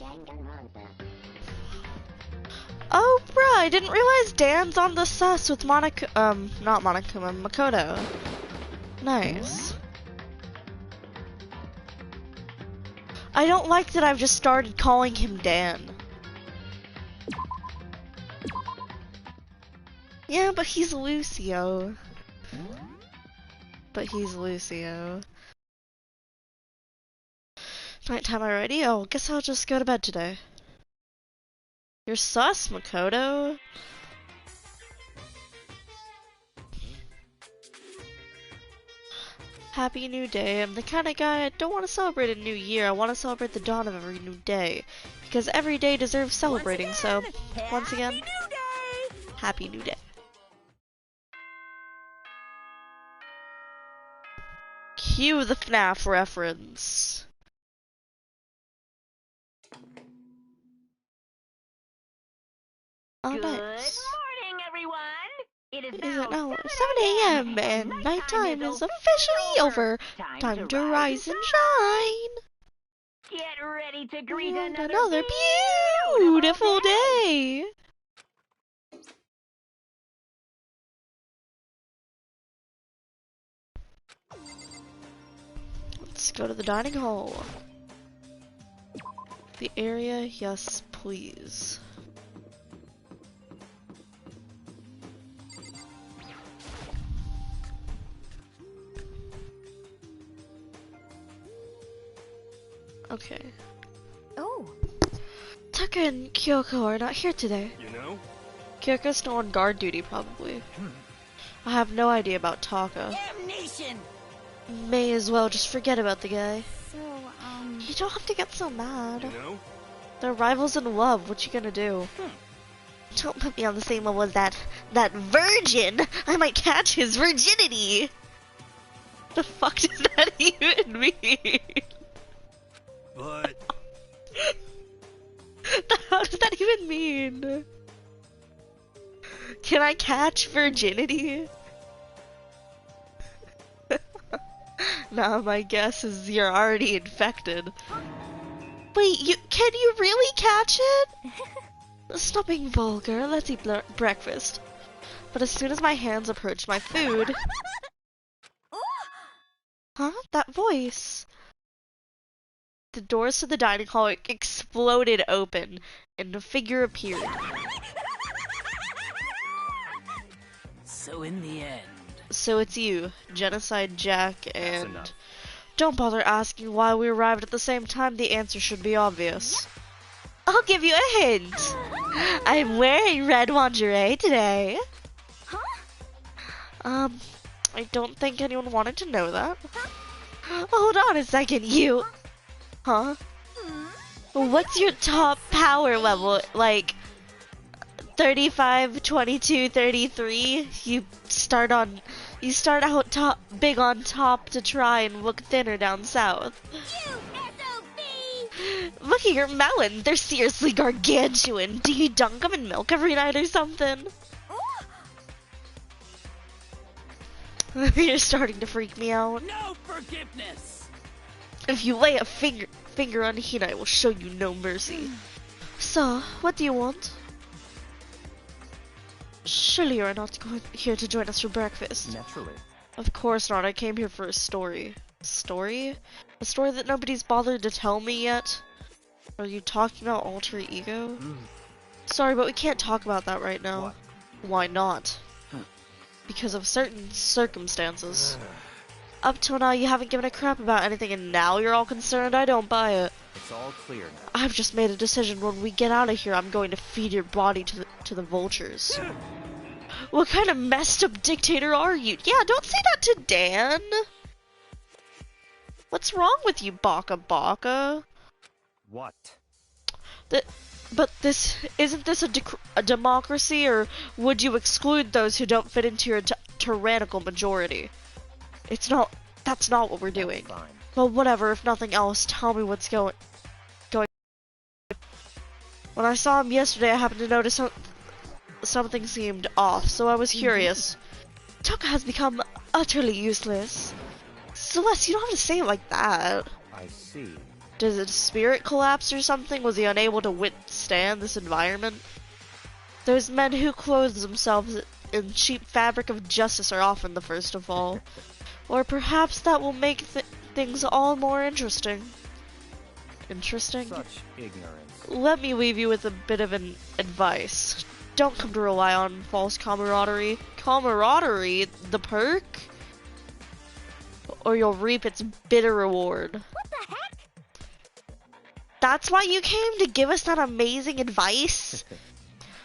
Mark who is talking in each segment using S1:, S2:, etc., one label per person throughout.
S1: Danganrompa.
S2: Oh, bruh, I didn't realize Dan's on the sus with Monica, not Monokuma, Makoto. Nice. I don't like that I've just started calling him Dan. Yeah, but he's Lucio. Nighttime already? Oh, guess I'll just go to bed today. You're sus, Makoto. Happy new day. I'm the kind of guy I don't want to celebrate a new year. I want to celebrate the dawn of every new day. Because every day deserves celebrating, once again, happy new day. Cue the FNAF reference. Oh,
S1: Good
S2: nice.
S1: morning, everyone. It is
S2: Is it
S1: now
S2: now 7 a.m. and nighttime is officially over. Time to rise and shine.
S1: Get ready to greet
S2: Another beautiful day. Let's go to the dining hall. The area, yes, please. Okay.
S1: Oh.
S2: Taka and Kyoko are not here today.
S3: You know?
S2: Kyoko's still on guard duty, probably. I have no idea about Taka.
S1: Damnation!
S2: May as well just forget about the guy.
S1: So,
S2: You don't have to get so mad.
S3: You know?
S2: They're rivals in love. What you gonna do? Don't put me on the same level as that virgin. I might catch his virginity. The fuck does that even mean?
S3: But
S2: How does that even mean? Can I catch virginity? Nah, my guess is you're already infected. Wait, can you really catch it? Stop being vulgar, let's eat breakfast. But as soon as my hands approached my food... Huh? That voice? The doors to the dining hall exploded open, and a figure appeared.
S4: So in the end...
S2: So it's you, Genocide Jack, and... Don't bother asking why we arrived at the same time, the answer should be obvious. I'll give you a hint. I'm wearing red lingerie today. I don't think anyone wanted to know that. Hold on a second, you... Huh? What's your top power level? Like 35, 22, 33? You start out big on top to try and look thinner down south. Look at your melons, they're seriously gargantuan. Do you dunk them in milk every night or something? You're starting to freak me out.
S4: No forgiveness!
S2: If you lay a finger on Hina, I will show you no mercy. So, what do you want? Surely you're not here to join us for breakfast.
S3: naturally.
S2: Of course not, I came here for a story. Story? A story that nobody's bothered to tell me yet? Are you talking about alter ego? Sorry, but we can't talk about that right now.
S3: What?
S2: Why not? Because of certain circumstances. Up till now, you haven't given a crap about anything, and now you're all concerned? I don't buy it.
S3: It's all clear now.
S2: I've just made a decision. When we get out of here, I'm going to feed your body to the vultures. What kind of messed up dictator are you? Yeah, don't say that to Dan. What's wrong with you, Baka Baka?
S3: What?
S2: But isn't this a democracy, or would you exclude those who don't fit into your tyrannical majority? That's not what we're doing.
S3: Fine.
S2: Well, whatever, if nothing else, tell me what's going. When I saw him yesterday, I happened to notice something seemed off, so I was curious. Taka has become utterly useless. Celeste, you don't have to say it like that.
S3: I see.
S2: Did his spirit collapse or something? Was he unable to withstand this environment? Those men who clothe themselves in cheap fabric of justice are often the first to fall. Or perhaps that will make things all more interesting. Interesting?
S3: Such ignorance.
S2: Let me leave you with a bit of an advice. Don't come to rely on false camaraderie. Camaraderie? The perk? Or you'll reap its bitter reward.
S1: What the heck?
S2: That's why you came to give us that amazing advice?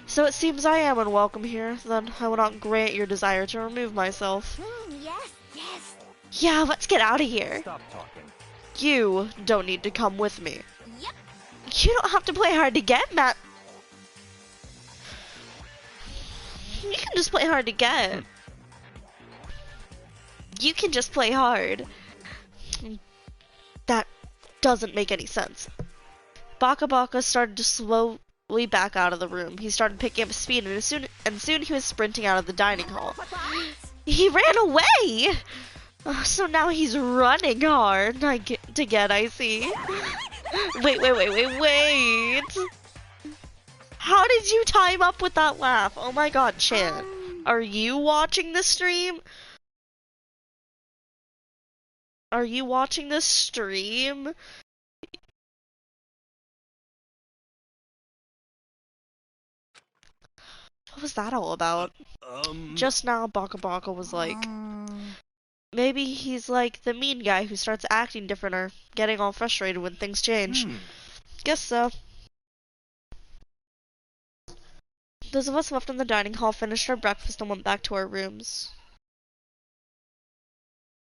S2: So it seems I am unwelcome here. Then I will not grant your desire to remove myself.
S1: Yes, yes.
S2: Yeah, let's get out of here.
S3: Stop talking.
S2: You don't need to come with me.
S1: Yep.
S2: You don't have to play hard to get, Matt. You can just play hard to get. You can just play hard. That doesn't make any sense. Baka Baka started to slowly back out of the room. He started picking up speed, and soon he was sprinting out of the dining hall. He ran away! So now he's running hard I see. Wait. How did you time up with that laugh? Oh my god, Chan. Are you watching the stream? Are you watching this stream? What was that all about? Just now, Baka Baka was like, maybe he's like the mean guy who starts acting different or getting all frustrated when things change. Guess so. Those of us left in the dining hall finished our breakfast and went back to our rooms.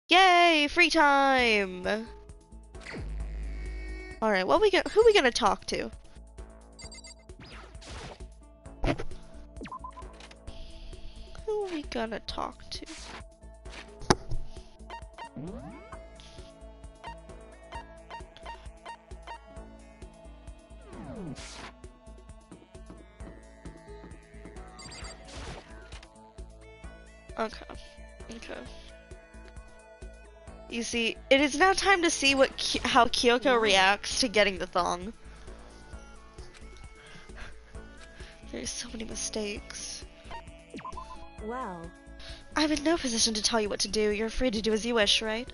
S2: Yay! Free time! Alright, who are we gonna talk to? Who are we gonna talk to? Okay. You see, it is now time to see how Kyoko reacts to getting the thong. There's so many mistakes.
S1: Well,
S2: I'm in no position to tell you what to do. You're free to do as you wish, right?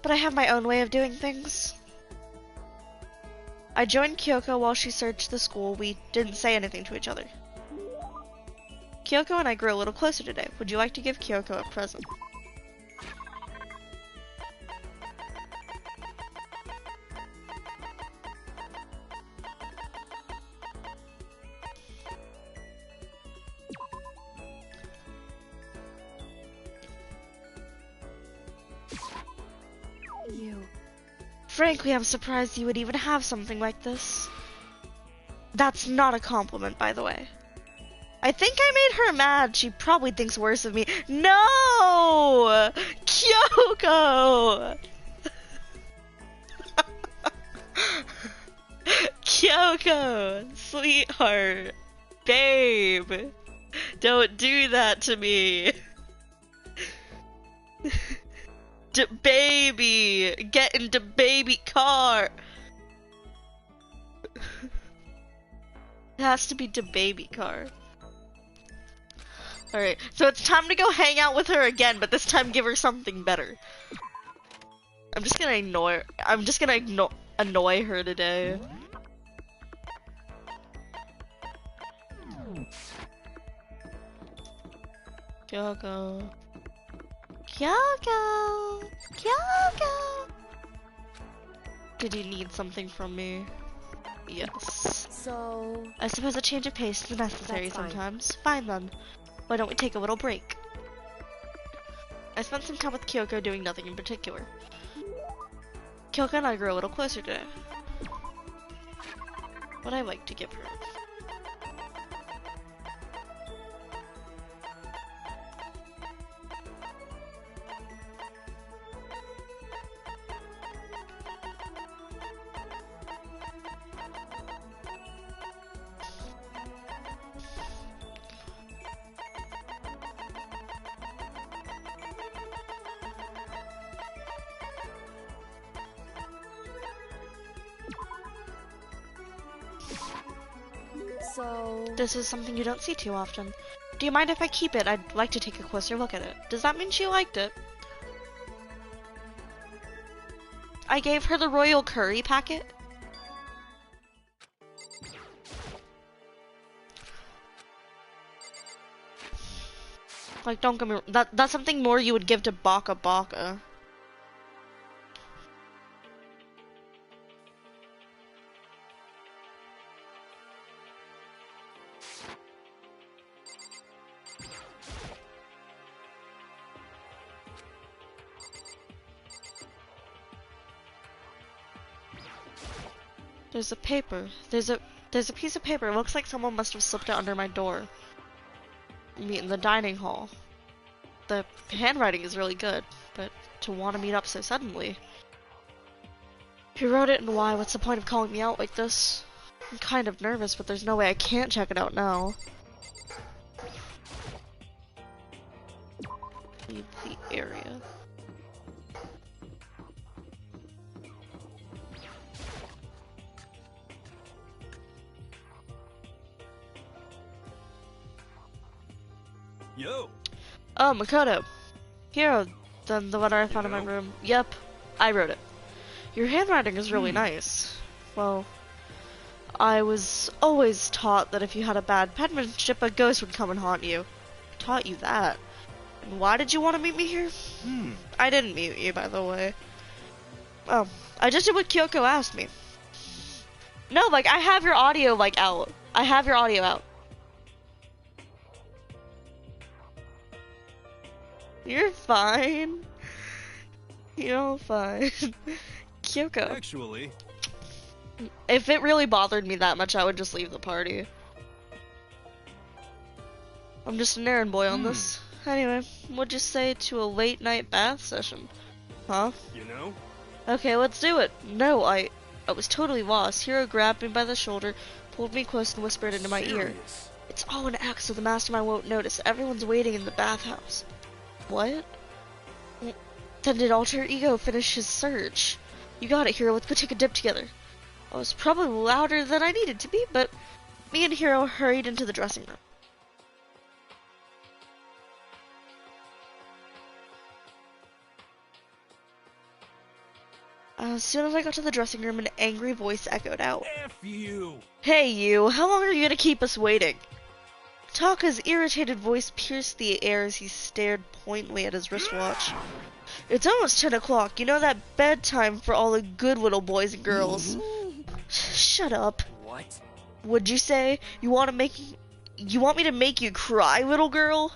S2: But I have my own way of doing things. I joined Kyoko while she searched the school. We didn't say anything to each other. Kyoko and I grew a little closer today. Would you like to give Kyoko a present? Frankly, I'm surprised you would even have something like this. That's not a compliment, by the way. I think I made her mad. She probably thinks worse of me. No! Kyoko! Kyoko! Sweetheart! Babe! Don't do that to me! Baby! Get into baby car! It has to be to baby car. Alright, so it's time to go hang out with her again, but this time give her something better. I'm just gonna annoy her today. Kyoko. Kyoko! Kyoko! Did you need something from me? Yes.
S1: so
S2: I suppose a change of pace is necessary
S1: That's fine.
S2: sometimes. Fine then. Why don't we take a little break? I spent some time with Kyoko doing nothing in particular. Kyoko and I grew a little closer today. What I like to give her.
S1: So...
S2: This is something you don't see too often. Do you mind if I keep it? I'd like to take a closer look at it. Does that mean she liked it? I gave her the royal curry packet. Like, don't get me wrong, that's something more you would give to Baka Baka. There's a paper. There's a piece of paper. It looks like someone must have slipped it under my door. Meet in the dining hall. The handwriting is really good, but to want to meet up so suddenly. Who wrote it and why? What's the point of calling me out like this? I'm kind of nervous, but there's no way I can't check it out now. Leave the area.
S3: Yo.
S2: Oh, Makoto. Hero, then the letter I found in my room. Yep, I wrote it. Your handwriting is really nice. Well, I was always taught that if you had a bad penmanship, a ghost would come and haunt you. Taught you that. And why did you want to meet me here? I didn't meet you, by the way. Oh, I just did what Kyoko asked me. No, like, I have your audio, like, out. I have your audio out. You're fine. You're fine. Kyoko.
S3: Actually,
S2: If it really bothered me that much, I would just leave the party. I'm just an errand boy on this. Anyway, what'd you say to a late night bath session? Huh?
S3: you know?
S2: Okay, let's do it. No, I was totally lost. Hiro grabbed me by the shoulder, pulled me close, and whispered into my ear.
S3: Serious?
S2: It's all an act so the mastermind won't notice. Everyone's waiting in the bathhouse. What? Then did Alter Ego finish his search? You got it, Hiro. Let's go take a dip together. I was probably louder than I needed to be, but me and Hiro hurried into the dressing room. As soon as I got to the dressing room, an angry voice echoed out.
S3: F you.
S2: Hey you, how long are you gonna keep us waiting? Taka's irritated voice pierced the air as he stared pointedly at his wristwatch. It's almost 10 o'clock. You know that bedtime for all the good little boys and girls. Shut up.
S4: What?
S2: Would you say you want me to make you cry, little girl?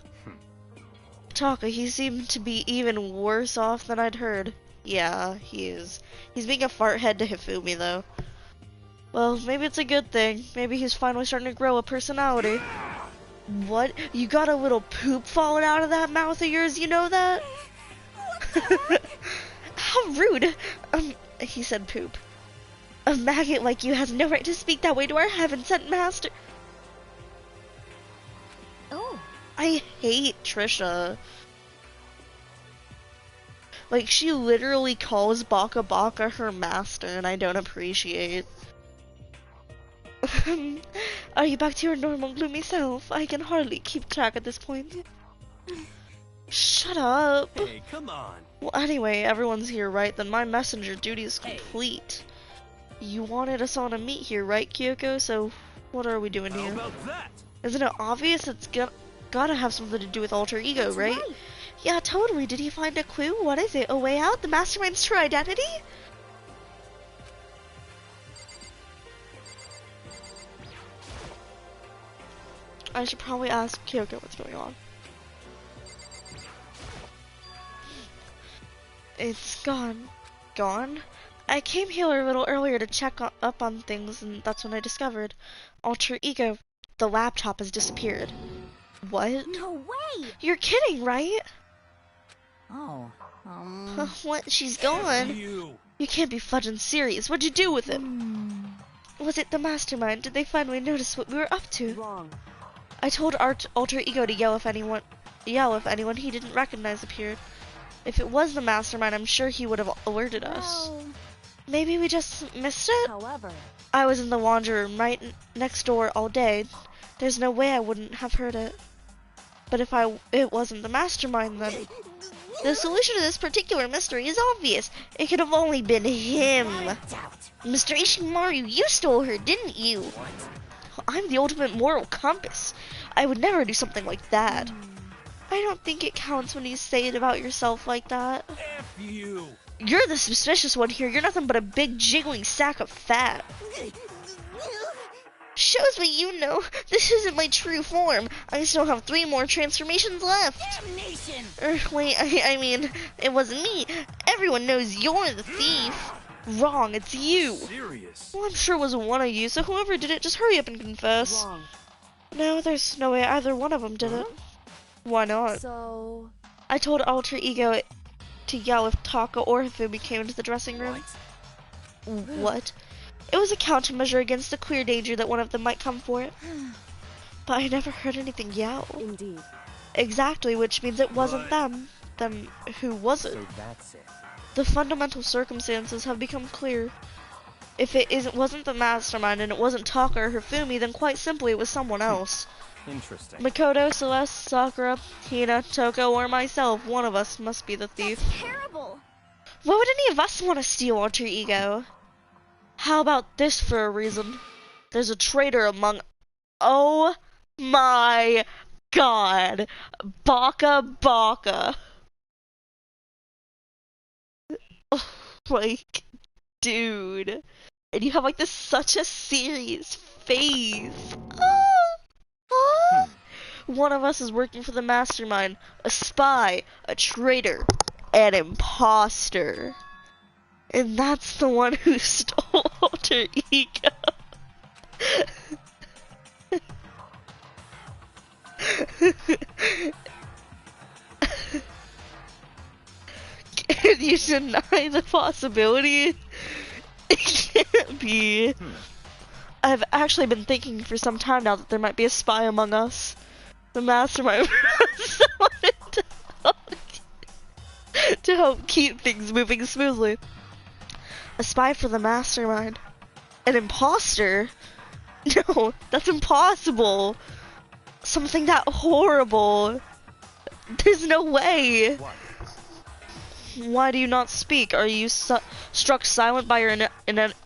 S2: Taka, he seemed to be even worse off than I'd heard. Yeah, he is. He's being a fart head to Hifumi, though. Well, maybe it's a good thing. Maybe he's finally starting to grow a personality. What? You got a little poop falling out of that mouth of yours, you know that? How rude. He said poop. A maggot like you has no right to speak that way to our heaven-sent master.
S1: Oh.
S2: I hate Trisha. Like, she literally calls Baka Baka her master, and I don't appreciate. Are you back to your normal gloomy self? I can hardly keep track at this point. Shut up.
S3: Hey, come on.
S2: Well, anyway, everyone's here, right? Then my messenger duty is complete. You wanted us all to meet here, right, Kyoko? So, what are we doing
S3: How
S2: here?
S3: about that?
S2: Isn't it obvious it's gotta have something to do with Alter Ego,
S1: That's
S2: right? Yeah, totally. Did he find a clue? What is it? A way out? The mastermind's true identity? I should probably ask Kyoko what's going on. It's gone. Gone? I came here a little earlier to check up on things, and that's when I discovered. Alter Ego, the laptop has disappeared. What?
S1: No way.
S2: You're kidding, right?
S1: Oh.
S2: What? She's gone?
S3: You.
S2: You can't be fudging serious. What'd you do with it? Was it the mastermind? Did they finally notice what we were up to?
S1: Wrong.
S2: I told Alter Ego to yell if anyone he didn't recognize appeared. If it was the mastermind, I'm sure he would have alerted us.
S1: Well,
S2: Maybe we just missed it?
S1: however,
S2: I was in the laundry room right next door all day. There's no way I wouldn't have heard it. But if it wasn't the mastermind, then the solution to this particular mystery is obvious. It could have only been him. Mr. Ishimaru, you stole her, didn't you? I'm the ultimate moral compass. I would never do something like that. I don't think it counts when you say it about yourself like that.
S3: F you!
S2: You're the suspicious one here. You're nothing but a big jiggling sack of fat. Shows me you know this isn't my true form. I still have 3 more transformations left.
S4: Damnation!
S2: Wait, I mean, it wasn't me. Everyone knows you're the thief. Wrong, it's you.
S3: Serious?
S2: Well, I'm sure it wasn't one of you, so whoever did it, just hurry up and confess.
S5: Wrong.
S2: No, there's no way either one of them did it. Why not?
S5: So,
S2: I told Alter Ego to yell if Taka or Hifumi came into the dressing room. What? It was a countermeasure against the clear danger that one of them might come for it. But I never heard anything yell.
S5: indeed.
S2: Exactly, which means it wasn't them. Then who was it?
S3: So that's it.
S2: The fundamental circumstances have become clear. If it wasn't the mastermind and it wasn't Taka or Hifumi, then quite simply it was someone else.
S3: Interesting.
S2: Makoto, Celeste, Sakura, Hina, Toko, or myself, one of us must be the thief.
S1: Terrible.
S2: Why would any of us want to steal Alter Ego? How about this for a reason? There's a traitor among... Oh my god! Baka Baka! Oh, like, dude. And you have like this such a serious face. One of us is working for the mastermind, a spy, a traitor, an imposter. And that's the one who stole Alter Ego. Can you deny the possibility? It can't be. I've actually been thinking for some time now that there might be a spy among us. The mastermind to help keep things moving smoothly. A spy for the mastermind. An imposter? No, that's impossible. Something that horrible. There's no way.
S3: What?
S2: Why do you not speak? Are you struck silent by your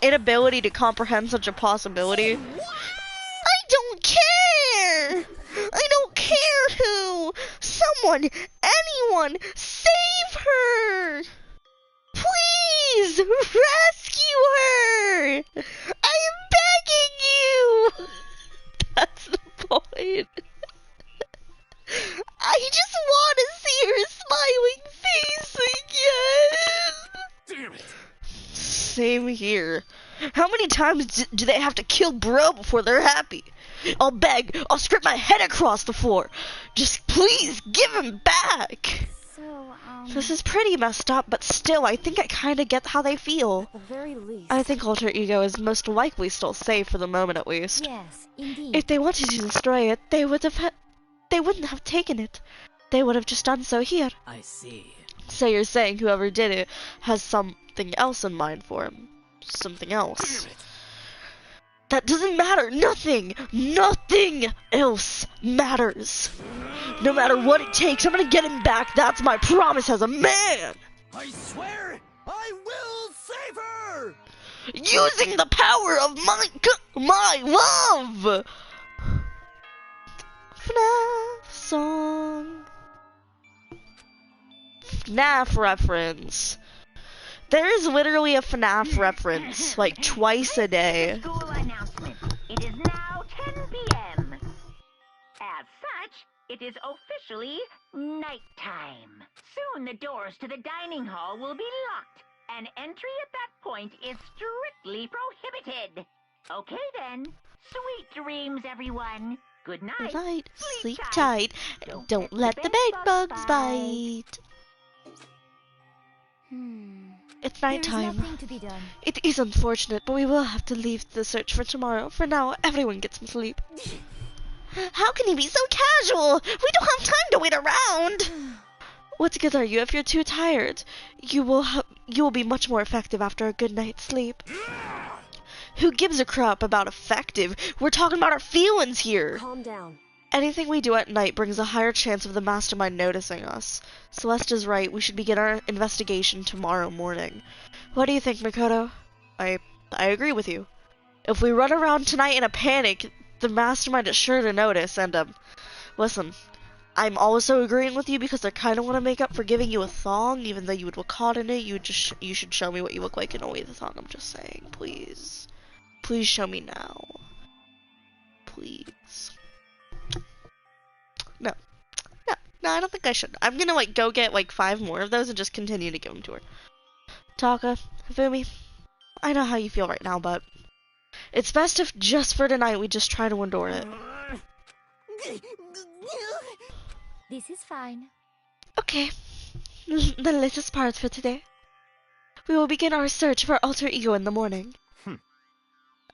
S2: inability to comprehend such a possibility? I don't care! I don't care who! Someone, anyone, save her! Please, rescue her! I am begging you! That's the point. I just want to see her smiling face again!
S3: Damn it!
S2: Same here. How many times do they have to kill bro before they're happy? I'll beg. I'll scrape my head across the floor. Just please give him back.
S1: So,
S2: This is pretty messed up, but still, I think I kind of get how they feel.
S5: At the very least.
S2: I think Alter Ego is most likely still safe for the moment, at least.
S1: yes, indeed.
S2: If they wanted to destroy it, they wouldn't have taken it. They would have just done so here.
S4: I see.
S2: So you're saying whoever did it has something else in mind for him? Something else? That doesn't matter. Nothing else matters. No matter what it takes, I'm gonna get him back. That's my promise as a man.
S3: I swear I will save her!
S2: Using the power of my love. FNAF song. FNAF reference. There is literally a FNAF reference, like twice a day.
S6: School announcement. It is now 10 p.m. As such, it is officially nighttime. Soon the doors to the dining hall will be locked, and entry at that point is strictly prohibited. Okay then. Sweet dreams, everyone. Good night.
S2: Good night. Sleep tight. And don't let the bed bugs bite. It's
S1: There is
S2: nighttime.
S1: nothing to be done.
S2: It is unfortunate, but we will have to leave the search for tomorrow. For now, everyone get some sleep. How can you be so casual? We don't have time to wait around. What good are you if you're too tired? You will be much more effective after a good night's sleep. Who gives a crap about effective? We're talking about our feelings here.
S5: Calm down.
S2: Anything we do at night brings a higher chance of the mastermind noticing us. Celeste is right. We should begin our investigation tomorrow morning. What do you think, Makoto? I agree with you. If we run around tonight in a panic, the mastermind is sure to notice, and, listen, I'm also agreeing with you because I kind of want to make up for giving you a thong, even though you would look caught in it. You should show me what you look like in a way the thong. I'm just saying, please. Please show me now. Please. No, I don't think I should. I'm gonna, like, go get, like, 5 more of those and just continue to give them to her. Taka, Hifumi, I know how you feel right now, but it's best if just for tonight we just try to endure it.
S1: This is fine.
S2: Okay, then let us part for today. We will begin our search for alter ego in the morning.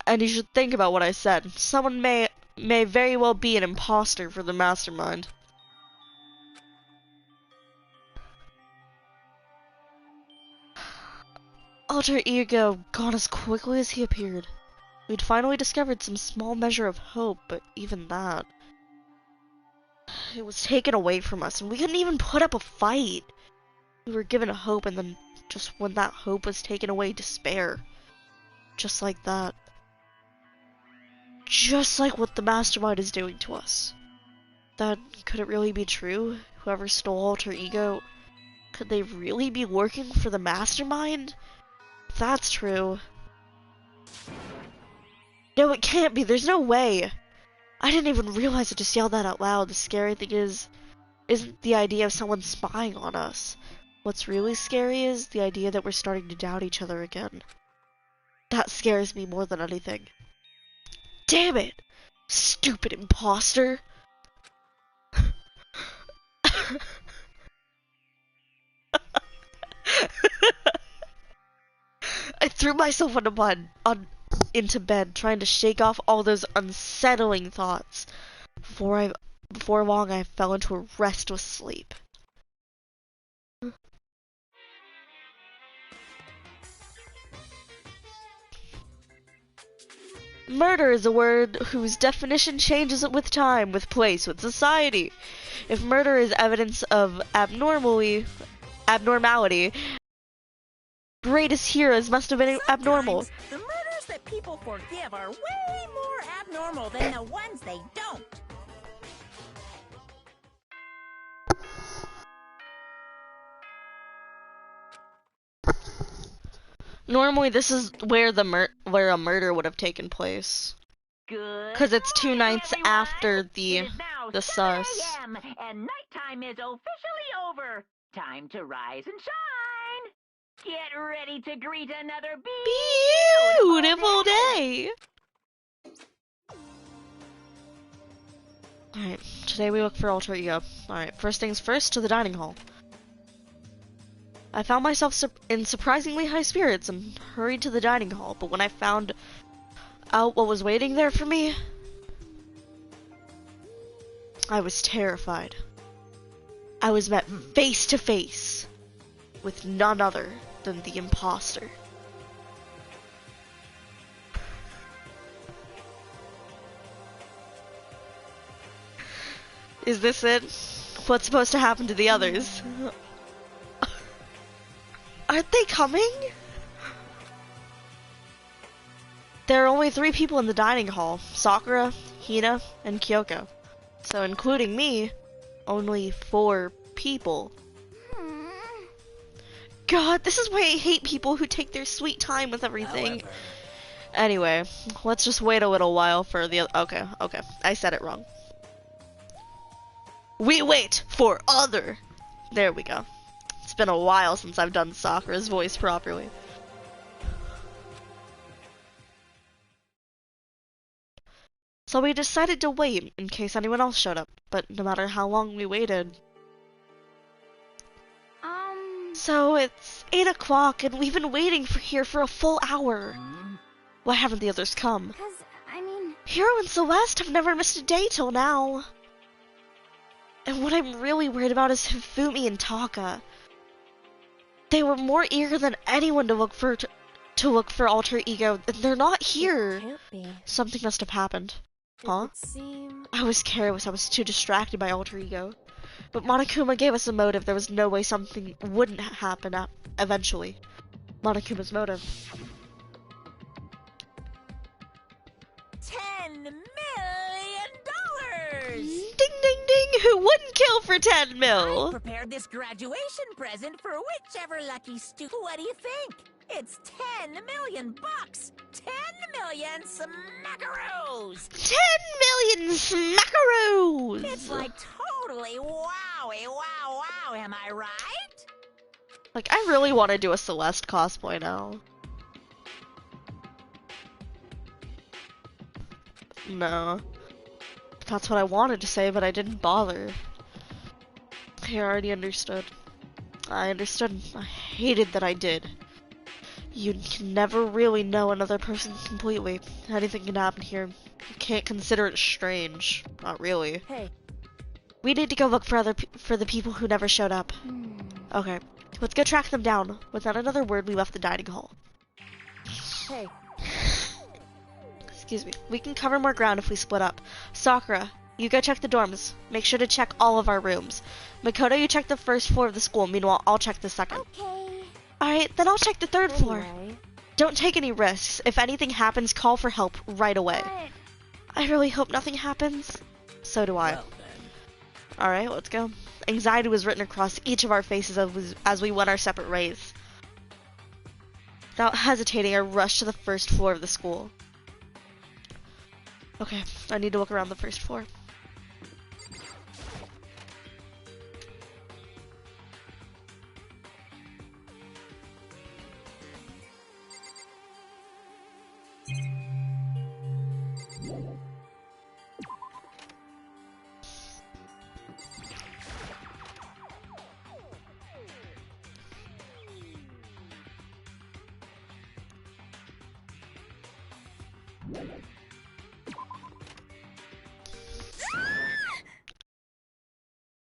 S2: And you should think about what I said. Someone may very well be an imposter for the mastermind. Alter ego gone as quickly as he appeared. We'd finally discovered some small measure of hope, but even that, it was taken away from us, and we couldn't even put up a fight. We were given a hope, and then just when that hope was taken away, despair. Just like that. Just like what the mastermind is doing to us. That, could it really be true? Whoever stole alter ego, could they really be working for the mastermind? If that's true. No, it can't be. There's no way. I didn't even realize I just yelled that out loud. The scary thing isn't the idea of someone spying on us. What's really scary is the idea that we're starting to doubt each other again. That scares me more than anything. Damn it! Stupid imposter! I threw myself into bed, trying to shake off all those unsettling thoughts. Before long, I fell into a restless sleep. Murder is a word whose definition changes with time, with place, with society. If murder is evidence of abnormality, greatest heroes must have been abnormal.
S6: The murders that people forgive are way more abnormal than the ones they don't.
S2: Normally, this is where where a murder would have taken place.
S6: Good.
S2: 'Cause it's 2 nights
S6: everyone.
S2: after
S6: It is now
S2: the
S6: 7
S2: sus.
S6: a.m. and nighttime is officially over. Time to rise and shine. Get ready to greet another
S2: Beautiful day! Alright, today we look for alter ego. Alright, first things first, to the dining hall. I found myself in surprisingly high spirits and hurried to the dining hall, but when I found out what was waiting there for me, I was terrified. I was met face to face with none other than the imposter. Is this it? What's supposed to happen to the others? Aren't they coming? There are only 3 people in the dining hall. Sakura, Hina, and Kyoko. So including me, only 4 people. God, this is why I hate people who take their sweet time with everything.
S4: However,
S2: Anyway, let's just wait a little while for the other. Okay, I said it wrong. We wait for other. There we go. It's been a while since I've done Sakura's voice properly. So we decided to wait in case anyone else showed up, but no matter how long we waited. So it's 8 o'clock and we've been waiting here for a full hour. Why haven't the others come?
S1: Because, I mean...
S2: Hiro and Celeste have never missed a day till now. And what I'm really worried about is Hifumi and Taka. They were more eager than anyone to look to look for Alter Ego, and they're not here.
S1: Can't be.
S2: Something must have happened.
S1: It
S2: Huh?
S1: would seem.
S2: I was careless. I was too distracted by Alter Ego. But Monokuma gave us a motive. There was no way something wouldn't happen eventually. Monokuma's motive.
S5: $10 million!
S2: Ding ding ding! Who wouldn't kill for 10
S5: I
S2: mil?
S5: prepared this graduation present for whichever lucky What do you think? It's 10 million bucks! 10 million smackaroos!
S2: 10 million smackaroos!
S5: It's like totally wowie, wow, wow, am I right?
S2: Like, I really want to do a Celeste cosplay now. No. That's what I wanted to say, but I didn't bother. I already understood. I understood. I hated that I did. You can never really know another person completely. Anything can happen here. You can't consider it strange. Not really.
S1: Hey.
S2: We need to go look for the people who never showed up. Okay. Let's go track them down. Without another word, we left the dining hall.
S1: Hey.
S2: Excuse me. We can cover more ground if we split up. Sakura, you go check the dorms. Make sure to check all of our rooms. Makoto, you check the first floor of the school. Meanwhile, I'll check the second.
S1: Okay.
S2: Alright, then I'll check the third floor.
S1: Anyway.
S2: Don't take any risks. If anything happens, call for help right away.
S1: But
S2: I really hope nothing happens. So do I.
S4: Well then.
S2: Alright, let's go. Anxiety was written across each of our faces as we went our separate ways. Without hesitating, I rushed to the first floor of the school. Okay, I need to look around the first floor.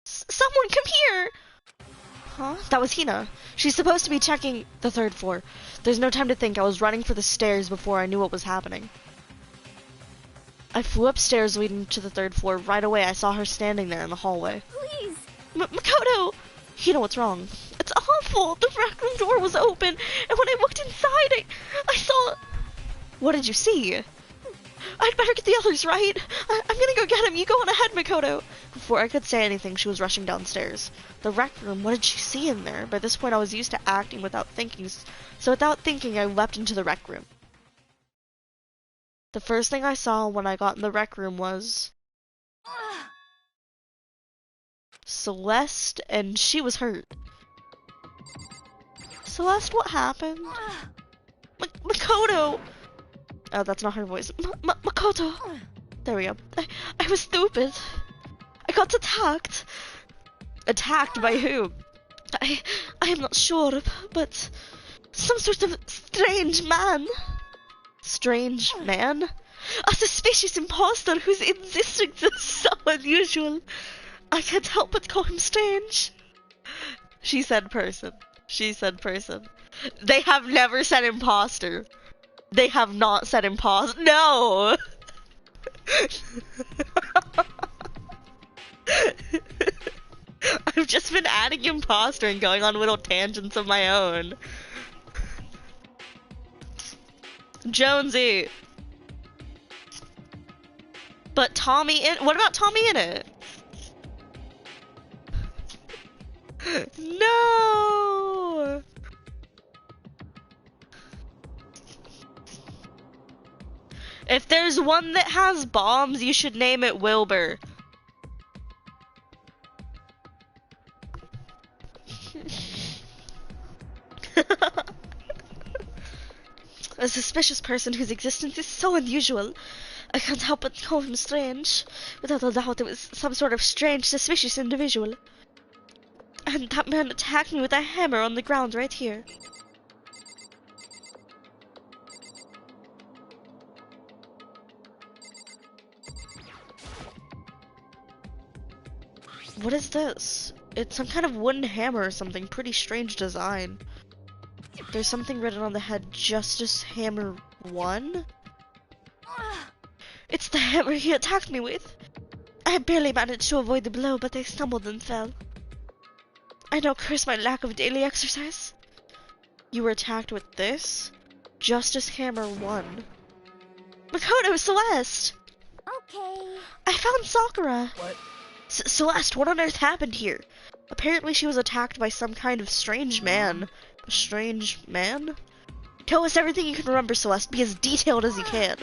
S2: Someone come here! Huh? That was Hina. She's supposed to be checking the third floor. There's no time to think. I was running for the stairs before I knew what was happening. I flew upstairs leading to the third floor. Right away, I saw her standing there in the hallway.
S1: please.
S2: Makoto! Hina, what's wrong? It's awful! The rec room door was open, and when I looked inside, I saw... What did you see? I'd better get the others, right? I'm gonna go get him. You go on ahead, Makoto. Before I could say anything, she was rushing downstairs. The rec room, what did she see in there? By this point, I was used to acting without thinking, so without thinking, I leapt into the rec room. The first thing I saw when I got in the rec room was... Celeste, and she was hurt. Celeste, what happened? Makoto! Oh, that's not her voice. Makoto! There we go. I was stupid. I got attacked. Attacked by who? I am not sure, but some sort of strange man. Strange man? A suspicious imposter whose existence is so unusual. I can't help but call him strange. She said person. She said person. They have never said imposter. They have not said imposter. No! I've just been adding imposter and going on little tangents of my own. Jonesy. But Tommy in— what about Tommy in it? No! If there's one that has bombs, you should name it Wilbur. A suspicious person whose existence is so unusual. I can't help but call him strange. Without a doubt, it was some sort of strange, suspicious individual. And that man attacked me with a hammer on the ground right here. What is this? It's some kind of wooden hammer or something. Pretty strange design. There's something written on the head, Justice Hammer 1? It's the hammer he attacked me with. I barely managed to avoid the blow, but I stumbled and fell. I now curse my lack of daily exercise. You were attacked with this? Justice Hammer 1. Makoto, Celeste!
S1: Okay.
S2: I found Sakura!
S4: What?
S2: Celeste, what on earth happened here? Apparently she was attacked by some kind of strange man. A strange man? Tell us everything you can remember, Celeste. Be as detailed as you can.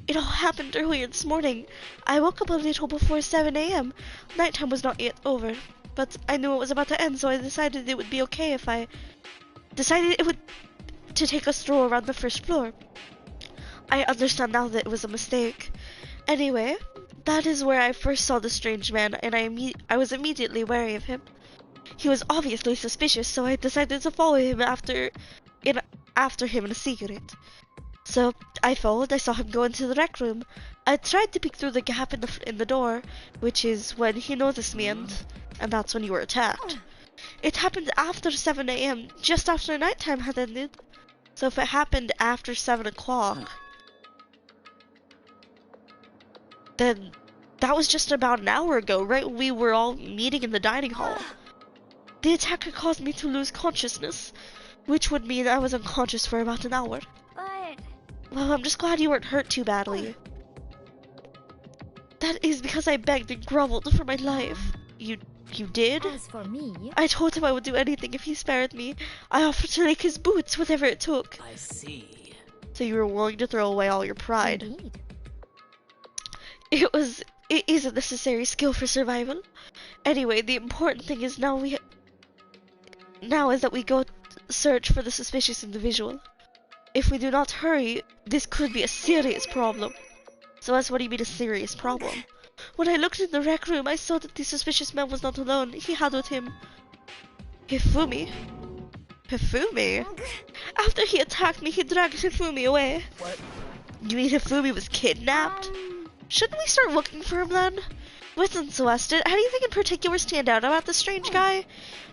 S2: It all happened earlier this morning. I woke up a little before 7 a.m. Nighttime was not yet over, but I knew it was about to end, so I decided it would be okay if I... to take a stroll around the first floor. I understand now that it was a mistake. Anyway, that is where I first saw the strange man, and I was immediately wary of him. He was obviously suspicious, so I decided to follow him after him in a secret. So I followed. I saw him go into the rec room. I tried to peek through the gap in the door, which is when he noticed me, and that's when you were attacked. It happened after 7 a.m., just after nighttime had ended. So if it happened after 7 o'clock, then that was just about an hour ago, right? We were all meeting in the dining hall. The attacker caused me to lose consciousness, which would mean I was unconscious for about an hour.
S1: But...
S2: Well, I'm just glad you weren't hurt too badly. That is because I begged and groveled for my life. You did?
S1: As for me...
S2: I told him I would do anything if he spared me. I offered to lick his boots, whatever it took.
S4: I see.
S2: So you were willing to throw away all your pride.
S1: Indeed.
S2: It is a necessary skill for survival. Anyway, the important thing is now is that we go search for the suspicious individual. If we do not hurry, this could be a serious problem. So what do you mean a serious problem? When I looked in the rec room, I saw that the suspicious man was not alone. He had with him Hifumi. Hifumi? After he attacked me, he dragged Hifumi away.
S4: What?
S2: You mean Hifumi was kidnapped? Shouldn't we start looking for him then? Listen, Celeste, did anything in particular stand out about the strange guy?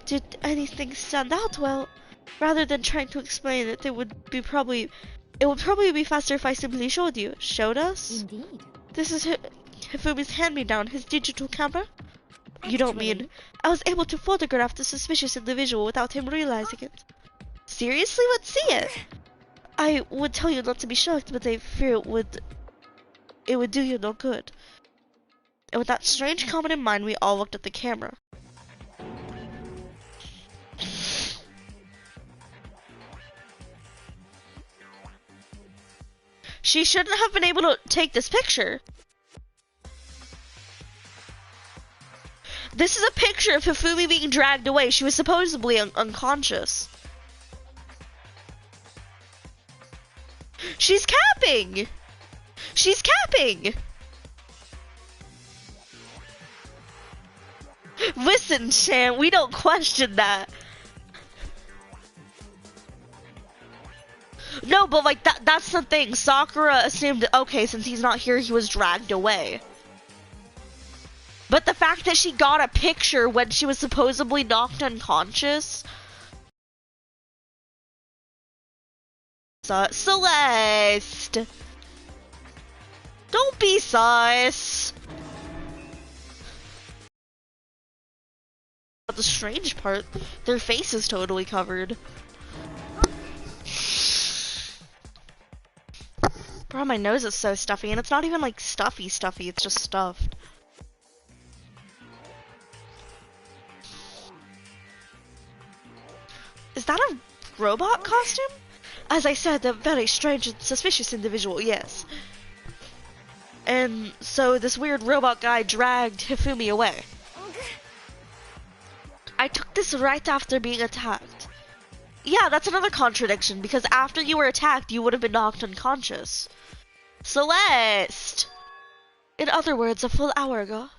S2: Did anything stand out? Well, rather than trying to explain it, it would probably be faster if I simply showed you. Showed us?
S1: Indeed.
S2: This is Hifumi's hand-me-down, his digital camera. You don't mean... I was able to photograph the suspicious individual without him realizing it. Seriously? Let's see it. I would tell you not to be shocked, but I fear it would do you no good. And with that strange comment in mind, we all looked at the camera. She shouldn't have been able to take this picture. This is a picture of Hifumi being dragged away. She was supposedly unconscious. She's capping! She's capping! Listen, Shan, we don't question that. No, but like that's the thing. Sakura assumed, okay, since he's not here, he was dragged away. But the fact that she got a picture when she was supposedly knocked unconscious. Celeste! Don't be sus! But the strange part, their face is totally covered. Bro, my nose is so stuffy, and it's not even like stuffy, it's just stuffed. Is that a robot costume? As I said, a very strange and suspicious individual, yes. And so this weird robot guy dragged Hifumi away. I took this right after being attacked. Yeah, that's another contradiction, because after you were attacked, you would have been knocked unconscious. Celeste! In other words, a full hour ago.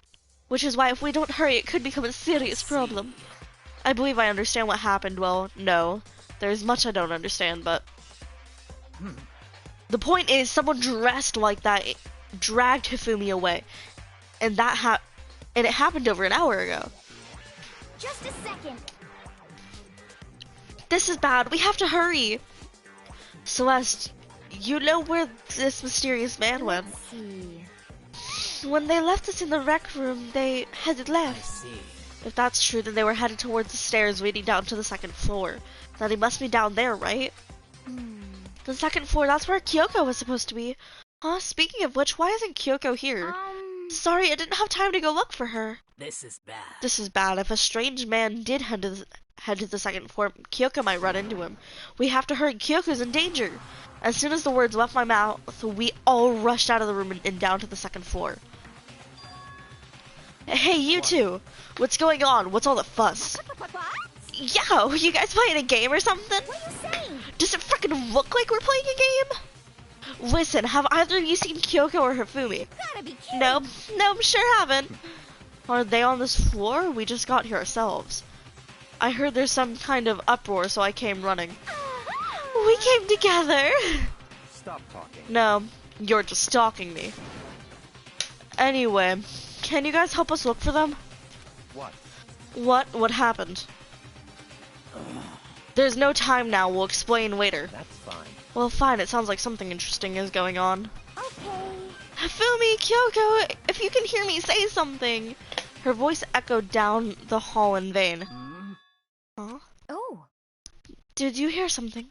S2: Which is why if we don't hurry, it could become a serious problem. I believe I understand what happened. Well, no. There's much I don't understand, but... The point is, someone dressed like that dragged Hifumi away. And it happened over an hour ago.
S1: Just a second.
S2: This is bad. We have to hurry. Celeste, you know where this mysterious man went.
S1: Let's see.
S2: When they left us in the rec room, they headed
S4: I
S2: left.
S4: see.
S2: If that's true, then they were headed towards the stairs leading down to the second floor. Then he must be down there, right? The second floor, that's where Kyoko was supposed to be. Huh? Speaking of which, why isn't Kyoko here? Sorry, I didn't have time to go look for her.
S4: This is bad.
S2: This is bad. If a strange man did head to the second floor, Kyoko might run into him. We have to hurry. Kyoko's in danger. As soon as the words left my mouth, we all rushed out of the room and down to the second floor. Hey, you two! What's going on? What's all the fuss? Yo, you guys playing a game or something?
S5: What are you saying?
S2: Does it freaking look like we're playing a game? Listen, have either of you seen Kyoko or Hifumi?
S5: Gotta be kidding.
S2: Nope, sure haven't. Are they on this floor? We just got here ourselves. I heard there's some kind of uproar, so I came running. We came together.
S3: Stop talking.
S2: No, you're just stalking me. Anyway, can you guys help us look for them?
S3: What?
S2: What happened? There's no time now, we'll explain later.
S3: That's fine.
S2: Well, fine, it sounds like something interesting is going on.
S5: Okay.
S2: Hifumi, Kyoko, if you can hear me, say something. Her voice echoed down the hall in vain. Huh?
S5: Oh.
S2: Did you hear something?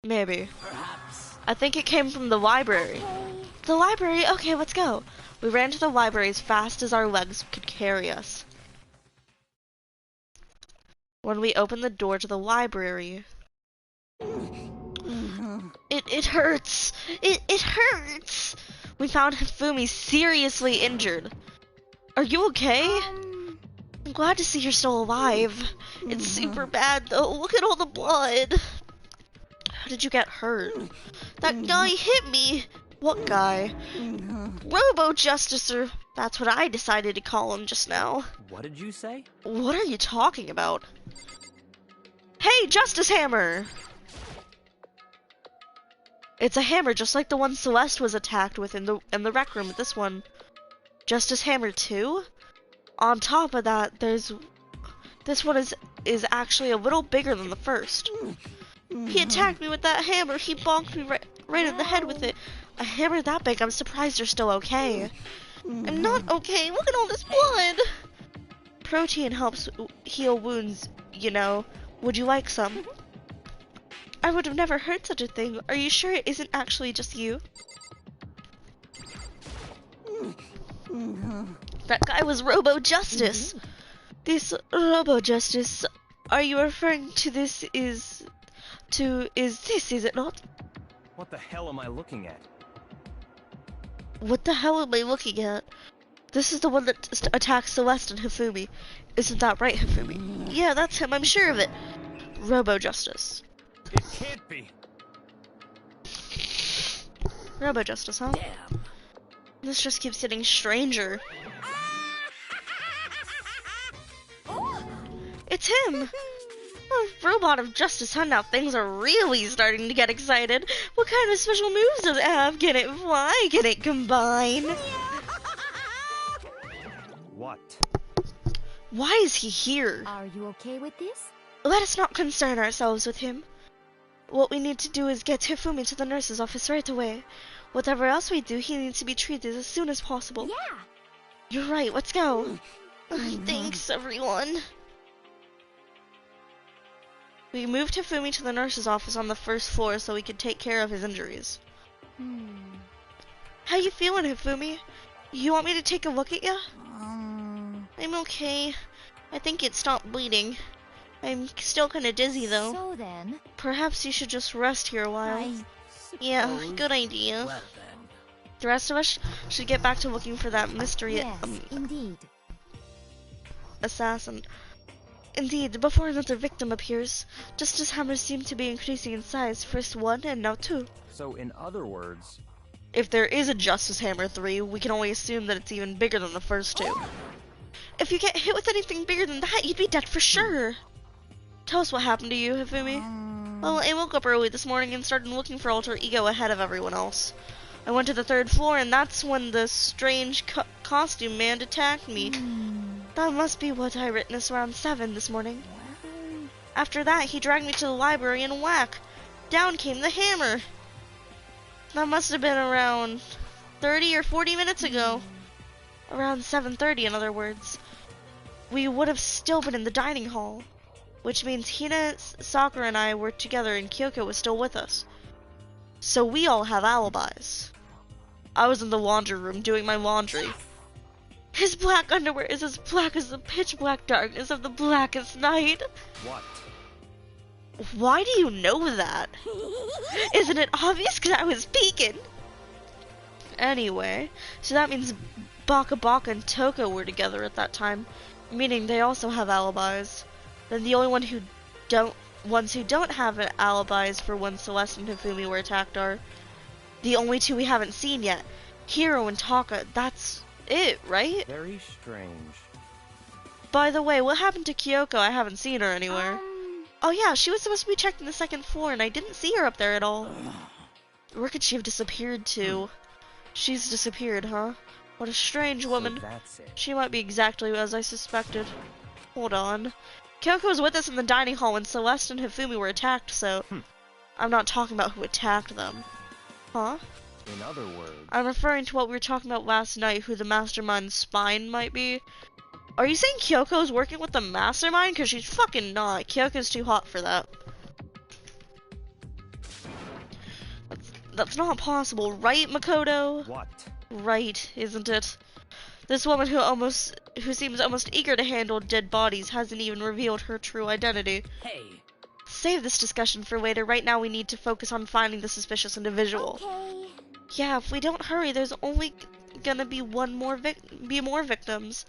S2: Maybe.
S4: Perhaps.
S2: I think it came from the library. The library? Okay, let's go. We ran to the library as fast as our legs could carry us. When we opened the door to the library... It hurts! It hurts! We found Hifumi seriously injured. Are you okay? I'm glad to see you're still alive. It's super bad though. Look at all the blood. How did you get hurt? That guy hit me. What guy? Robo Justicer. That's what I decided to call him just now.
S3: What did you say?
S2: What are you talking about? Hey, Justice Hammer! It's a hammer just like the one Celeste was attacked with in the rec room. This one. Justice Hammer 2? On top of that, this one is actually a little bigger than the first. He attacked me with that hammer. He bonked me right in the head with it. A hammer that big, I'm surprised you're still okay. I'm not okay. Look at all this blood. Protein helps heal wounds, you know. Would you like some? I would have never heard such a thing. Are you sure it isn't actually just you? That guy was Robo Justice. This Robo Justice, are you referring to this is it not?
S3: What the hell am I looking at?
S2: What the hell am I looking at? This is the one that attacked Celeste and Hifumi. Isn't that right, Hifumi? Yeah, that's him, I'm sure of it. Robo Justice.
S3: It can't be.
S2: Robo Justice, huh?
S4: Damn.
S2: This just keeps getting stranger. It's him! Oh, Robot of Justice, huh? Now things are really starting to get excited. What kind of special moves does it have? Can it fly? Can it combine?
S3: What?
S2: Why is he here?
S1: Are you okay with this?
S2: Let us not concern ourselves with him. What we need to do is get Hifumi to the nurse's office right away. Whatever else we do, he needs to be treated as soon as possible.
S5: Yeah.
S2: You're right, let's go. Thanks, everyone. We moved Hifumi to the nurse's office on the first floor so we could take care of his injuries. How you feeling, Hifumi? You want me to take a look at you? I'm okay. I think it stopped bleeding. I'm still kinda dizzy though.
S1: So then,
S2: Perhaps you should just rest here a while. Yeah, good idea.
S4: Well then.
S2: The rest of us should get back to looking for that mystery
S1: yes, indeed.
S2: assassin. Indeed, before another victim appears, Justice Hammers seem to be increasing in size. First one and now two.
S3: So in other words,
S2: If there is a Justice Hammer 3, we can only assume that it's even bigger than the first two. If you get hit with anything bigger than that, you'd be dead for sure. Tell us what happened to you, Hifumi. Well, I woke up early this morning and started looking for Alter Ego ahead of everyone else. I went to the third floor and that's when the strange costume man attacked me. That must be what I witnessed around 7 this morning. After that, he dragged me to the library and whack! Down came the hammer! That must have been around 30 or 40 minutes ago. Around 7:30, in other words. We would have still been in the dining hall. Which means Hina, Sakura, and I were together and Kyoko was still with us. So we all have alibis. I was in the laundry room doing my laundry. His black underwear is as black as the pitch black darkness of the blackest night.
S3: What?
S2: Why do you know that? Isn't it obvious? Because I was peeking. Anyway, so that means Baka Baka and Toko were together at that time, meaning they also have alibis. Then the only ones who don't have an alibis for when Celeste and Hifumi were attacked are the only two we haven't seen yet, Hiro and Taka. That's it, right?
S3: Very strange.
S2: By the way, what happened to Kyoko? I haven't seen her anywhere. Oh yeah, she was supposed to be checking the second floor and I didn't see her up there at all. Where could she have disappeared to? She's disappeared, huh? What a strange woman.
S3: So that's it.
S2: She might be exactly as I suspected. Hold on. Kyoko was with us in the dining hall when Celeste and Hifumi were attacked, so I'm not talking about who attacked them. Huh?
S3: In other words,
S2: I'm referring to what we were talking about last night, who the mastermind's spine might be. Are you saying Kyoko's working with the mastermind? Because she's fucking not. Kyoko's too hot for that. That's not possible, right, Makoto?
S3: what?
S2: Right, isn't it? This woman who seems almost eager to handle dead bodies hasn't even revealed her true identity.
S4: Hey,
S2: Save this discussion for later. Right now we need to focus on finding the suspicious individual.
S1: Okay.
S2: Yeah, if we don't hurry, there's only gonna be more victims.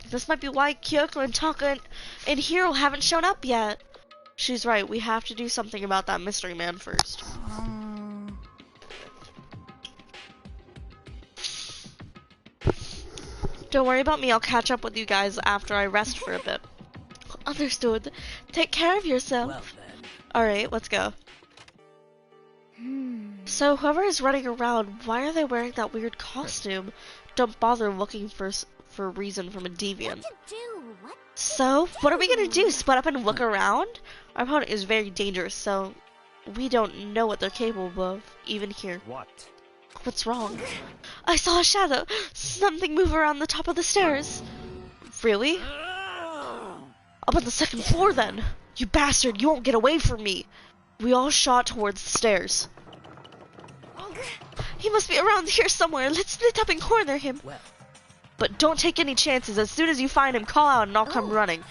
S2: This might be why Kyoko and Taka and Hiro haven't shown up yet. She's right, we have to do something about that mystery man first. Don't worry about me, I'll catch up with you guys after I rest for a bit. Understood. Take care of yourself.
S4: well then.
S2: Alright, let's go. So whoever is running around, why are they wearing that weird costume? Don't bother looking for a reason from a deviant.
S1: What to do? What?
S2: So, what are we gonna do? Split up and look around? Our opponent is very dangerous, so we don't know what they're capable of, even here.
S3: What?
S2: What's wrong? I saw a shadow! Something move around the top of the stairs! Really? Up on the second floor then! You bastard, you won't get away from me! We all shot towards the stairs. He must be around here somewhere. Let's split up and corner him.
S4: Well,
S2: But don't take any chances. As soon as you find him, call out and I'll come running.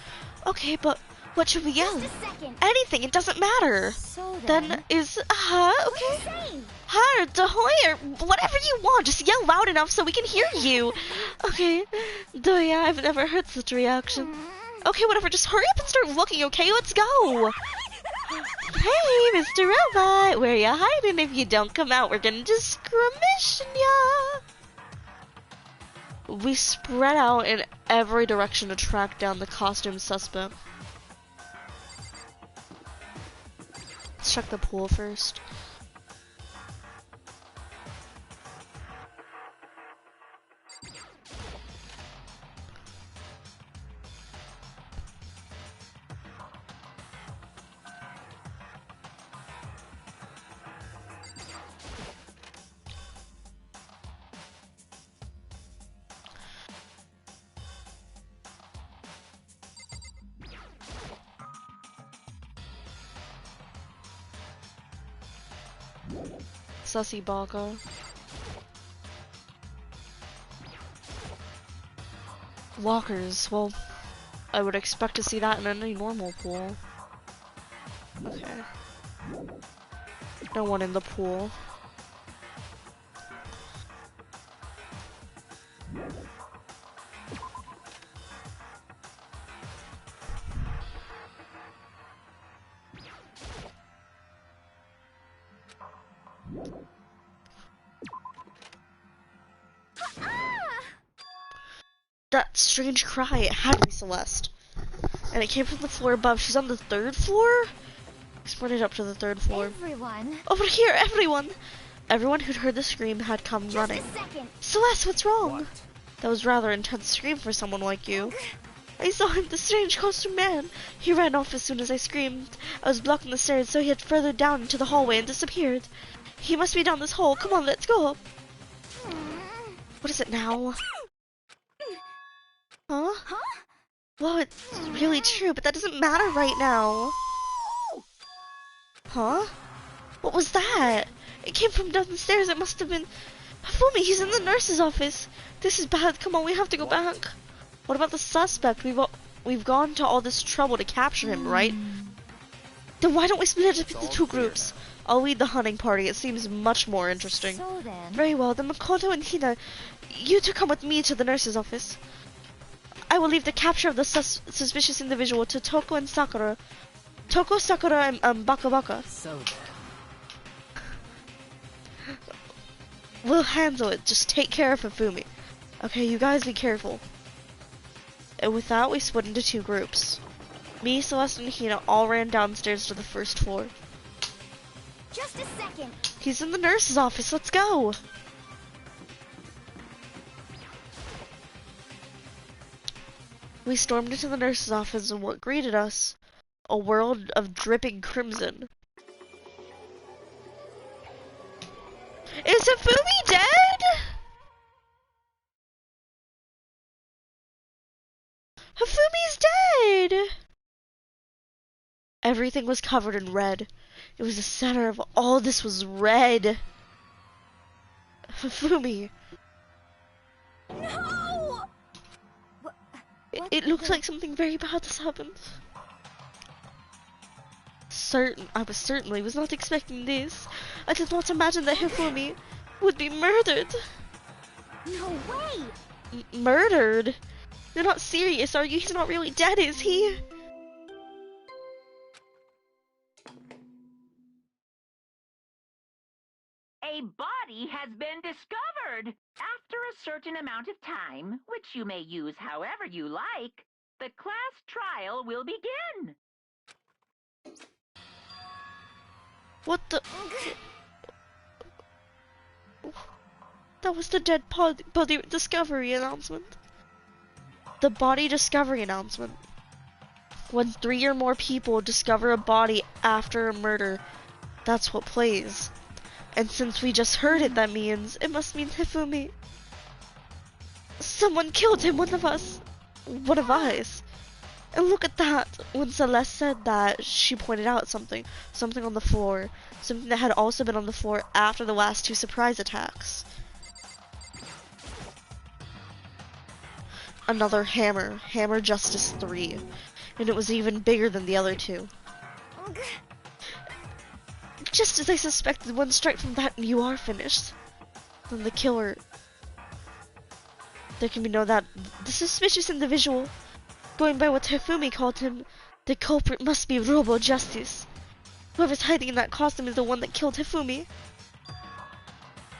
S2: Okay, but what should we yell?
S1: Just a second.
S2: Anything, it doesn't matter.
S1: So
S2: Then is, okay.
S1: Say.
S2: Hi, Dahoy, or whatever you want. Just yell loud enough so we can hear you. Okay, Doya, I've never heard such a reaction. Okay, whatever, just hurry up and start looking, okay? Let's go. Hey, Mr. Robot, where you hiding? If you don't come out, we're gonna discrimination ya. We spread out in every direction to track down the costume suspect. Let's check the pool first. Sussy Baka. Walkers, well, I would expect to see that in any normal pool. Okay. No one in the pool. That strange cry, it had to be Celeste. And it came from the floor above. She's on the third floor? Spread up to the third floor.
S1: Everyone.
S2: Over here, everyone! Everyone who'd heard the scream had come running.
S1: Just a second.
S2: Celeste, what's wrong?
S3: What?
S2: That was rather intense scream for someone like you. I saw him, the strange costume man. He ran off as soon as I screamed. I was blocking the stairs, so he hid further down into the hallway and disappeared. He must be down this hole. Come on, let's go. What is it now? Huh? Well, it's really true, but that doesn't matter right now. Huh? What was that? It came from down the stairs. It must have been... Hifumi, he's in the nurse's office. This is bad. Come on, we have to go back. What about the suspect? We've gone to all this trouble to capture him, right? Then why don't we split it up into two groups? I'll lead the hunting party. It seems much more interesting.
S1: So then,
S2: Very well. Then Makoto and Hina, you two come with me to the nurse's office. I will leave the capture of the suspicious individual to Toko and Sakura. Toko, Sakura, and Baka Baka.
S4: So then.
S2: We'll handle it. Just take care of Hifumi. Okay, you guys be careful. And with that, we split into two groups. Me, Celeste, and Hina all ran downstairs to the first floor.
S1: just a second.
S2: He's in the nurse's office. Let's go. We stormed into the nurse's office, and what greeted us? A world of dripping crimson. Is Hifumi dead? Hifumi's dead! Everything was covered in red. It was the center of all this was red. Hifumi.
S1: No!
S2: It looks like something very bad has happened. I certainly was not expecting this. I did not imagine that Hifumi would be murdered.
S1: No way!
S2: Murdered? You're not serious, are you? He's not really dead, is he?
S6: A body has been discovered. After a certain amount of time, which you may use however you like, the class trial will begin.
S2: What the? That was the dead body discovery announcement. The body discovery announcement. When 3 or more people discover a body after a murder, that's what plays. And since we just heard it, that means it must mean Hifumi. Someone killed him, one of us. One of us. And look at that. When Celeste said that, she pointed out something on the floor. Something that had also been on the floor after the last 2 surprise attacks. Another hammer. Hammer Justice 3. And it was even bigger than the other 2. Just as I suspected, one strike from that and you are finished. Then the killer... There can be no doubt. The suspicious individual, going by what Hifumi called him, the culprit must be Robo Justice. Whoever's hiding in that costume is the one that killed Hifumi.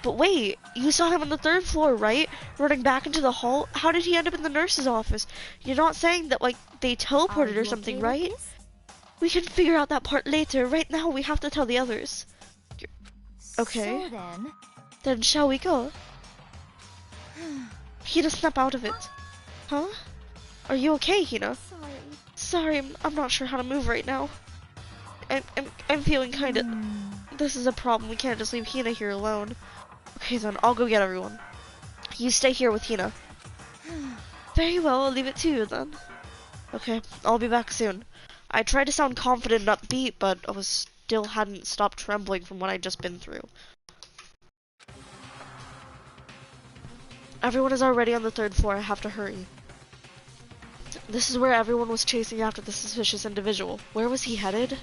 S2: But wait, you saw him on the 3rd floor, right? Running back into the hall? How did he end up in the nurse's office? You're not saying that, like, they teleported or something, right? We can figure out that part later. Right now, we have to tell the others. Okay.
S1: So
S2: Then shall we go? Hina, snap out of it. Huh? Are you okay, Hina? Sorry, I'm not sure how to move right now. I'm feeling kinda... This is a problem. We can't just leave Hina here alone. Okay, then I'll go get everyone. You stay here with Hina. Very well, I'll leave it to you then. Okay, I'll be back soon. I tried to sound confident and upbeat, but I still hadn't stopped trembling from what I'd just been through. Everyone is already on the 3rd floor. I have to hurry. This is where everyone was chasing after the suspicious individual. Where was he headed?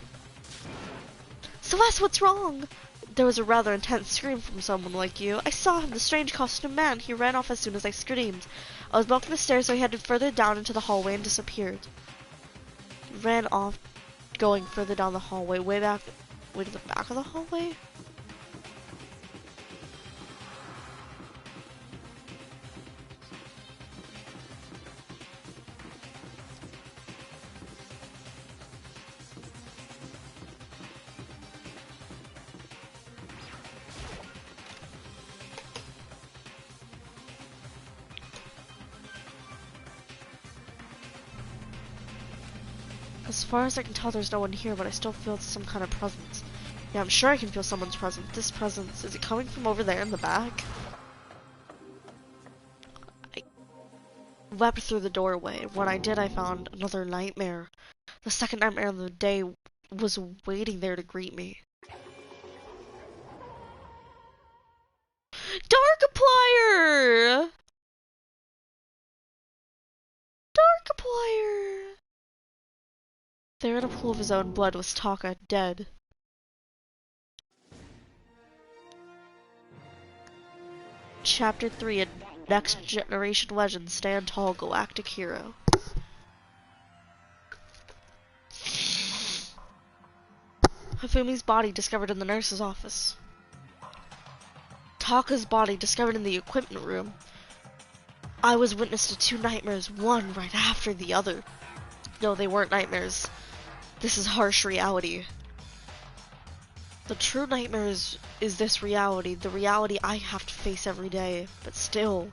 S2: Celeste, what's wrong? There was a rather intense scream from someone like you. I saw him, the strange costumed man. He ran off as soon as I screamed. I was blocking the stairs, so he headed further down into the hallway and disappeared. Ran off, going further down the hallway, way to the back of the hallway? As far as I can tell, there's no one here, but I still feel some kind of presence. Yeah, I'm sure I can feel someone's presence. This presence, is it coming from over there in the back? I leapt through the doorway. When I did, I found another nightmare. The second nightmare of the day was waiting there to greet me. Darkiplier! Darkiplier! There in a pool of his own blood was Taka, dead. Chapter 3 in Next Generation Legends, Stand Tall, Galactic Hero. Hifumi's body discovered in the nurse's office. Taka's body discovered in the equipment room. I was witness to 2 nightmares, one right after the other. No, they weren't nightmares. This is harsh reality. The true nightmare is this reality, the reality I have to face every day. But still,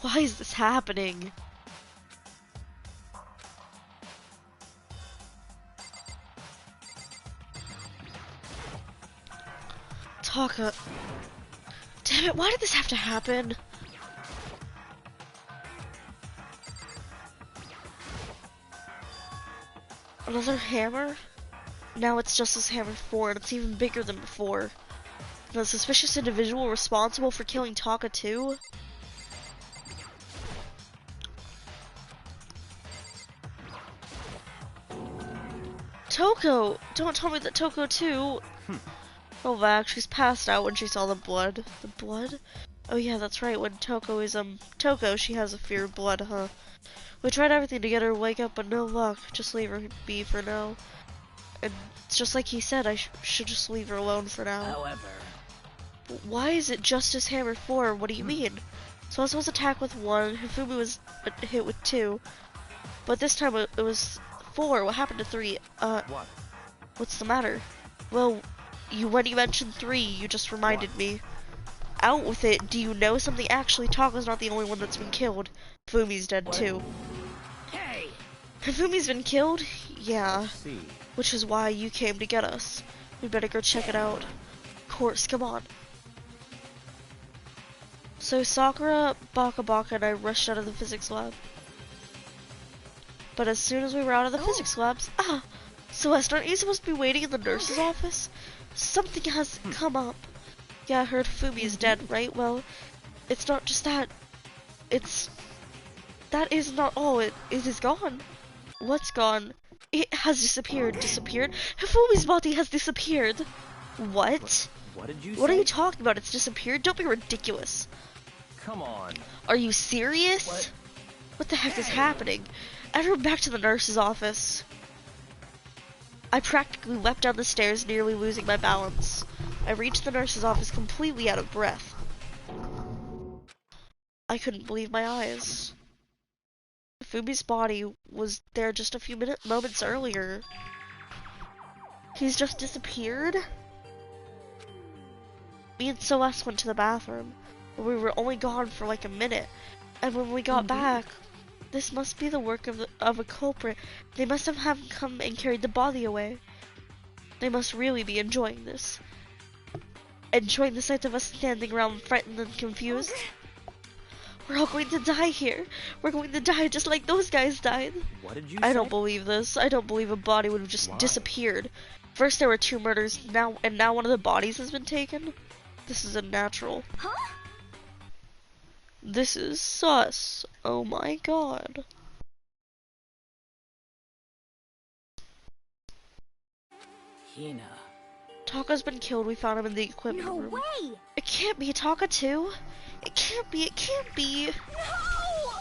S2: why is this happening? Taka. Damn it, why did this have to happen? Another hammer? Now it's Justice Hammer 4, and it's even bigger than before. The suspicious individual responsible for killing Taka too? Toko! Don't tell me that Toko too! Oh, back, she's passed out when she saw the blood. The blood? Oh yeah, that's right, when Toko is, Toko, she has a fear of blood, huh? We tried everything to get her to wake up, but no luck. Just leave her be for now. And it's just like he said, I should just leave her alone for now.
S4: However,
S2: why is it Justice Hammer 4? What do you mean? So I was attacked with 1, Hifumi was hit with 2. But this time it was 4. What happened to 3?
S3: What?
S2: What's the matter? Well, when you mentioned 3, you just reminded me. Out with it. Do you know something? Actually, Taka's not the only one that's been killed. Fumi's dead too.
S4: hey,
S2: Fumi's been killed? Yeah.
S3: See.
S2: Which is why you came to get us. We better go check it out. Of course, come on. So Sakura, Baka Baka, and I rushed out of the physics lab. But as soon as we were out of the physics labs, Celeste, aren't you supposed to be waiting in the nurse's office? Something has come up. Yeah, I heard Fumi is dead, right? Well, it's not just that. That is not all. It is gone. What's gone? It has disappeared. Disappeared? Hifumi's body has disappeared. What?
S3: What did you say?
S2: What are you talking about? It's disappeared? Don't be ridiculous.
S3: Come on.
S2: Are you serious? What the heck is happening? Everyone back to the nurse's office. I practically leapt down the stairs, nearly losing my balance. I reached the nurse's office completely out of breath. I couldn't believe my eyes. Fumi's body was there just a few moments earlier. He's just disappeared? Me and Celeste went to the bathroom, but we were only gone for like a minute. And when we got back, this must be the work of a culprit. They must have come and carried the body away. They must really be enjoying this. Enjoying the sight of us standing around frightened and confused. We're all going to die here. We're going to die just like those guys died.
S3: What did you
S2: I
S3: say?
S2: don't believe this. I don't believe a body would have just disappeared. First there were 2 murders, now one of the bodies has been taken. This is unnatural.
S1: Huh?
S2: This is sus. Oh my god.
S4: Hina.
S2: Taka's been killed. We found him in the equipment
S1: No
S2: room.
S1: way!
S2: It can't be Taka too. It can't be. It can't be.
S1: No!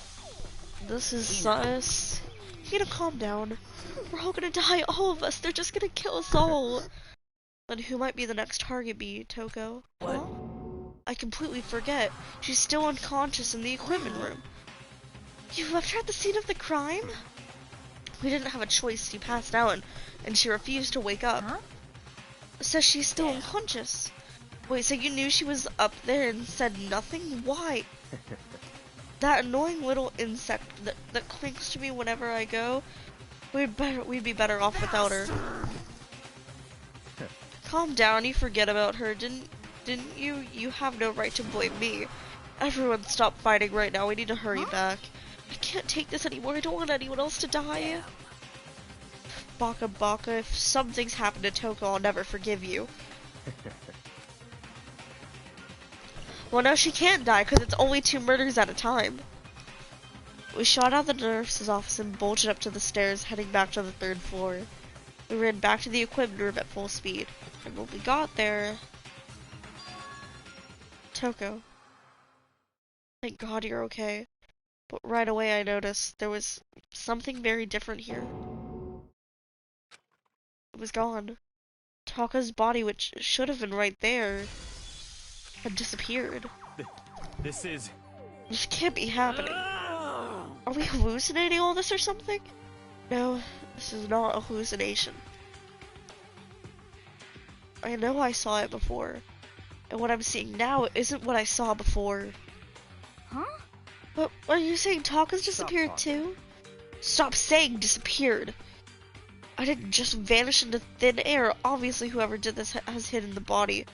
S2: This is sus. You gotta calm down. We're all gonna die, all of us. They're just gonna kill us all. And who might be the next target be, Toko?
S4: What?
S2: Huh? I completely forget. She's still unconscious in the equipment room. You left her at the scene of the crime? We didn't have a choice. She passed out and she refused to wake up.
S1: Huh?
S2: Says she's still unconscious. Wait, so you knew she was up there and said nothing? Why? That annoying little insect that clings to me whenever I go. We'd be better off without her. Calm down, you forget about her, didn't you? You have no right to blame me. Everyone stop fighting right now, we need to hurry back. I can't take this anymore, I don't want anyone else to die. Baka Baka, if something's happened to Toko, I'll never forgive you. Well, no, she can't die, because it's only 2 murders at a time. We shot out the nurse's office and bolted up to the stairs, heading back to the 3rd floor. We ran back to the equipment room at full speed. And when we got there... Toko. Thank God you're okay. But right away I noticed there was something very different here. It was gone. Taka's body, which should have been right there, had disappeared.
S3: This
S2: can't be happening. Are we hallucinating all this or something? No, this is not a hallucination. I know I saw it before. And what I'm seeing now isn't what I saw before.
S1: Huh?
S2: What are you saying? Taka's disappeared too? Stop saying disappeared. I didn't just vanish into thin air. Obviously whoever did this has hidden the body.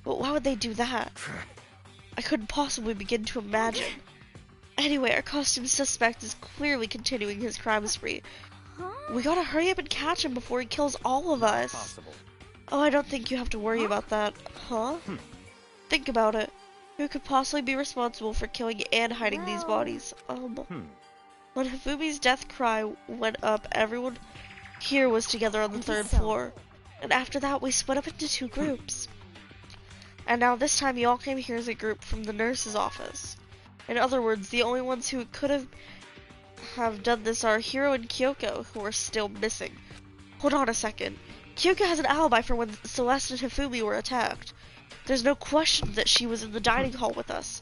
S2: But why would they do that? I couldn't possibly begin to imagine. Anyway, our costume suspect is clearly continuing his crime spree. We gotta hurry up and catch him before he kills all of us. Oh, I don't think you have to worry about that. Huh? Think about it. Who could possibly be responsible for killing and hiding these bodies? When Hifumi's death cry went up, everyone here was together on the 3rd floor. And after that, we split up into 2 groups. And now this time, you all came here as a group from the nurse's office. In other words, the only ones who could have done this are Hiro and Kyoko, who are still missing. Hold on a second. Kyoko has an alibi for when Celeste and Hifumi were attacked. There's no question that she was in the dining hall with us.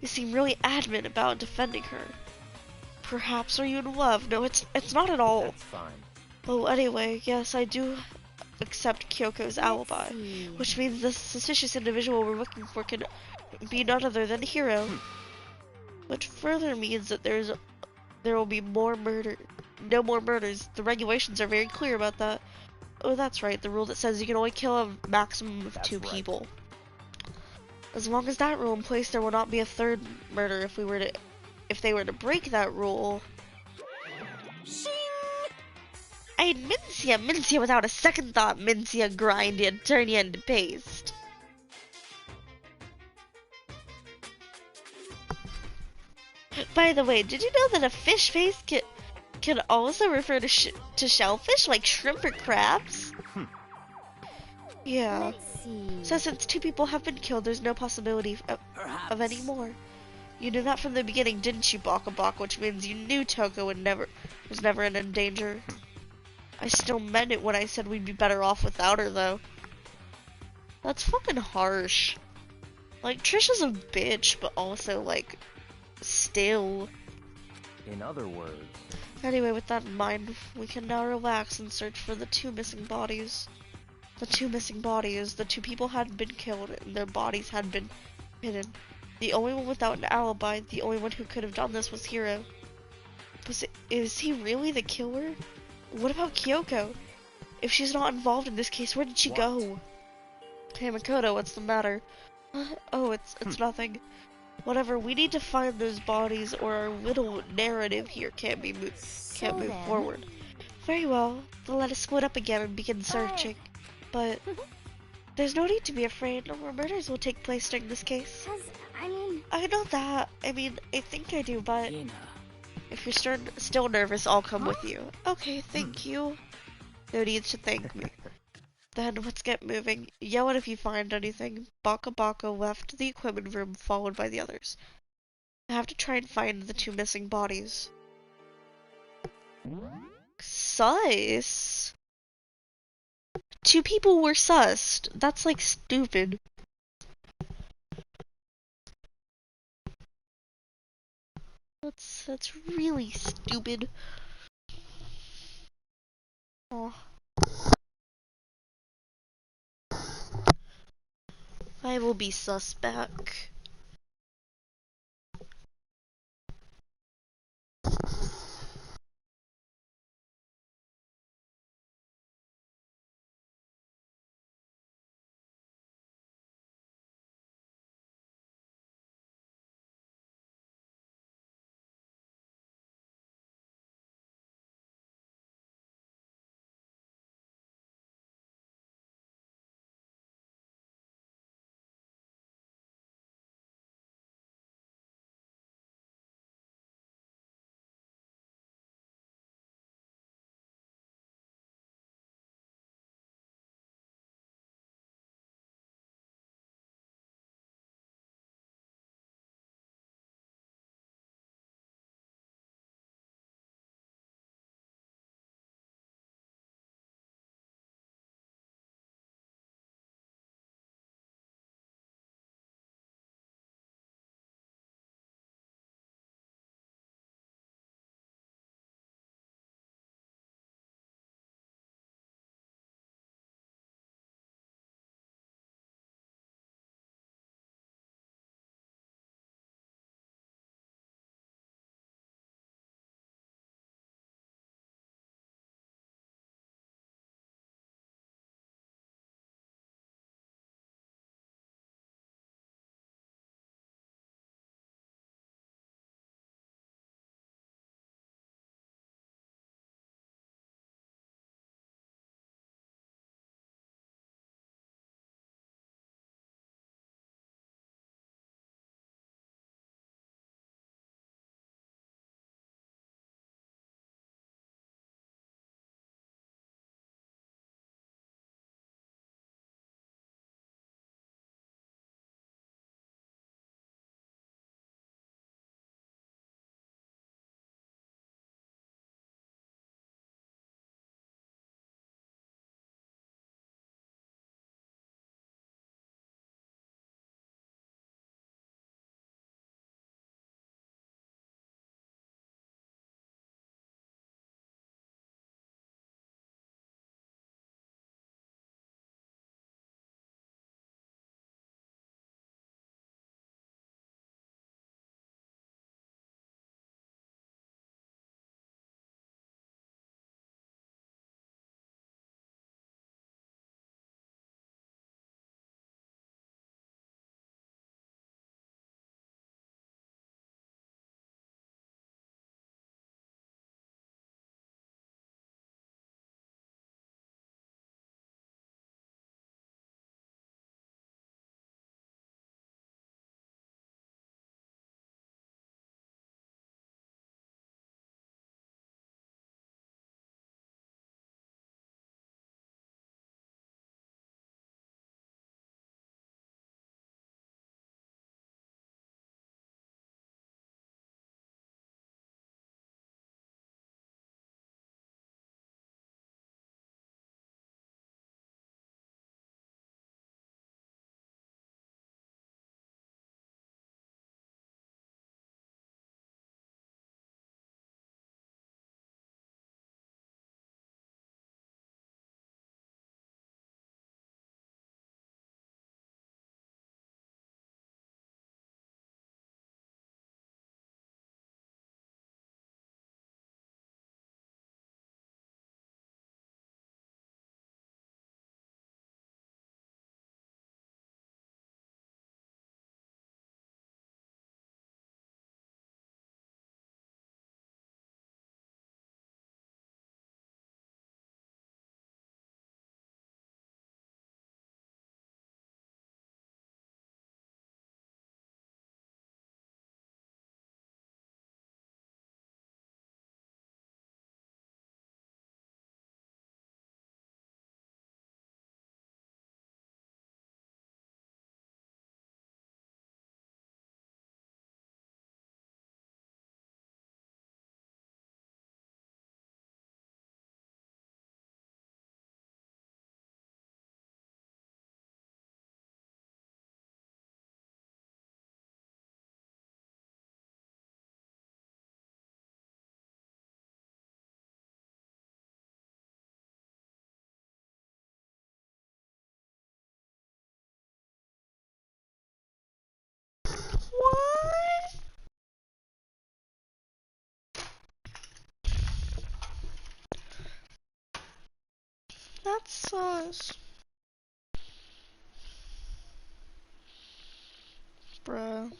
S2: You seem really adamant about defending her. Perhaps are you in love? No, it's not at all.
S3: That's fine.
S2: Oh, anyway, yes, I do accept Kyoko's alibi,
S1: see.
S2: which means the suspicious individual we're looking for can be none other than Hiro. Which further means that there will be no more murders. The regulations are very clear about that. Oh, that's right, the rule that says you can only kill a maximum of 2 people. As long as that rule in place, there will not be a 3rd murder. If they were to break that rule... I'd mince ya without a second thought, mince ya, grind ya, turn ya into paste. By the way, did you know that a fish face can also refer to shellfish, like shrimp or crabs? Yeah.
S1: Let's see.
S2: So since 2 people have been killed, there's no possibility of any more. You knew that from the beginning, didn't you, Baka Baka? Which means you knew Toko was never in danger. I still meant it when I said we'd be better off without her, though. That's fucking harsh. Like, Trisha's a bitch, but also, like, still.
S3: In other words...
S2: Anyway, with that in mind, we can now relax and search for the 2 missing bodies. The 2 missing bodies, the 2 people had been killed and their bodies had been hidden. The only one without an alibi, the only one who could have done this was Hiro. Is he really the killer? What about Kyoko? If she's not involved in this case, where did she go? Hey Makoto, what's the matter? Oh, it's nothing. Whatever, we need to find those bodies or our little narrative here can't move forward. Very well, then let us split up again and begin searching. But there's no need to be afraid. No more murders will take place during this case. I know that. I think I do, but if you're still nervous, I'll come with you. Okay, thank you. No need to thank me. Then let's get moving. Yell it if you find anything. Baka Baka left the equipment room, followed by the others. I have to try and find the 2 missing bodies. Sus? 2 people were sussed. That's like stupid. That's really stupid. Oh. I will be suspect. that sucks. Bruh.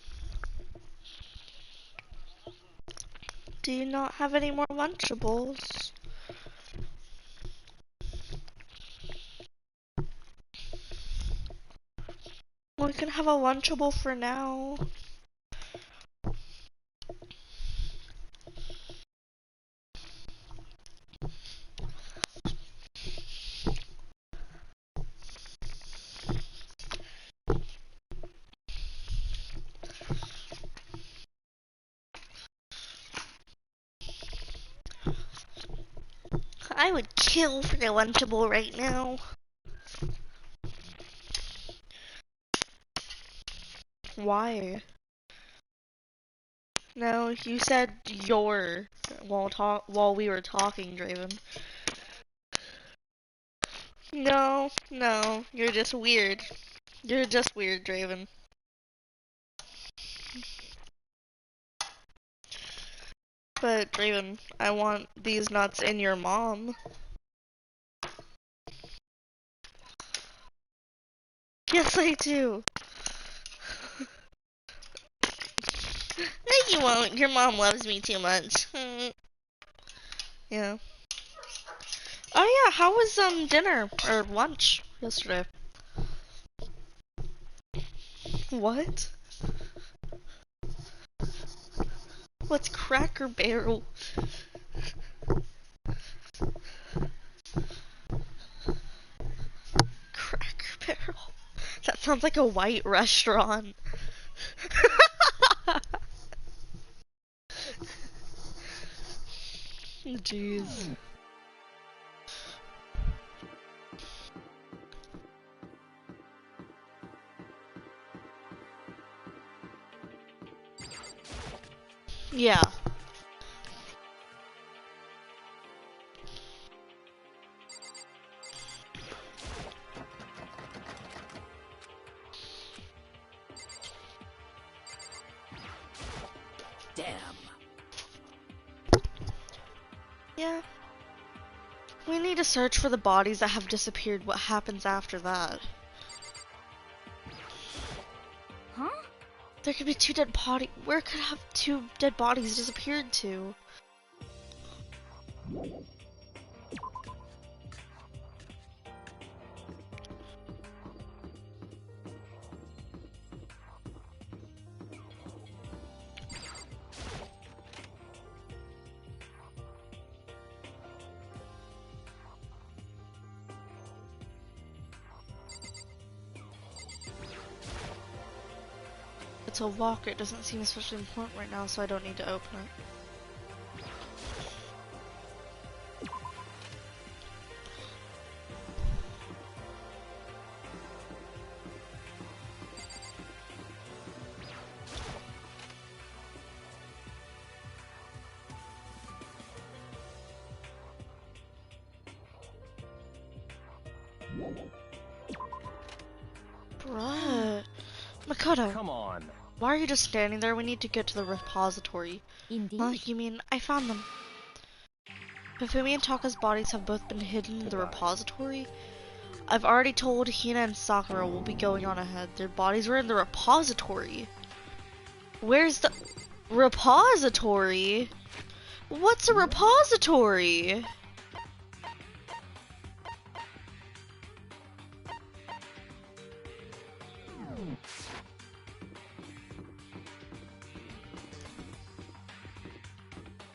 S2: Do you not have any more Lunchables? We can have a Lunchable for now. I would kill for the Lunchable right now. Why? No, you said your while we were talking, Draven. No, no, you're just weird. You're just weird, Draven. But Draven, I want these nuts in your mom. Yes, I do. No, you won't. Your mom loves me too much. Yeah. Oh yeah, how was dinner or lunch yesterday? What? What's Cracker Barrel? Cracker Barrel. That sounds like a white restaurant. Jeez. Yeah.
S4: Damn.
S2: Yeah. We need to search for the bodies that have disappeared. What happens after that?
S1: Huh?
S2: There could be two dead bodies. Where could have two dead bodies disappeared to? It's a locker. It doesn't seem especially important right now, so I don't need to open it. Bruh. Makoto,
S3: Come on.
S2: why are you just standing there? We need to get to the repository.
S1: Indeed.
S2: Huh? You mean I found them? Hifumi and Taka's bodies have both been hidden in the repository. I've already told Hina and Sakura will be going on ahead. Their bodies were in the repository. Where's the repository? What's a repository?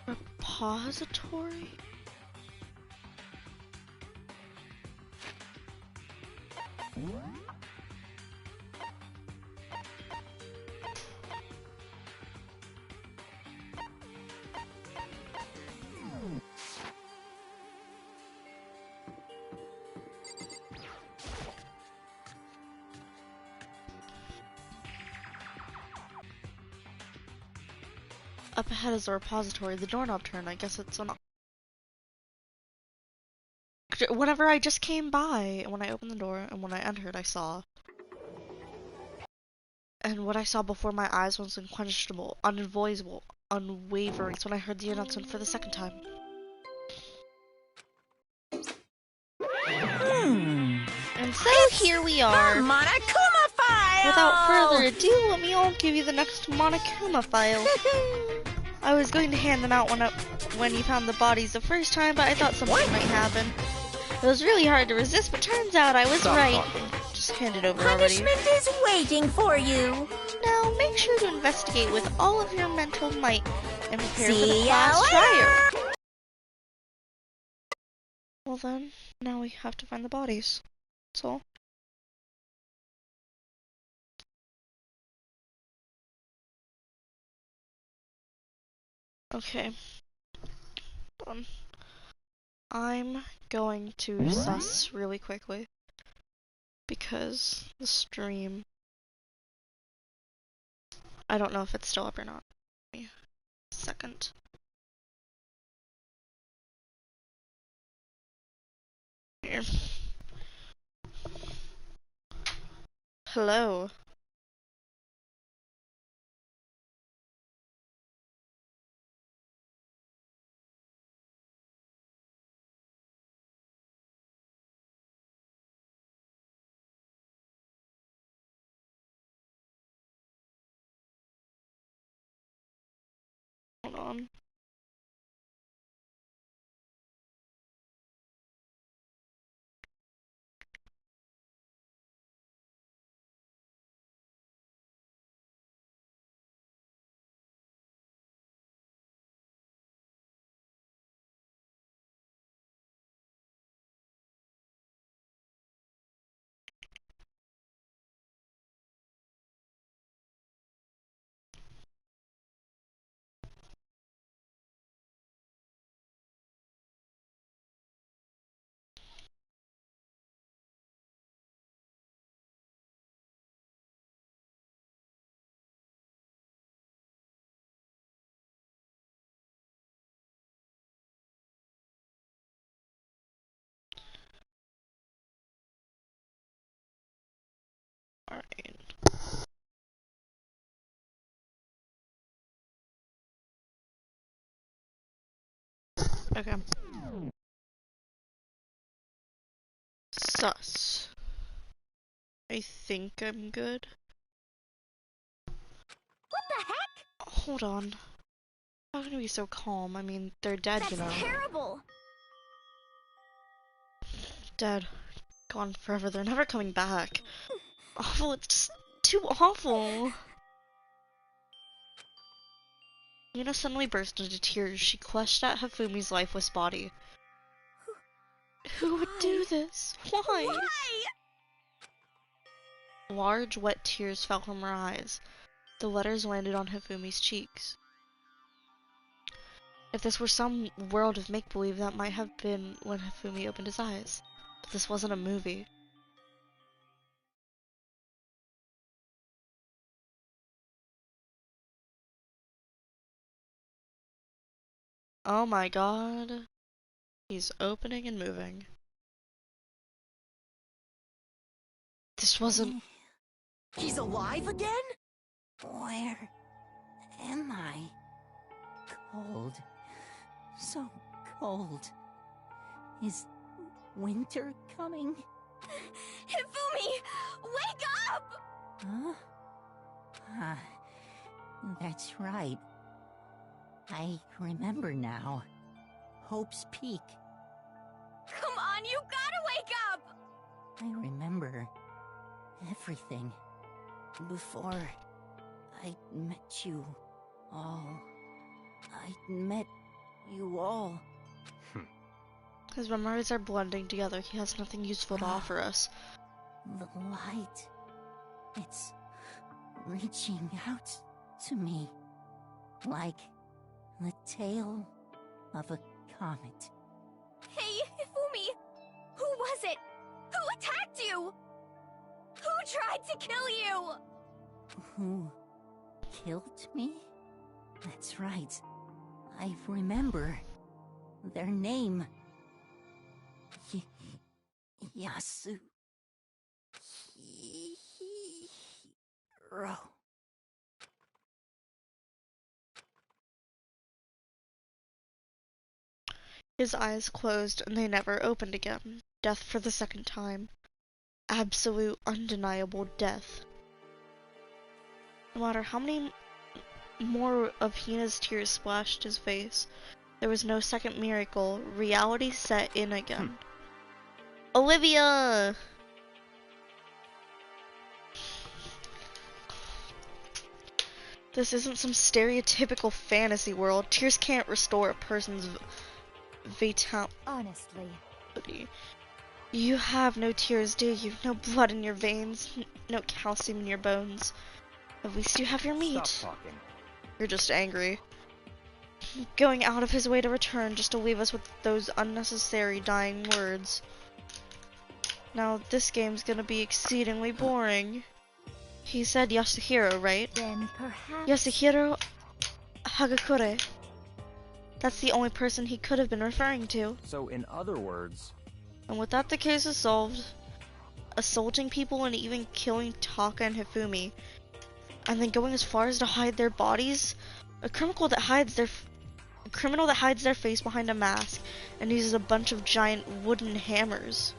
S2: Repository? Up ahead is the repository. The doorknob turned. I guess it's unlocked. Whenever I just came by, when I opened the door and when I entered, I saw. And what I saw before my eyes was unquestionable, unavoidable, unwavering. It's when I heard the announcement for the second time. So here we are.
S5: The Monokuma file!
S2: Without further ado, let me all give you the next Monokuma file. I was going to hand them out when you found the bodies the first time, but I thought something might happen. It was really hard to resist, but turns out I was right. Just hand it over already.
S5: Punishment is waiting for you.
S2: Now, make sure to investigate with all of your mental might and prepare for the
S5: See ya
S2: class
S5: later!
S2: trier. Well then, now we have to find the bodies. That's all. Okay. I'm going to sus really quickly because the stream, I don't know if it's still up or not. Give me a second. Here. Hello. Hold on. Alright. Okay. Sus. I think I'm good.
S1: What the heck?
S2: Hold on. How can you be so calm? I mean, they're dead,
S1: That's
S2: you know.
S1: terrible.
S2: Dead. Gone forever. They're never coming back. Awful. It's just too awful. Yuna suddenly burst into tears. She clutched at Hifumi's lifeless body. Who would do this? Why?
S1: Why?
S2: Large, wet tears fell from her eyes. The letters landed on Hifumi's cheeks. If this were some world of make-believe, that might have been when Hifumi opened his eyes. But this wasn't a movie. Oh my god. He's opening and moving. This wasn't...
S3: He's alive again?
S5: Where am I? Cold. So cold. Is winter coming?
S1: Hifumi, wake up!
S5: Huh? Ah, that's right. I remember now. Hope's Peak.
S1: Come on, you gotta wake up!
S5: I remember everything. Before I met you all. I met you all.
S2: His memories are blending together. He has nothing useful to offer us.
S5: The light. It's reaching out to me. Like the tail of a comet.
S1: Hey, Hifumi! Who was it? Who attacked you? Who tried to kill you?
S5: Who killed me? That's right. I remember their name. Yasu. Hiro.
S2: His eyes closed and they never opened again. Death for the second time. absolute, undeniable death. No matter how many more of Hina's tears splashed his face, there was no second miracle. Reality set in again. Olivia! This isn't some stereotypical fantasy world. Tears can't restore a person's vitality.
S1: Honestly.
S2: You have no tears, do you? No blood in your veins, no calcium in your bones. At least you have your meat.
S3: Stop talking.
S2: You're just angry. Going out of his way to return just to leave us with those unnecessary dying words. Now this game's gonna be exceedingly boring. He said Yasuhiro, right?
S1: Then perhaps...
S2: Yasuhiro Hagakure. That's the only person he could have been referring to.
S3: So in other words...
S2: And with that, the case is solved. Assaulting people and even killing Taka and Hifumi, and then going as far as to hide their bodies. A criminal that hides their face behind a mask and uses a bunch of giant wooden hammers.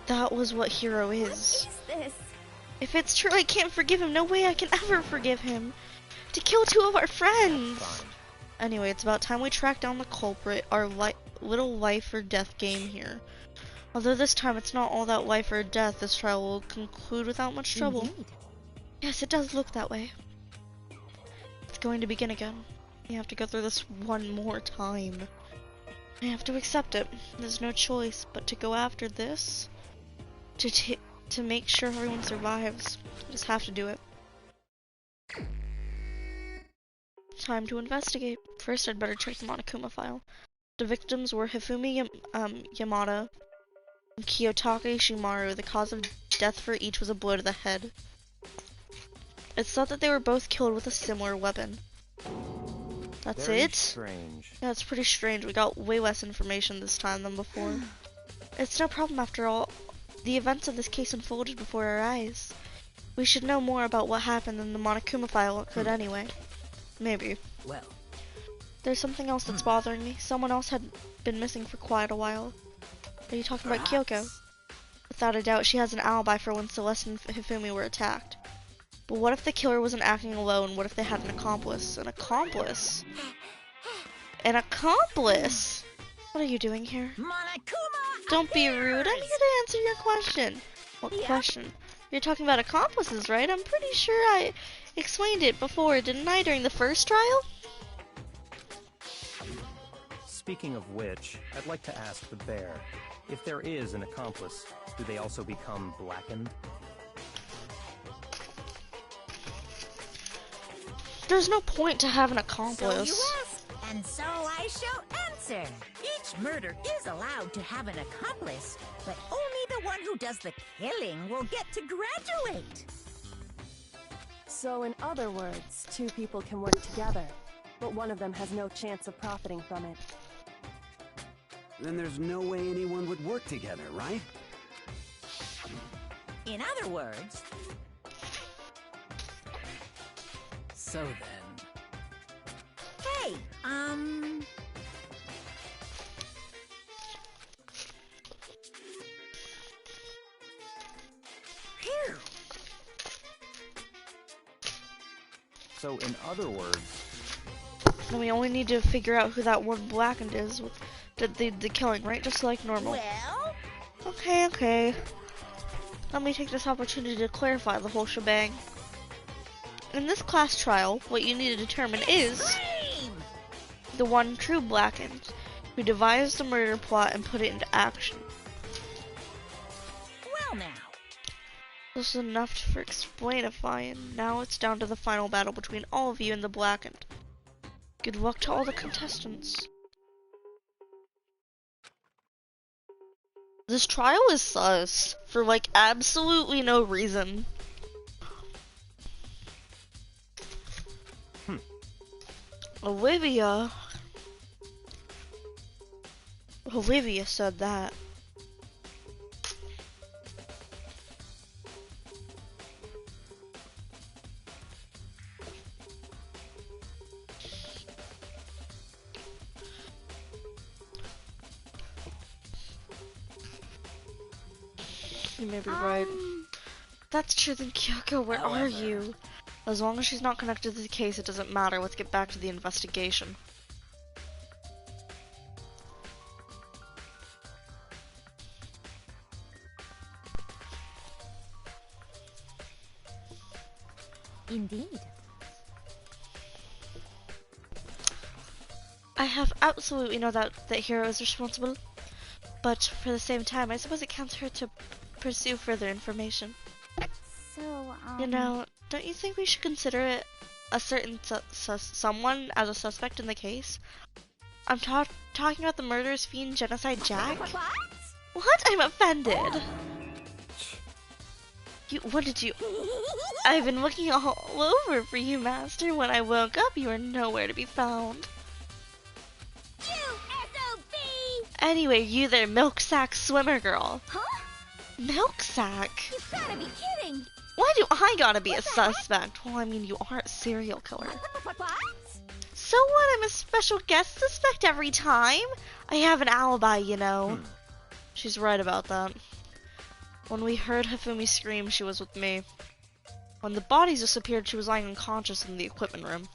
S2: That was what Hero is.
S1: What is this?
S2: If it's true, I can't forgive him. No way I can ever forgive him. To kill two of our friends!
S3: Fine.
S2: Anyway, it's about time we track down the culprit, our little life or death game here. Although this time it's not all that life or death, this trial will conclude without much trouble.
S1: Indeed.
S2: Yes, it does look that way. It's going to begin again. We have to go through this one more time. I have to accept it. There's no choice but to go after this. To make sure everyone survives. I just have to do it. Time to investigate. First, I'd better check the Monokuma file. The victims were Hifumi Yamada and Kiyotaka Ishimaru. The cause of death for each was a blow to the head. It's thought that they were both killed with a similar weapon. That's
S3: Very
S2: it?
S3: strange.
S2: Yeah, it's pretty strange. We got way less information this time than before. It's no problem after all. The events of this case unfolded before our eyes. We should know more about what happened than the Monokuma file could anyway. Maybe.
S4: Well,
S2: There's something else that's bothering me. Someone else had been missing for quite a while. Are you talking about Kyoko? Without a doubt, she has an alibi for when Celeste and Hifumi were attacked. But what if the killer wasn't acting alone? What if they had an accomplice? An accomplice? An accomplice? What are you doing here?
S5: Monokuma
S2: Don't be rude. I'm here to answer your question. What
S5: Yeah.
S2: question? You're talking about accomplices, right? I'm pretty sure I explained it before, didn't I, during the first trial?
S3: Speaking of which, I'd like to ask the bear, if there is an accomplice, do they also become blackened?
S2: There's no point to have an
S5: So
S2: accomplice.
S5: you ask, and so I shall answer. Each murder is allowed to have an accomplice, but only the one who does the killing will get to graduate.
S7: So in other words, two people can work together, but one of them has no chance of profiting from it.
S8: Then there's no way anyone would work together, right?
S5: In other words,
S4: so then.
S5: hey, Phew.
S3: So in other words,
S2: And we only need to figure out who that one blackened is with the killing, right? Just like normal.
S5: Well,
S2: Okay. Let me take this opportunity to clarify the whole shebang. In this class trial, what you need to determine is
S5: scream!
S2: the one true blackened, who devised the murder plot and put it into action.
S5: Well now,
S2: This is enough for explainifying. Now it's down to the final battle between all of you and the blackened. Good luck to all the contestants. This trial is sus, for like absolutely no reason. Olivia said that. You may be right. That's true, then Kyoko, where are you? As long as she's not connected to the case, it doesn't matter. Let's get back to the investigation.
S1: Indeed.
S2: I have absolutely no doubt that Hiro is responsible, but for the same time, I suppose it can't hurt to pursue further information.
S1: So,
S2: You know, don't you think we should consider it a certain someone as a suspect in the case? I'm talking about the murderous fiend Genocide Jack? What? I'm offended. What did you... I've been looking all over for you, Master. When I woke up, you were nowhere to be found.
S1: You SOB!
S2: Anyway, you there, milk sack swimmer girl.
S1: Huh?
S2: Milk sack?
S1: You gotta be kidding!
S2: Why do I gotta be a suspect? Well, I mean, you are a serial killer.
S1: What?
S2: So what? I'm a special guest suspect every time? I have an alibi, you know. She's right about that. When we heard Hifumi scream, she was with me. When the bodies disappeared, she was lying unconscious in the equipment room.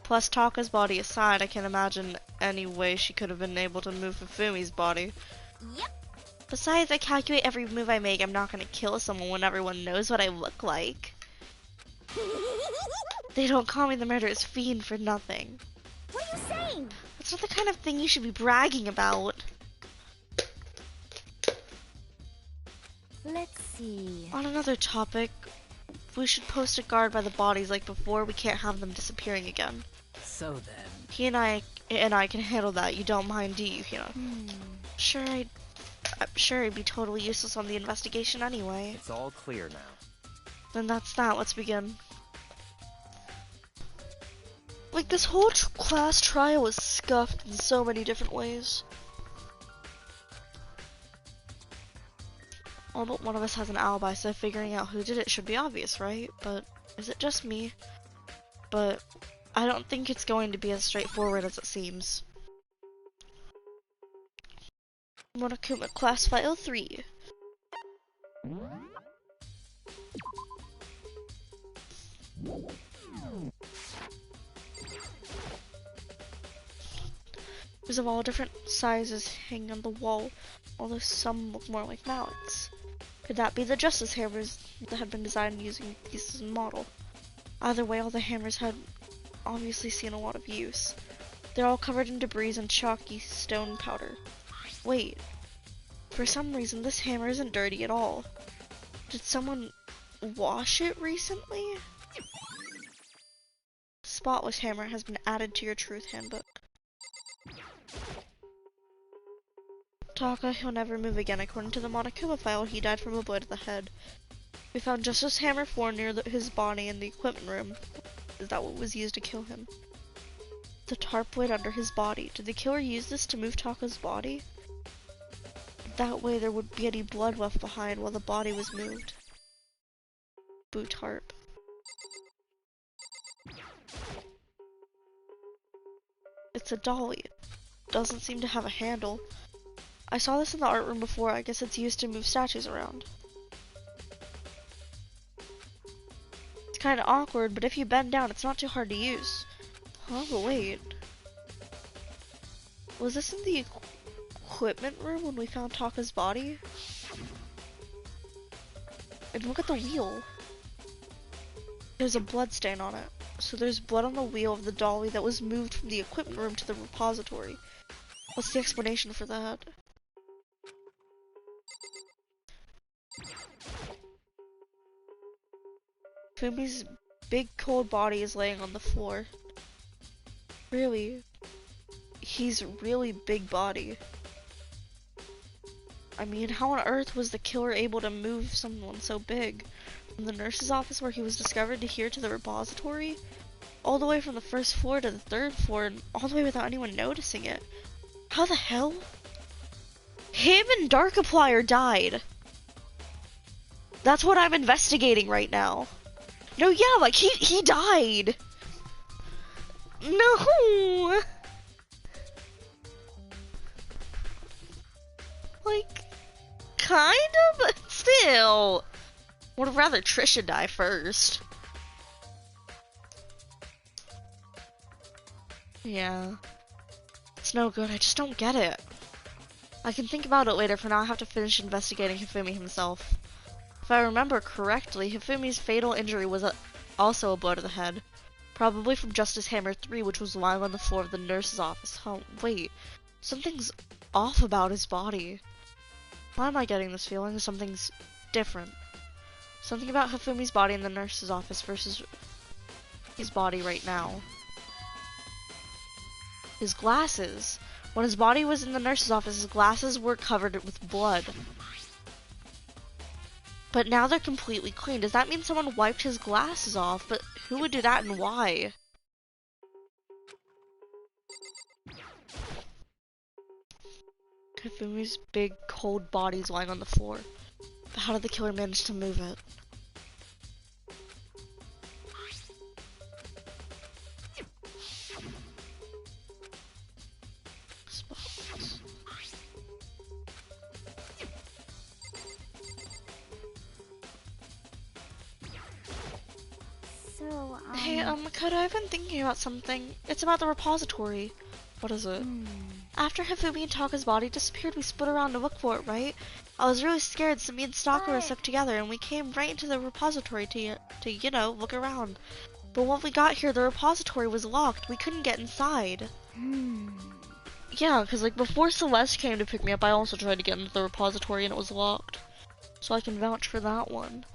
S2: Plus, Taka's body aside, I can't imagine any way she could have been able to move Hifumi's body.
S1: Yep.
S2: Besides, I calculate every move I make. I'm not gonna kill someone when everyone knows what I look like. They don't call me the murderous fiend for nothing.
S1: What are you saying?
S2: That's not the kind of thing you should be bragging about.
S1: Let's see.
S2: On another topic, we should post a guard by the bodies like before. We can't have them disappearing again.
S4: So then...
S2: He and I can handle that. You don't mind, do you, Hina? I'm sure it'd be totally useless on the investigation anyway.
S3: It's all clear now.
S2: Then that's that. Let's begin. Like, this whole class trial was scuffed in so many different ways. All but one of us has an alibi, so figuring out who did it should be obvious, right? But is it just me? But I don't think it's going to be as straightforward as it seems. Monokuma Class File 3. There's of all different sizes hanging on the wall, although some look more like mallets. Could that be the justice hammers that had been designed using these as a model? Either way, all the hammers had obviously seen a lot of use. They're all covered in debris and chalky stone powder. Wait, for some reason this hammer isn't dirty at all. Did someone wash it recently? Spotless hammer has been added to your truth handbook. Taka, he'll never move again. According to the Monokuma file, he died from a blow to the head. We found Justice Hammer 4 near his body in the equipment room. Is that what was used to kill him? The tarp weight under his body. Did the killer use this to move Taka's body? That way there would be any blood left behind while the body was moved. Boo tarp. It's a dolly. Doesn't seem to have a handle. I saw this in the art room before. I guess it's used to move statues around. It's kinda awkward, but if you bend down, it's not too hard to use. Huh, but wait. Was this in the equipment room when we found Taka's body? And look at the wheel. There's a blood stain on it. So there's blood on the wheel of the dolly that was moved from the equipment room to the repository. What's the explanation for that? Fumi's big cold body is laying on the floor. Really? He's really big body. I mean, how on earth was the killer able to move someone so big? From the nurse's office where he was discovered to here to the repository? All the way from the first floor to the third floor, and all the way without anyone noticing it. How the hell? Him and Darkiplier died. That's what I'm investigating right now. No, yeah, like, he died. No! Like, kind of? Still? Ew! Would have rather Trisha die first. Yeah. It's no good, I just don't get it. I can think about it later, for now I have to finish investigating Hifumi himself. If I remember correctly, Hifumi's fatal injury was also a blow to the head. Probably from Justice Hammer 3, which was lying on the floor of the nurse's office. Oh, wait. Something's off about his body. Why am I getting this feeling? Something's different. Something about Hifumi's body in the nurse's office versus his body right now. His glasses. When his body was in the nurse's office, his glasses were covered with blood. But now they're completely clean. Does that mean someone wiped his glasses off? But who would do that and why? Hifumi's big, cold body's lying on the floor. But how did the killer manage to move it?
S1: So,
S2: Hey, Makoto, I've been thinking about something. It's about the repository. What is it? After Hifumi and Taka's body disappeared, we split around to look for it, right? I was really scared, so me and Stalker were stuck together, and we came right into the repository to, you know, look around. But when we got here, the repository was locked. We couldn't get inside. Yeah, because, like, before Celeste came to pick me up, I also tried to get into the repository, and it was locked. So I can vouch for that one.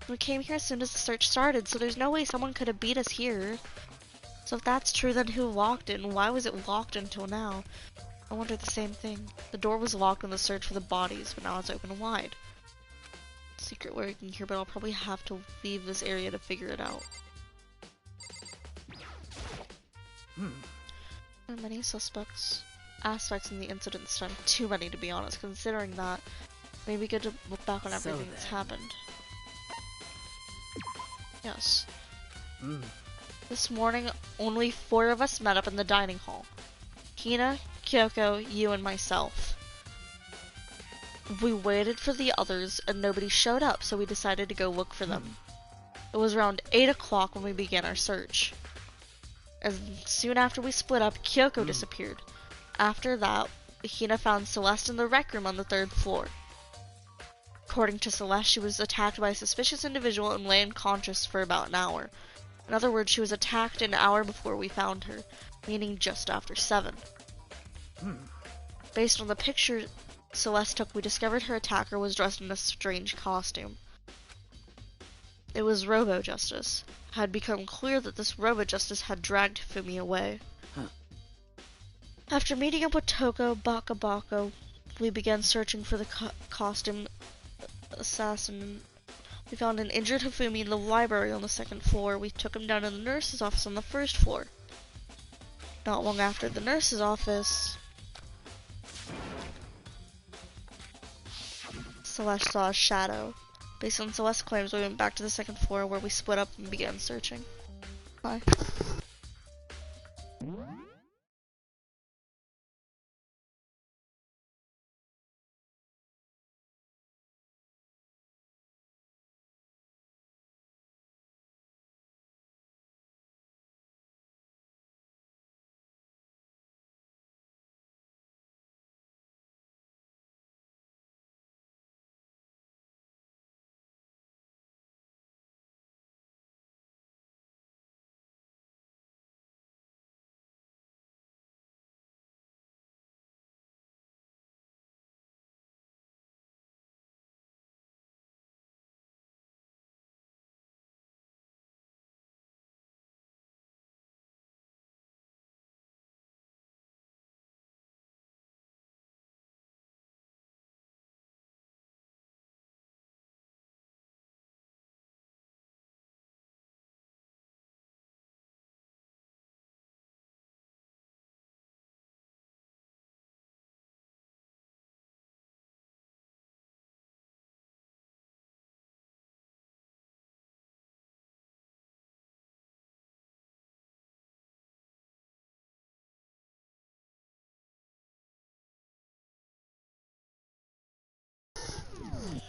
S2: We came here as soon as the search started, so there's no way someone could have beat us here. So if that's true, then who locked it, and why was it locked until now? I wonder the same thing. The door was locked in the search for the bodies, but now it's open wide. Secret lurking here, but I'll probably have to leave this area to figure it out. There are many aspects in the incident this time. Too many, to be honest. Considering that, maybe good to look back on everything that's happened. Yes. This morning, only 4 of us met up in the dining hall. Hina, Kyoko, you, and myself. We waited for the others, and nobody showed up, so we decided to go look for them. It was around 8 o'clock when we began our search. And soon after we split up, Kyoko disappeared. After that, Hina found Celeste in the rec room on the 3rd floor. According to Celeste, she was attacked by a suspicious individual and lay unconscious for about an hour. In other words, she was attacked an hour before we found her, meaning just after 7. Based on the picture Celeste took, we discovered her attacker was dressed in a strange costume. It was Robo-Justice. It had become clear that this Robo-Justice had dragged Hifumi away. After meeting up with Toko Baka, we began searching for the costume assassin. We found an injured Hifumi in the library on the 2nd floor. We took him down to the nurse's office on the 1st floor. Not long after the nurse's office, Celeste saw a shadow. Based on Celeste's claims, we went back to the 2nd floor where we split up and began searching. Bye.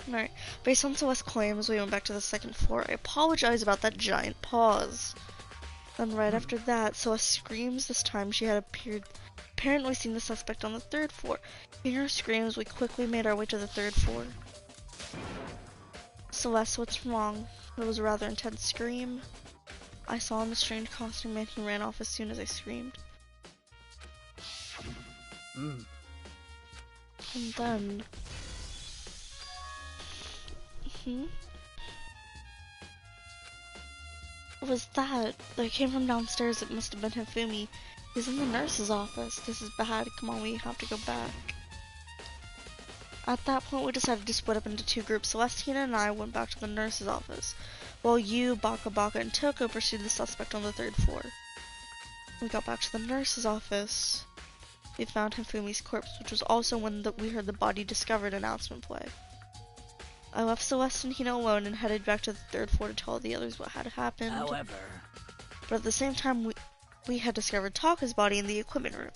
S2: Alright, based on Celeste's claims, we went back to the second floor. I apologize about that giant pause. Then right after that, Celeste screams. This time she had apparently seen the suspect on the third floor. Hearing her screams, we quickly made our way to the third floor. Celeste, what's wrong? It was a rather intense scream. I saw him, a strange costume man. He ran off as soon as I screamed. And then... What was that? That came from downstairs. It must have been Hifumi. He's in the nurse's office. This is bad. Come on, we have to go back. At that point, we decided to split up into two groups. Celestina and I went back to the nurse's office, while you, Baka Baka, and Toko pursued the suspect on the third floor. When we got back to the nurse's office, we found Hifumi's corpse, which was also when we heard the body discovered announcement play. I left Celeste and Hina alone and headed back to the third floor to tell the others what had happened.
S4: However,
S2: but at the same time, we had discovered Taka's body in the equipment room.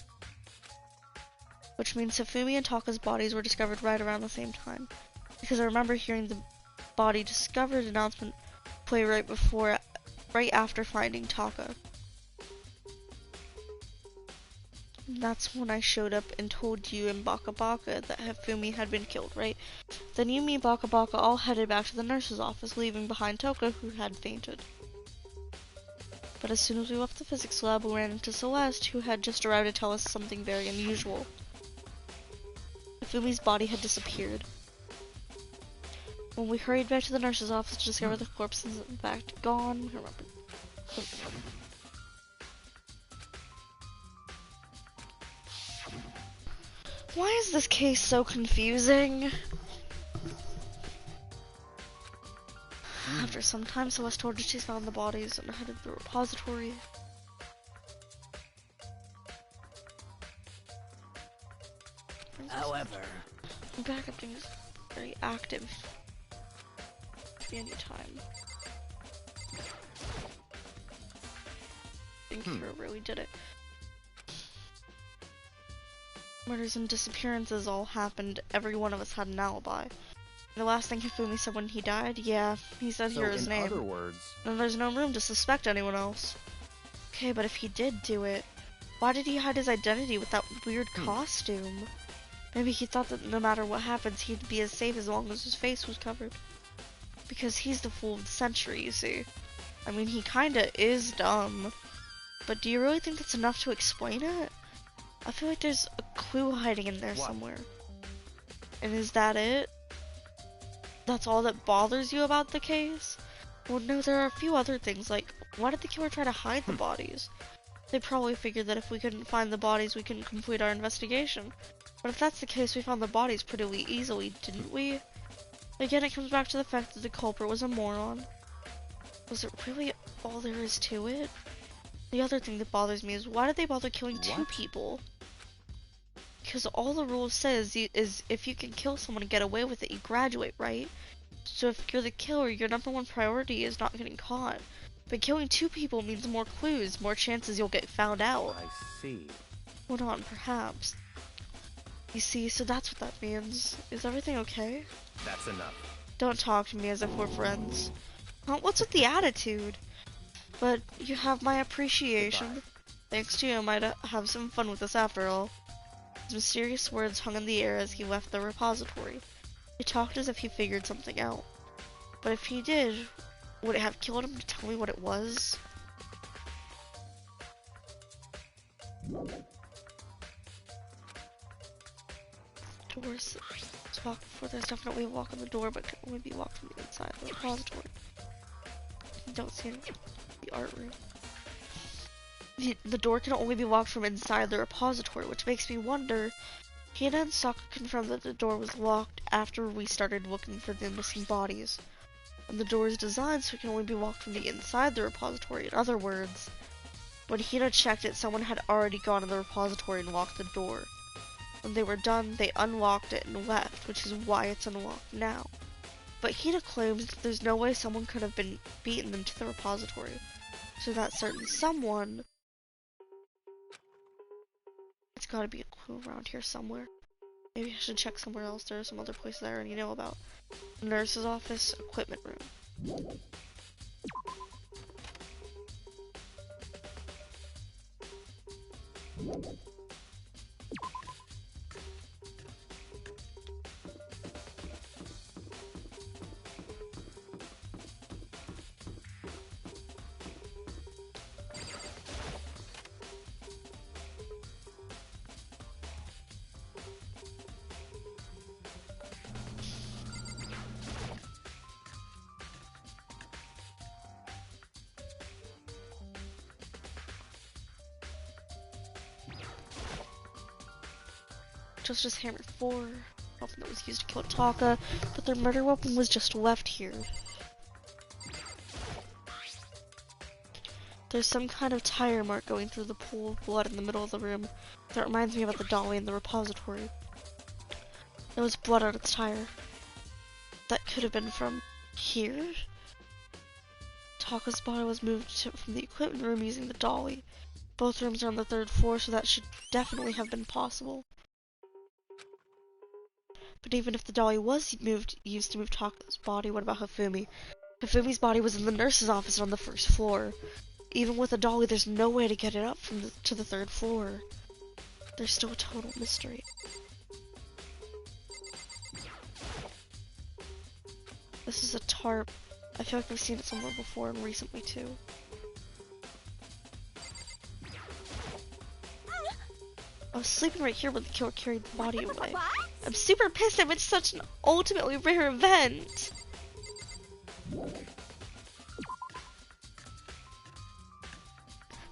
S2: Which means Hifumi and Taka's bodies were discovered right around the same time. Because I remember hearing the body discovered announcement play right after finding Taka. And that's when I showed up and told you and Baka Baka that Hifumi had been killed, right? Then you, me, Baka Baka all headed back to the nurse's office, leaving behind Toka, who had fainted. But as soon as we left the physics lab, we ran into Celeste, who had just arrived to tell us something very unusual. Hifumi's body had disappeared. When we hurried back to the nurse's office to discover the corpse is in fact gone, we remember. Why is this case so confusing? After some time, Celeste told us she's found the bodies and headed to the repository.
S4: however,
S2: Backup thing is very active. Could be any time. I think Hero really did it. Murders and disappearances all happened. Every one of us had an alibi. The last thing Hifumi said when he died, yeah, he said Hero's name.
S3: In other words,
S2: And there's no room to suspect anyone else. Okay, but if he did do it, why did he hide his identity with that weird costume? Maybe he thought that no matter what happens, he'd be as safe as long as his face was covered. Because he's the fool of the century, you see. I mean, he kinda is dumb. But do you really think that's enough to explain it? I feel like there's a clue hiding in there somewhere. And is that it? That's all that bothers you about the case? Well, no, there are a few other things, like, why did the killer try to hide the bodies? They probably figured that if we couldn't find the bodies, we couldn't complete our investigation. But if that's the case, we found the bodies pretty easily, didn't we? Again, it comes back to the fact that the culprit was a moron. Was it really all there is to it? The other thing that bothers me is, why did they bother killing two people? Because all the rules says is if you can kill someone and get away with it, you graduate, right? So if you're the killer, your number one priority is not getting caught. But killing two people means more clues, more chances you'll get found out.
S3: I see.
S2: Hold on, perhaps. You see, so that's what that means. Is everything okay?
S3: That's enough.
S2: Don't talk to me as if we're friends. What's with the attitude? But you have my appreciation.
S3: Goodbye.
S2: Thanks to you, I might have some fun with this after all. His mysterious words hung in the air as he left the repository. He talked as if he figured something out. But if he did, would it have killed him to tell me what it was? Doors. Let's walk before there's definitely a lock on the door, but can only be locked from the inside of the repository. You don't see any the art room. The door can only be locked from inside the repository, which makes me wonder. Hina and Sokka confirmed that the door was locked after we started looking for the missing bodies. And the door is designed so it can only be locked from the inside the repository. In other words, when Hina checked it, someone had already gone in the repository and locked the door. When they were done, they unlocked it and left, which is why it's unlocked now. But Hina claims that there's no way someone could have been beaten into the repository. So that certain someone... It's gotta be a clue around here somewhere. Maybe I should check somewhere else. There are some other places I already know about. Nurse's office, equipment room. Justice Hammer 4, weapon that was used to kill Taka, but their murder weapon was just left here. There's some kind of tire mark going through the pool of blood in the middle of the room that reminds me about the dolly in the repository. There was blood on its tire. That could have been from here? Taka's body was moved from the equipment room using the dolly. Both rooms are on the 3rd floor, so that should definitely have been possible. But even if the dolly was used to move Taka's body, what about Hifumi? Hifumi's body was in the nurse's office on the 1st floor. Even with a dolly, there's no way to get it up to the 3rd floor. There's still a total mystery. This is a tarp. I feel like we've seen it somewhere before and recently too. I was sleeping right here when the killer carried the body away. I'm super pissed I missed such an ultimately rare event.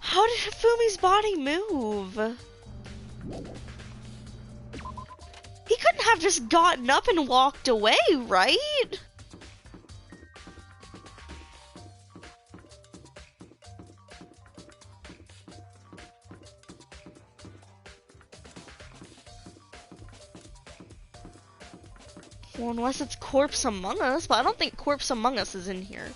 S2: How did Hifumi's body move? He couldn't have just gotten up and walked away, right? Well, unless it's Corpse Among Us, but I don't think Corpse Among Us is in here.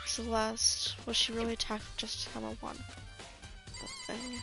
S2: Celeste, was she really attacked with just hammer 1? That thing.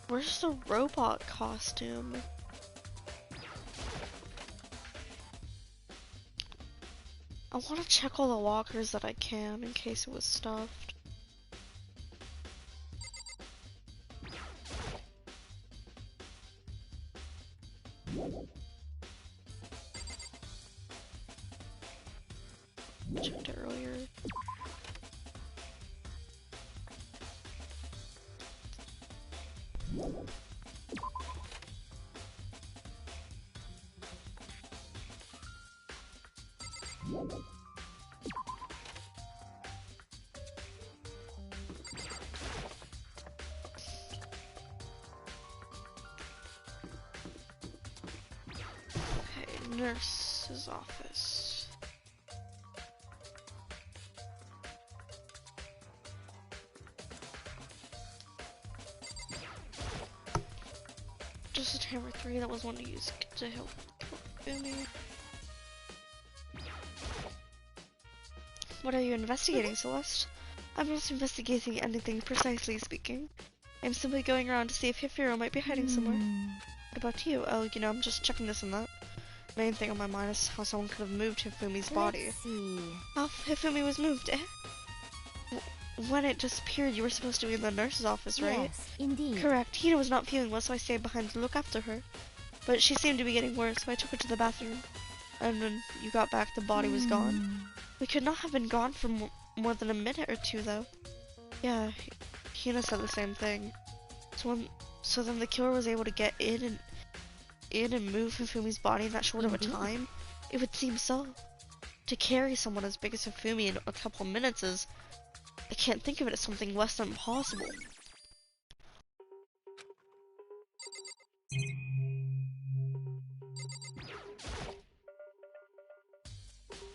S2: Where's the robot costume? I want to check all the lockers that I can in case it was stuffed. Checked it earlier. Okay, nurse's office. Just a hammer 3, that was one to use to help Umi. What are you investigating, Celeste? I'm not investigating anything precisely speaking. I'm simply going around to see if Hifuro might be hiding somewhere. What about you? Oh, you know, I'm just checking this and that. Main thing on my mind is how someone could have moved Hifumi's body.
S1: Let's see.
S2: How Hifumi was moved, eh? When it disappeared, you were supposed to be in the nurse's office, right?
S1: Yes, indeed.
S2: Correct. Hina was not feeling well, so I stayed behind to look after her. But she seemed to be getting worse, so I took her to the bathroom. And when you got back, the body was gone. We could not have been gone for more than a minute or two, though. Yeah, Hina said the same thing. So then the killer was able to get in and move Hifumi's body in that short of a time? It would seem so. To carry someone as big as Hifumi in a couple of minutes is... I can't think of it as something less than impossible.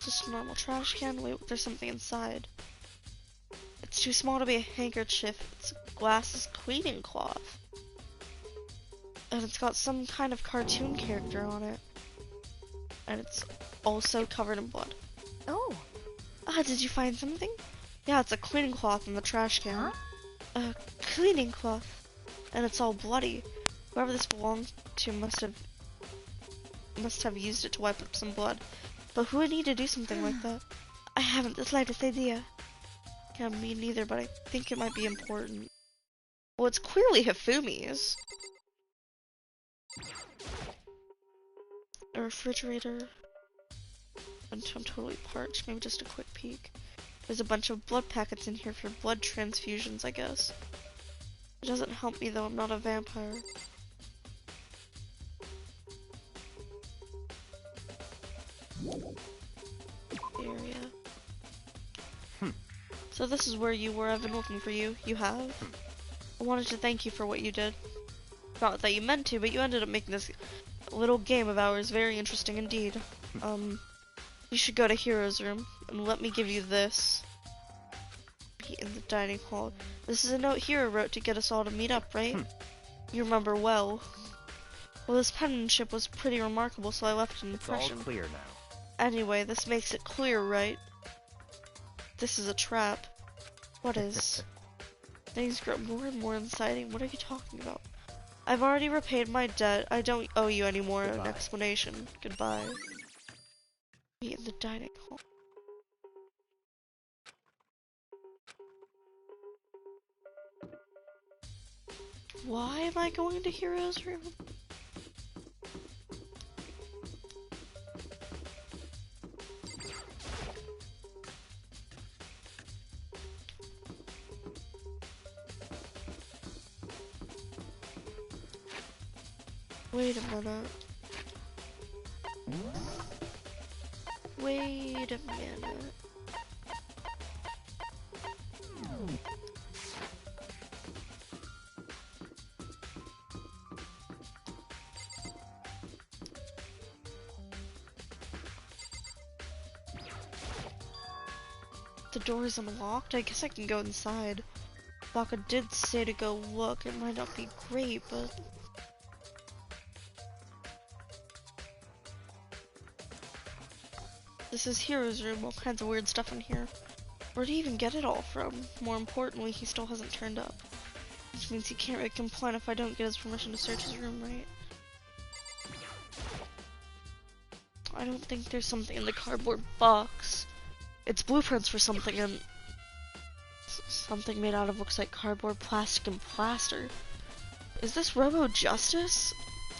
S2: Just a normal trash can? Wait, there's something inside. It's too small to be a handkerchief. It's glass cleaning cloth. And it's got some kind of cartoon character on it. And it's also covered in blood.
S1: Oh.
S2: Ah, did you find something? Yeah, it's a cleaning cloth in the trash can.
S1: Huh?
S2: A cleaning cloth. And it's all bloody. Whoever this belonged to must have used it to wipe up some blood. But who would need to do something like that? I haven't the slightest idea. Yeah, me neither, but I think it might be important. Well, it's clearly Hifumi's. A refrigerator. I'm totally parched. Maybe just a quick peek. There's a bunch of blood packets in here for blood transfusions, I guess. It doesn't help me though, I'm not a vampire. Area. So this is where you were. I've been looking for you. You have? I wanted to thank you for what you did. Not that you meant to, but you ended up making this little game of ours very interesting indeed. You should go to Hero's room, and let me give you this. In the dining hall. This is a note Hero wrote to get us all to meet up, right? You remember well. Well, this penmanship was pretty remarkable, so I left an impression.
S3: It's all clear now.
S2: Anyway, this makes it clear, right? This is a trap. What is? Things grow more and more inciting. What are you talking about? I've already repaid my debt. I don't owe you any more an explanation. Goodbye. Meet in the dining hall. Why am I going to Hero's room? Wait a minute. Wait a minute. The door is unlocked. I guess I can go inside. Baka did say to go look. It might not be great, but... This is Hero's room. All kinds of weird stuff in here. Where'd he even get it all from? More importantly, he still hasn't turned up. Which means he can't really complain if I don't get his permission to search his room, right? I don't think there's something in the cardboard box. It's blueprints for something and something made out of looks like cardboard, plastic, and plaster. Is this Robo Justice?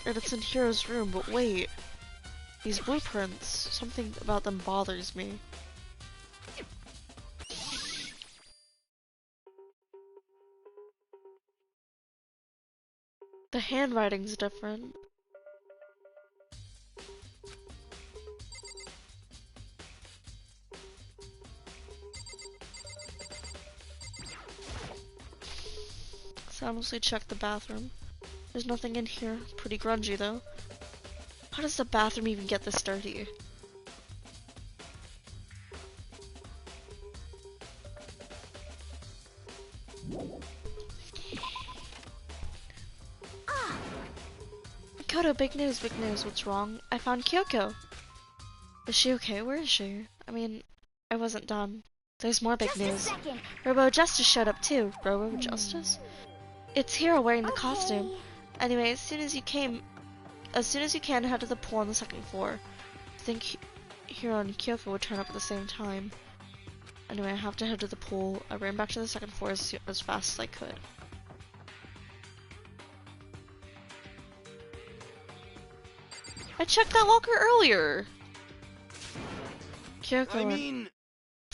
S2: And it's in Hero's room, but wait. These blueprints, something about them bothers me. The handwriting's different. So honestly, check the bathroom. There's nothing in here. Pretty grungy though. How does the bathroom even get this dirty? Koto, big news, big news. What's wrong? I found Kyoko. Is she okay? Where is she? I mean, I wasn't done. There's more big news. Robo Justice showed up too. Robo Justice? It's Hero wearing the costume. Anyway, as soon as you can, head to the pool on the second floor. I think Hero and Kyoko would turn up at the same time. Anyway, I have to head to the pool. I ran back to the second floor as fast as I could. I checked that locker earlier! Kyoko,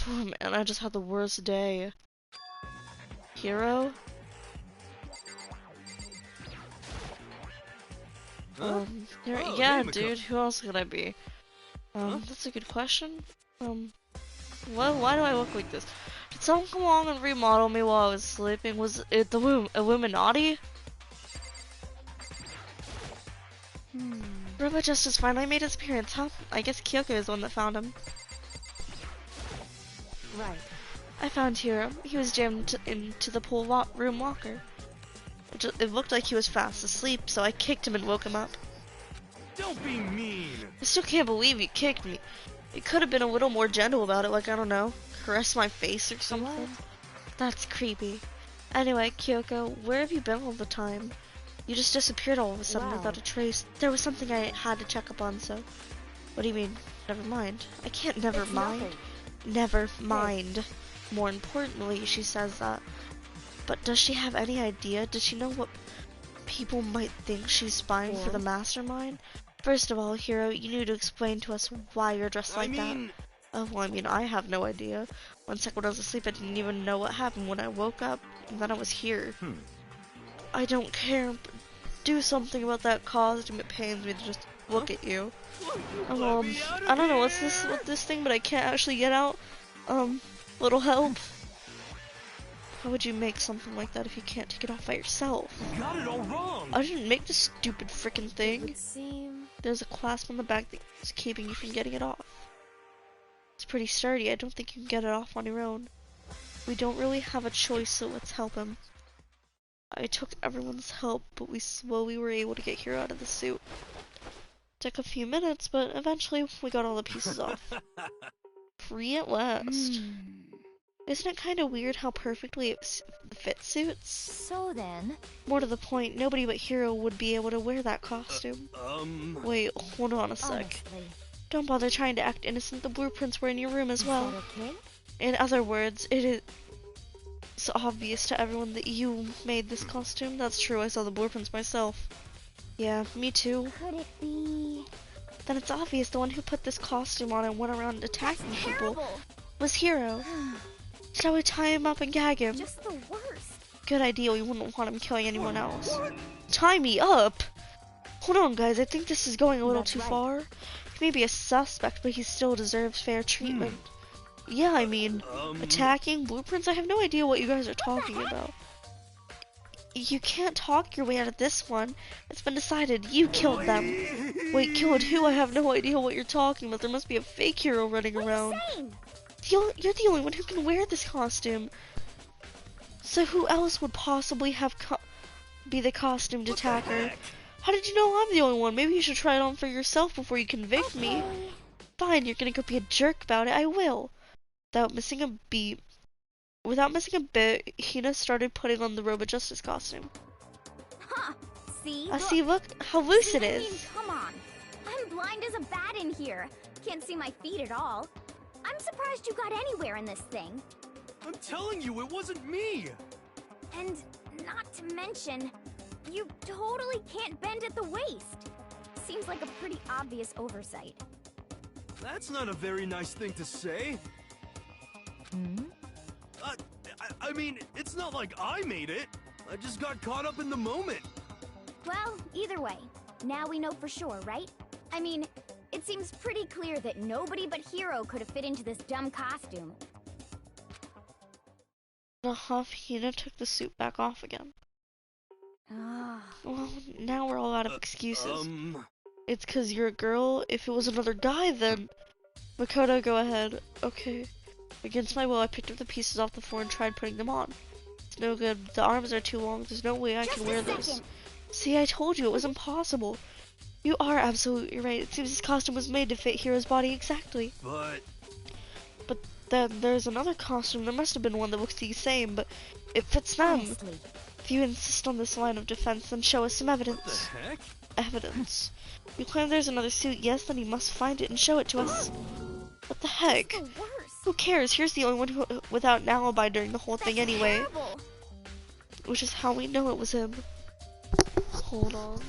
S2: oh man, I just had the worst day. Hero? Yeah, dude, who else could I be? That's a good question. Why do I look like this? Did someone come along and remodel me while I was sleeping? Was it the Illuminati? Robot Justice finally made his appearance, huh? I guess Kyoko is the one that found him.
S7: Right.
S2: I found Hiro. He was jammed into the pool room locker. It looked like he was fast asleep, so I kicked him and woke him up.
S9: Don't be mean!
S2: I still can't believe you kicked me. You could have been a little more gentle about it, like, I don't know, caress my face or something. That's creepy. Anyway, Kyoko, where have you been all the time? You just disappeared all of a sudden without a trace. There was something I had to check up on, so... What do you mean? Never mind. I can't never mind.
S7: Nothing.
S2: Never mind. More importantly, she says that. But does she have any idea? Does she know what people might think she's spying for the mastermind? First of all, Hiro, you need to explain to us why you're dressed like that. Oh, well, I mean, I have no idea. One second when I was asleep, I didn't even know what happened. When I woke up, and then I was here. I don't care, but do something about that costume. It pains me to just look at you. I don't know what's this thing, but I can't actually get out. Little help. How would you make something like that if you can't take it off by yourself?
S9: You got it all wrong!
S2: I didn't make this stupid frickin' thing.
S7: Would seem...
S2: There's a clasp on the back that's keeping you from getting it off. It's pretty sturdy. I don't think you can get it off on your own. We don't really have a choice, so let's help him. I took everyone's help, but we slowly were able to get Hiro out of the suit. Took a few minutes, but eventually we got all the pieces off. Free at last. Isn't it kind of weird how perfectly it fits suits?
S1: So then...
S2: More to the point, nobody but Hiro would be able to wear that costume. Wait, hold on a sec.
S1: Honestly.
S2: Don't bother trying to act innocent. The blueprints were in your room as well.
S1: Is that okay?
S2: In other words, it is so obvious to everyone that you made this costume. That's true, I saw the blueprints myself. Yeah, me too.
S1: Could it be...
S2: Then it's obvious the one who put this costume on and went around attacking
S1: That's
S2: people
S1: terrible!
S2: was Hiro. Shall we tie him up and gag him?
S1: Just the worst.
S2: Good idea, we wouldn't want him killing anyone else. Tie me up? Hold on, guys, I think this is going a little too far. He may be a suspect, but he still deserves fair treatment. Yeah, I mean, attacking blueprints? I have no idea what you guys are talking about. You can't talk your way out of this one. It's been decided. You killed them. Wait, killed who? I have no idea what you're talking about. There must be a fake hero running around. You're the only one who can wear this costume. So who else would possibly have be the costumed attacker? How did you know I'm the only one? Maybe you should try it on for yourself before you convict me. Fine, you're gonna go be a jerk about it. I will. Without missing a bit, Hina started putting on the Robot Justice costume.
S1: Huh. See?
S2: See, look how loose it
S1: I mean,
S2: is.
S1: come on. I'm blind as a bat in here. Can't see my feet at all. I'm surprised you got anywhere in this thing.
S9: I'm telling you, it wasn't me!
S1: And not to mention, you totally can't bend at the waist. Seems like a pretty obvious oversight.
S9: That's not a very nice thing to say. I mean, it's not like I made it. I just got caught up in the moment.
S1: Well, either way, now we know for sure, right? I mean, it seems pretty clear that nobody but Hiro could have fit into this dumb costume.
S2: In a huff, Hina took the suit back off again. Well, now we're all out of excuses. It's 'cause you're a girl. If it was another guy, then... Makoto, go ahead. Okay. Against my will, I picked up the pieces off the floor and tried putting them on. It's no good. The arms are too long. There's no way I can wear this. See, I told you it was impossible. You are absolutely right. It seems this costume was made to fit Hiro's body exactly.
S9: But
S2: Then there's another costume. There must have been one that looks the same, but it fits them.
S1: Honestly.
S2: If you insist on this line of defense, then show us some evidence.
S9: what the heck?
S2: Evidence. You claim there's another suit, yes, then you must find it and show it to us. What the heck?
S1: The worst.
S2: Who cares? Here's the only one who, without an alibi during the whole thing anyway.
S1: Terrible.
S2: Which is how we know it was him. Hold on.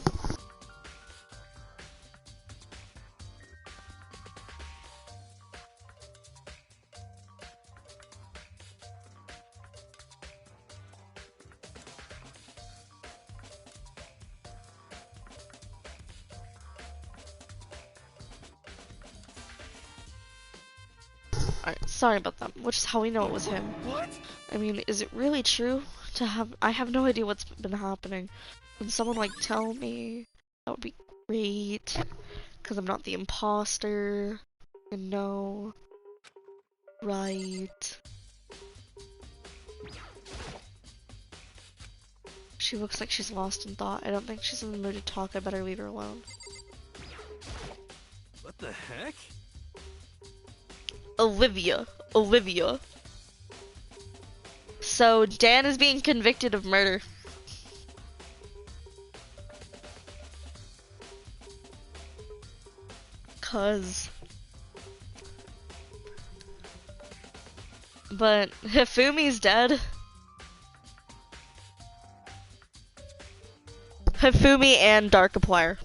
S2: Alright, sorry about that. Which is how we know it was him.
S9: What?
S2: I mean, is it really true to have... I have no idea what's been happening. Can someone, like, tell me? That would be great. Because I'm not the imposter. And no. Right. She looks like she's lost in thought. I don't think she's in the mood to talk. I better leave her alone.
S9: What the heck?
S2: Olivia. So, Dan is being convicted of murder. But Hifumi's dead. Hifumi and Darkiplier.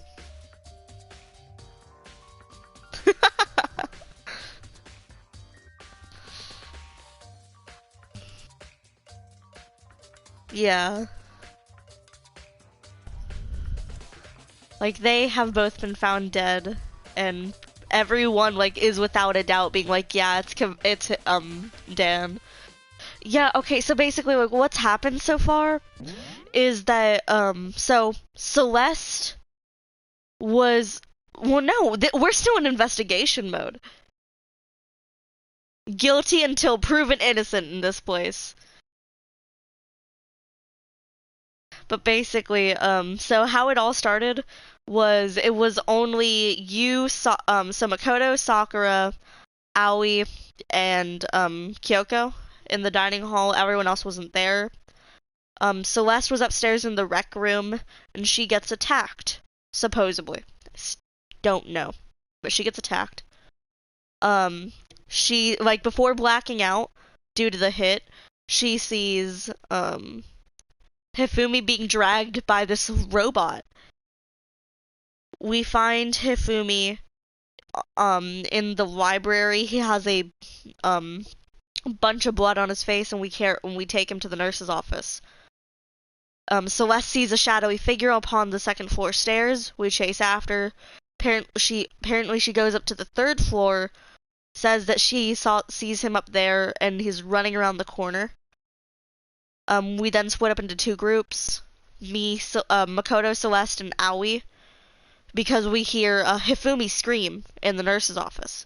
S2: Yeah. Like, they have both been found dead, and everyone, like, is without a doubt being like, yeah, it's Dan. Yeah, okay, so basically, like, what's happened so far is that, so Celeste was, well, no, we're still in investigation mode. Guilty until proven innocent in this place. But basically, so how it all started was it was only you, so Makoto, Sakura, Aoi, and Kyoko in the dining hall. Everyone else wasn't there. Celeste was upstairs in the rec room, and she gets attacked, supposedly. Don't know, but she gets attacked. She, like, before blacking out due to the hit, she sees Hifumi being dragged by this robot. We find Hifumi in the library. He has a bunch of blood on his face, and we take him to the nurse's office. Celeste sees a shadowy figure upon the second floor stairs. We chase after. Apparently she goes up to the third floor, says that she sees him up there, and he's running around the corner. We then split up into two groups, me, Makoto, Celeste, and Aoi, because we hear Hifumi scream in the nurse's office.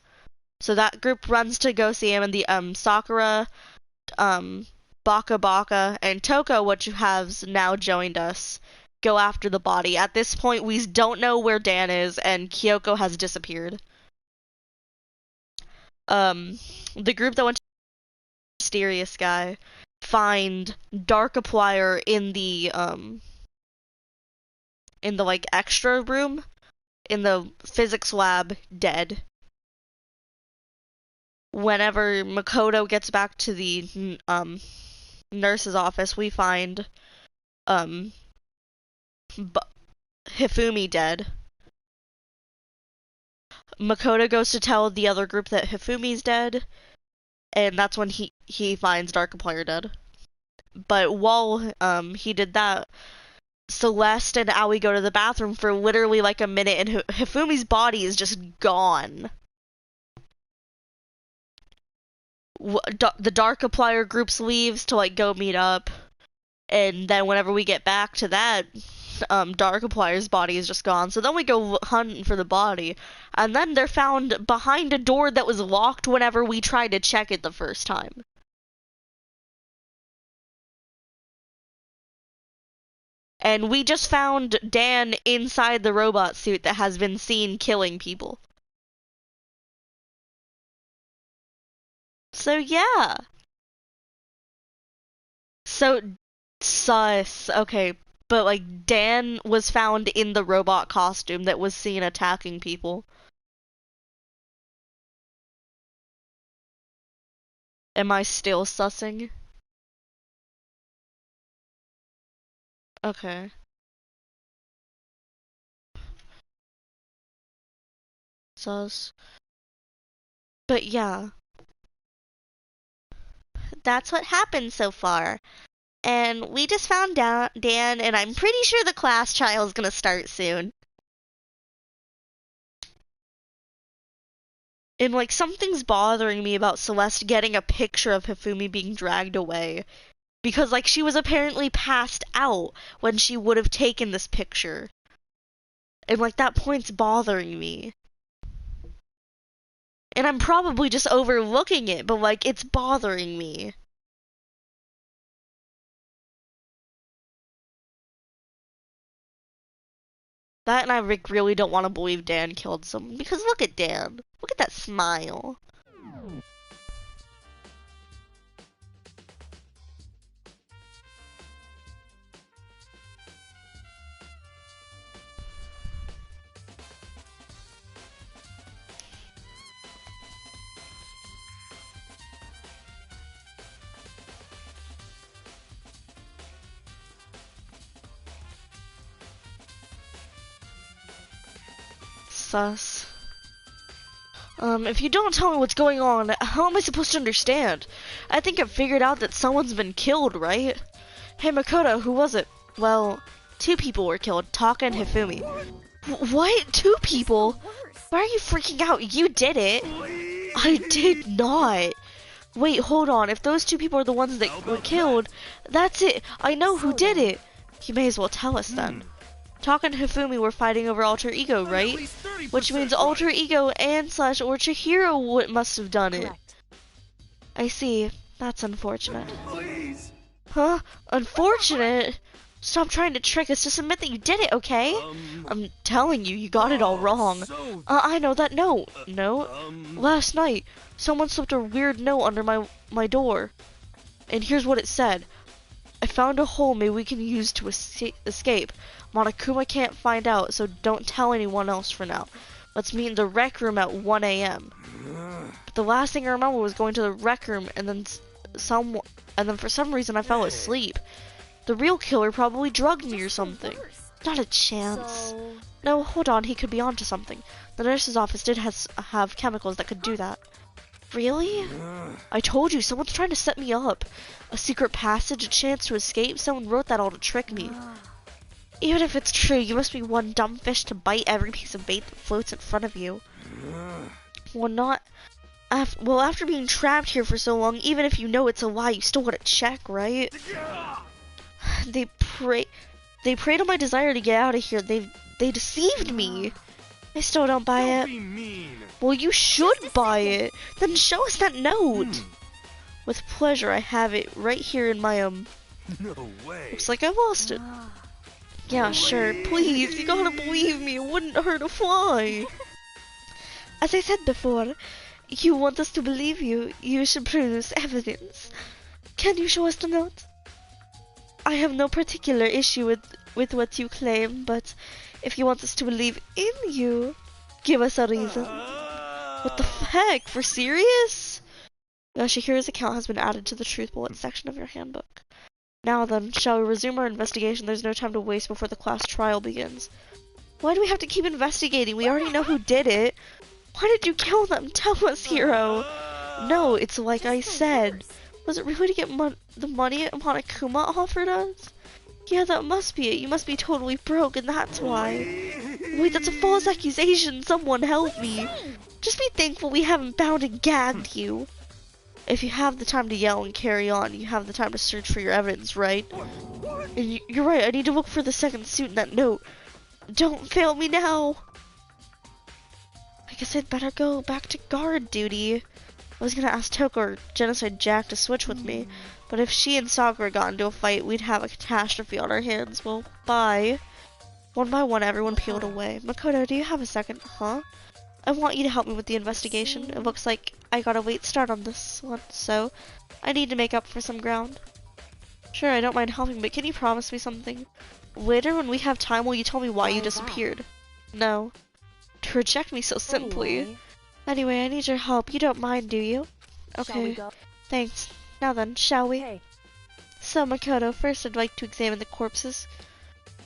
S2: So that group runs to go see him, and the Sakura, Baka Baka, and Toko, which has now joined us, go after the body. At this point, we don't know where Dan is, and Kyoko has disappeared. The group that went to the mysterious guy find Darkiplier in the like extra room in the physics lab, dead. Whenever Makoto gets back to the nurse's office, we find Hifumi dead. Makoto goes to tell the other group that Hifumi's dead, and that's when he finds Darkiplier dead. But while he did that, Celeste and Aoi go to the bathroom for literally like a minute, and Hifumi's body is just gone. The Darkiplier groups leaves to like go meet up, and then whenever we get back to that, Darkiplier's body is just gone. So then we go hunting for the body, and then they're found behind a door that was locked whenever we tried to check it the first time. And we just found Dan inside the robot suit that has been seen killing people. So yeah. So sus. Okay, but like Dan was found in the robot costume that was seen attacking people. Am I still sussing? Okay. Sus. But yeah. That's what happened so far. And we just found out Dan, and I'm pretty sure the class trial is gonna start soon. And, like, something's bothering me about Celeste getting a picture of Hifumi being dragged away. Because, like, she was apparently passed out when she would have taken this picture. And, like, that point's bothering me. And I'm probably just overlooking it, but, like, it's bothering me. That and I really don't want to believe Dan killed someone. Because look at Dan. Look at that smile. Sus. If you don't tell me what's going on, how am I supposed to understand? I think I've figured out that someone's been killed, right? Hey Makoto, who was it? Well, 2 people were killed, Taka and Hifumi. What? 2 people? Why are you freaking out? You did it. I did not. Wait, hold on. If those 2 people are the ones that were killed, that's it. I know who did it. You may as well tell us then. Taka and Hifumi were fighting over Alter Ego, right? Which means Alter Ego and / or Chihiro must have done it. I see. That's unfortunate. Huh? Unfortunate? Stop trying to trick us. Just admit that you did it, okay? I'm telling you, you got it all wrong. I know that note. No? Last night, someone slipped a weird note under my door. And here's what it said. I found a hole maybe we can use to escape. Monokuma can't find out, so don't tell anyone else for now. Let's meet in the rec room at 1 a.m. But the last thing I remember was going to the rec room, and then for some reason I fell asleep. The real killer probably drugged me or something. Not a chance. No, hold on, he could be onto something. The nurse's office did have chemicals that could do that. Really? I told you, someone's trying to set me up. A secret passage, a chance to escape, someone wrote that all to trick me. Even if it's true, you must be one dumb fish to bite every piece of bait that floats in front of you. Well, after being trapped here for so long, even if you know it's a lie, you still want to check, right? They preyed on my desire to get out of here. They deceived me. I still don't buy it. Well, you should buy it. Then show us that note. With pleasure, I have it right here in my
S9: No way.
S2: Looks like I lost it. Yeah, sure. Please, you gotta believe me. It wouldn't hurt a fly. As I said before, you want us to believe you. You should produce evidence. Can you show us the note? I have no particular issue with what you claim, but if you want us to believe in you, give us a reason. What the heck? For serious? Shihira's account has been added to the truth bullet section of your handbook. Now then, shall we resume our investigation? There's no time to waste before the class trial begins. Why do we have to keep investigating? We already know who did it. Why did you kill them? Tell us, Hiro. No, it's like I said. Was it really to get the money Monokuma offered us? Yeah, that must be it. You must be totally broke, and that's why. Wait, that's a false accusation. Someone help me. Just be thankful we haven't bound and gagged you. If you have the time to yell and carry on, you have the time to search for your evidence, right? And you're right, I need to look for the second suit in that note. Don't fail me now. I guess I'd better go back to guard duty. I was gonna ask Toko or Genocide Jack to switch with me, but if she and Sakura got into a fight, we'd have a catastrophe on our hands. Well, bye. One by one, everyone peeled away. Makoto, do you have a second? Huh? I want you to help me with the investigation. It looks like I got a late start on this one, so I need to make up for some ground. Sure, I don't mind helping, but can you promise me something? Later, when we have time, will you tell me why you disappeared? No. To reject me so simply. Anyway, I need your help. You don't mind, do you? Okay. Thanks. Now then, shall we?
S7: Okay.
S2: So, Makoto, first I'd like to examine the corpses.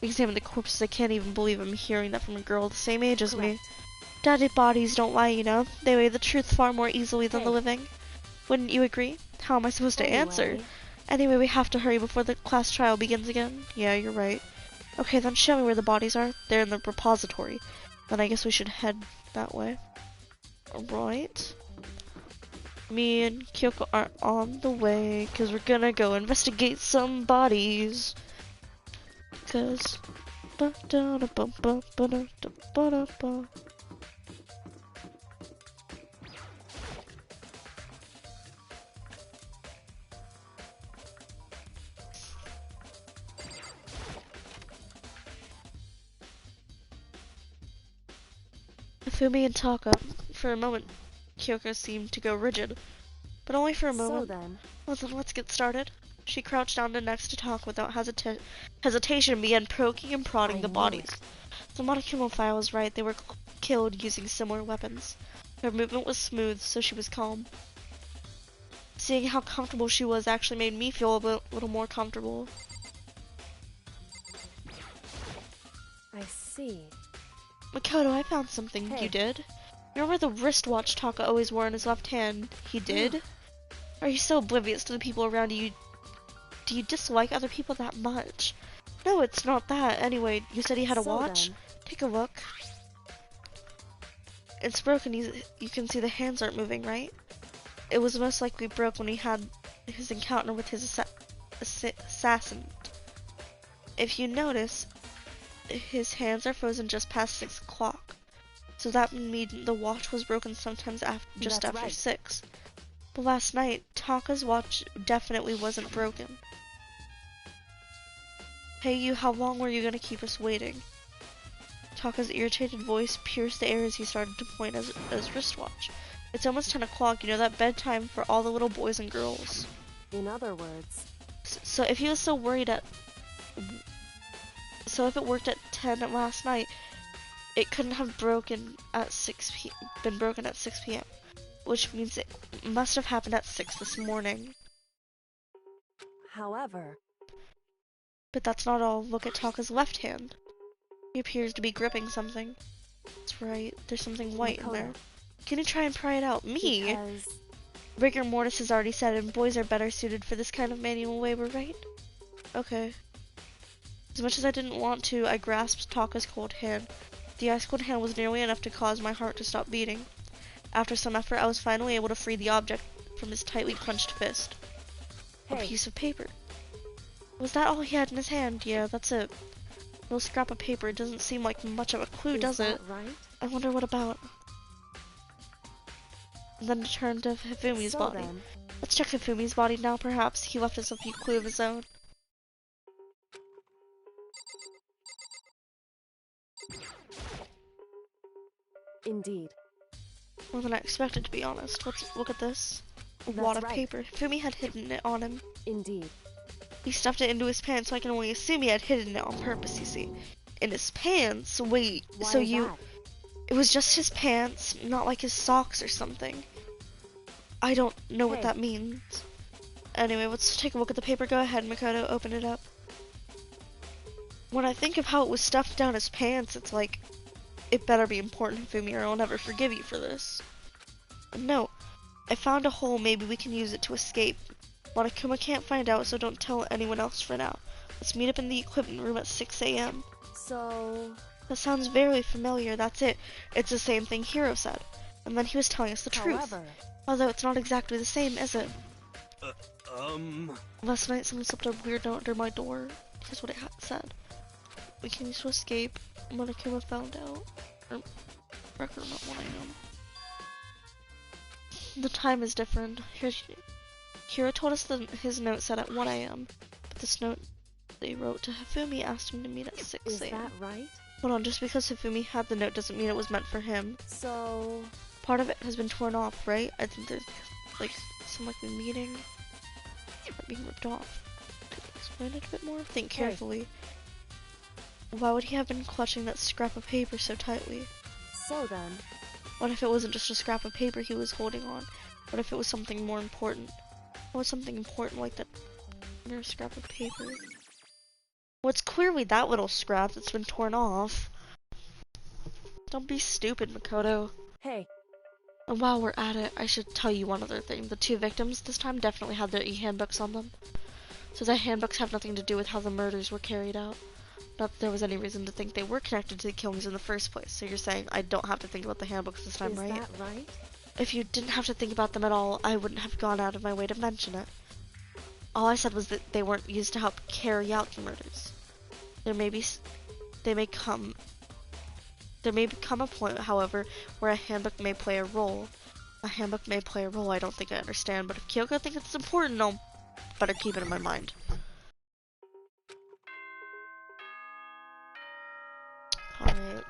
S2: Examine the corpses. I can't even believe I'm hearing that from a girl the same age as me. Dead bodies don't lie, you know. They weigh the truth far more easily than the living. Wouldn't you agree? How am I supposed to answer? Anyway, we have to hurry before the class trial begins again. Yeah, you're right. Okay, then show me where the bodies are. They're in the repository. Then I guess we should head that way. Alright. Me and Kyoko are on the way, cause we're gonna go investigate some bodies. Cause... Fumi and Taka. For a moment, Kyoko seemed to go rigid. But only for a moment.
S7: So then,
S2: Well then, let's get started. She crouched down next to Taka without hesitation and began poking and prodding
S7: I
S2: the
S7: knew
S2: bodies.
S7: it.
S2: The Monokuma was right. They were killed using similar weapons. Her movement was smooth, so she was calm. Seeing how comfortable she was actually made me feel a little more comfortable.
S7: I see.
S2: Makoto, I found something.
S7: Hey.
S2: You did? You remember the wristwatch Taka always wore in his left hand? He did? Are you so oblivious to the people around you? Do you dislike other people that much? No, it's not that. Anyway, you said he had a
S7: So
S2: watch?
S7: then.
S2: Take a look. It's broken. You can see the hands aren't moving, right? It was most likely broke when he had his encounter with his assassin. If you notice, his hands are frozen just past 6 o'clock. So that would mean the watch was broken sometimes just
S7: That's
S2: after
S7: right.
S2: 6. But last night, Taka's watch definitely wasn't broken. Hey you, how long were you gonna keep us waiting? Taka's irritated voice pierced the air as he started to point at his wristwatch. It's almost 10 o'clock, you know, that bedtime for all the little boys and girls.
S7: In other words,
S2: So if he was so worried So if it worked at 10 last night, it couldn't have been broken at 6 p.m. Which means it must have happened at 6 this morning.
S7: however,
S2: But that's not all. Look at Taka's left hand. He appears to be gripping something. That's right, there's something white in there.
S7: Makoto,
S2: Can you try and pry it out? Me?
S7: because
S2: Rigor mortis has already said and boys are better suited for this kind of manual labor, right? Okay. As much as I didn't want to, I grasped Taka's cold hand. The ice cold hand was nearly enough to cause my heart to stop beating. After some effort, I was finally able to free the object from his tightly clenched fist. A
S7: hey,
S2: piece of paper. Was that all he had in his hand? Yeah, that's it. A little scrap of paper. It doesn't seem like much of a clue,
S7: is
S2: does
S7: that
S2: it?
S7: right?
S2: I wonder what about. And then to turn to Hifumi's
S7: So
S2: body.
S7: then,
S2: Let's check Hifumi's body now, perhaps. He left us a few clues of his own.
S7: indeed,
S2: More than I expected, to be honest. Let's look at this. A
S7: That's
S2: wad of
S7: right.
S2: paper. Hifumi had hidden it on him.
S7: indeed.
S2: He stuffed it into his pants, so I can only assume he had hidden it on purpose, you see. In his pants? Wait,
S7: Why
S2: so
S7: is
S2: you...
S7: that?
S2: It was just his pants, not like his socks or something. I don't know what
S7: Hey.
S2: that means. Anyway, let's take a look at the paper. Go ahead, Makoto, open it up. When I think of how it was stuffed down his pants, it's like, it better be important, Hifumi, or I'll never forgive you for this. No, I found a hole. Maybe we can use it to escape. Monokuma can't find out, so don't tell anyone else for now. Let's meet up in the equipment room at 6 a.m.
S7: So,
S2: That sounds very familiar. That's it. It's the same thing Hiro said. And then he was telling us the truth.
S7: however,
S2: Although it's not exactly the same, is it?
S9: Um...
S2: Last night someone slipped a weird note under my door. Here's what it said. We can use to escape. Monokuma found out. Or, record not 1 a.m. The time is different. Hiro told us that his note said at 1 a.m. But this note they wrote to Hifumi asked him to meet at 6
S7: is
S2: a.m.
S7: that right?
S2: Hold on, just because Hifumi had the note doesn't mean it was meant for him.
S7: So,
S2: Part of it has been torn off, right? I think there's like some likely meaning being ripped off. Could you explain it a bit more? Think
S7: Hey.
S2: carefully. Why would he have been clutching that scrap of paper so tightly?
S7: so then,
S2: What if it wasn't just a scrap of paper he was holding on? What if it was something more important? What was something important like that mere scrap of paper? Well, it's clearly that little scrap that's been torn off. Don't be stupid, Makoto.
S7: hey,
S2: And while we're at it, I should tell you one other thing. The 2 victims this time definitely had their e-handbooks on them. So the handbooks have nothing to do with how the murders were carried out. Not that there was any reason to think they were connected to the killings in the first place, so you're saying I don't have to think about the handbooks this time, right?
S7: Is that right?
S2: If you didn't have to think about them at all, I wouldn't have gone out of my way to mention it. All I said was that they weren't used to help carry out the murders. There may come a point, however, where a handbook may play a role. A handbook may play a role I don't think I understand, but if Kyoko thinks it's important, I'll better keep it in my mind. Alright.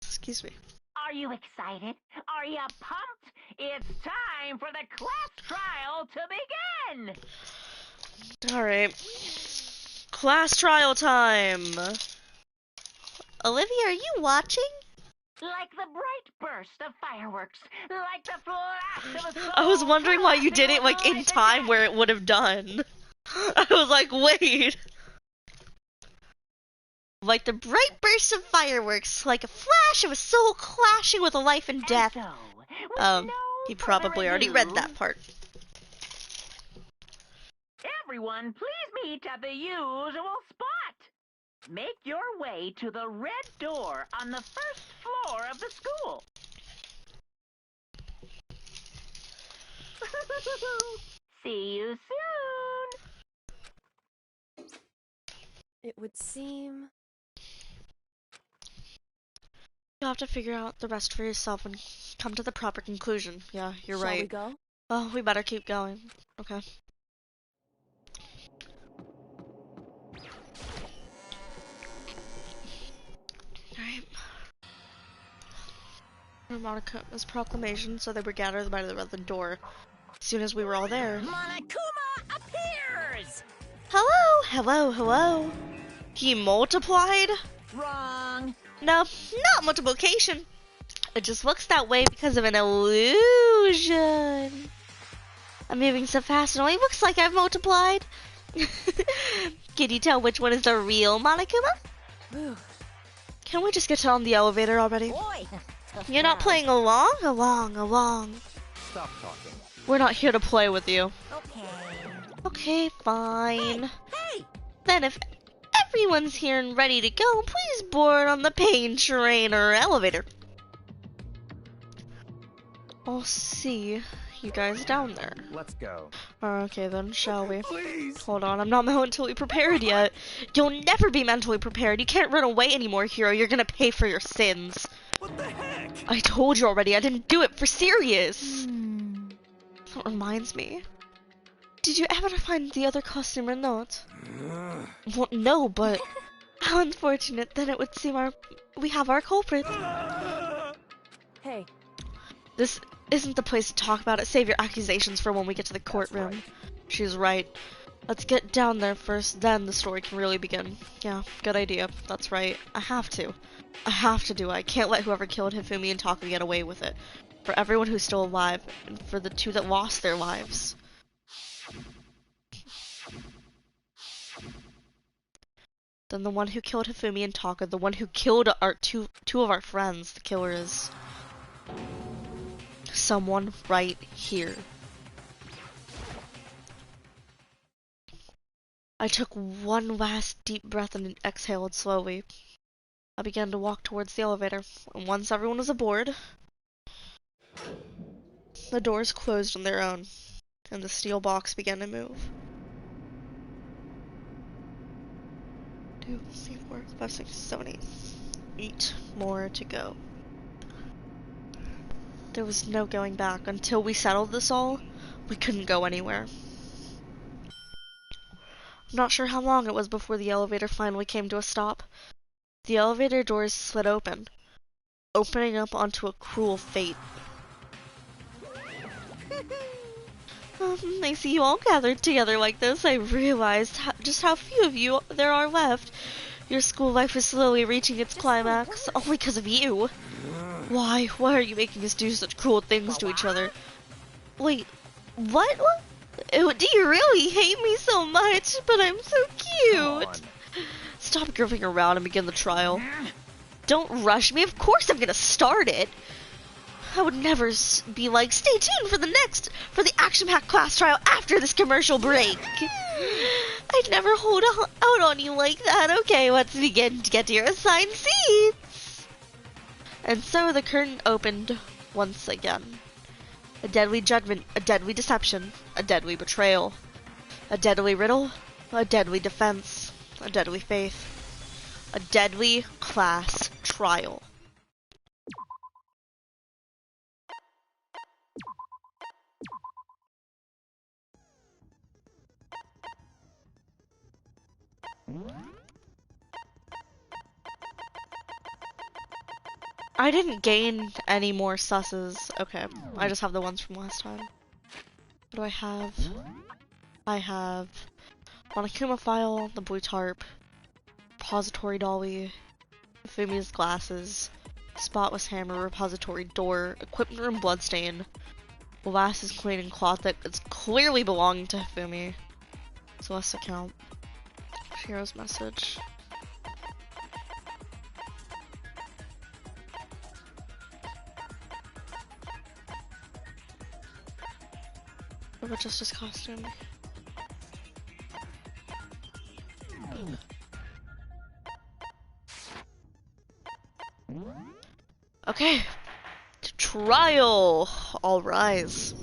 S2: Excuse me.
S6: Are you excited? Are you pumped? It's time for the class trial to begin!
S2: Alright. Class trial time! Olivia, are you watching?
S6: Like the bright burst of fireworks, like the flash of a soul.
S2: I was wondering why you did it like in time where it would have done. I was like, wait. Like the bright burst of fireworks, like a flash of a soul clashing with a life and death. He probably already read that part.
S6: Everyone, please meet at the usual spot. Make your way to the red door on the first floor of the school. See you soon.
S7: It would seem...
S2: You'll have to figure out the rest for yourself and come to the proper conclusion. Yeah, you're right.
S7: Shall we go?
S2: Oh, we better keep going. Okay. Alright. Monokama's proclamation, so they were gathered by the door. As soon as we were all there.
S5: Monokuma appears!
S2: Hello! Hello, hello! He multiplied?
S5: Wrong.
S2: No, not multiplication. It just looks that way because of an illusion. I'm moving so fast it only looks like I've multiplied. Can you tell which one is the real Monokuma?
S7: Ooh.
S2: Can we just get on the elevator already?
S5: Boy.
S2: You're not playing along?
S3: Stop talking.
S2: We're not here to play with you.
S5: Okay.
S2: Okay, fine.
S5: Hey!
S2: Then if everyone's here and ready to go, please board on the pain train or elevator. I'll see you guys down there.
S3: Let's go.
S2: Okay then, shall we?
S9: Please.
S2: Hold on, I'm not mentally prepared yet. You'll never be mentally prepared. You can't run away anymore, hero. You're gonna pay for your sins.
S9: What the heck?
S2: I told you already, I didn't do it for serious. That reminds me. Did you ever find the other costume or not? Well, no, but how unfortunate. Then it would seem we have our culprit.
S7: Hey,
S2: This isn't the place to talk about it. Save your accusations for when we get to the courtroom.
S3: right.
S2: She's right. Let's get down there first, then the story can really begin. Yeah, good idea. That's right. I have to do it. I can't let whoever killed Hifumi and Taka get away with it. For everyone who's still alive, and for the two that lost their lives. Then the one who killed Hifumi and Taka, the one who killed our two of our friends, the killer is someone right here. I took one last deep breath and exhaled slowly. I began to walk towards the elevator, and once everyone was aboard, the doors closed on their own, and the steel box began to move. 2, 3, 4, 5, 6, 7, 8. 8 more to go. There was no going back. Until we settled this all, we couldn't go anywhere. I'm not sure how long it was before the elevator finally came to a stop. The elevator doors slid open, opening up onto a cruel fate. I see you all gathered together like this. I realized just how few of you there are left. Your school life is slowly reaching its climax, only because of you. Why? Why are you making us do such cruel things to each other? Wait, what? Do you really hate me so much? But I'm so cute. Stop goofing around and begin the trial. Don't rush me. Of course I'm gonna start it. I would never be like, stay tuned for the action-packed class trial after this commercial break. I'd never hold out on you like that. Okay, let's begin to get to your assigned seats. And so the curtain opened once again. A deadly judgment, a deadly deception, a deadly betrayal, a deadly riddle, a deadly defense, a deadly faith, a deadly class trial. I didn't gain any more susses. Okay, I just have the ones from last time. What do I have? I have Monokuma file, the blue tarp, repository dolly, Fumi's glasses, spotless hammer, repository door, equipment room bloodstain, molasses cleaning cloth that is clearly belonging to Fumi. So let's account. Hero's message. What about Justice costume? Okay. Trial! All rise.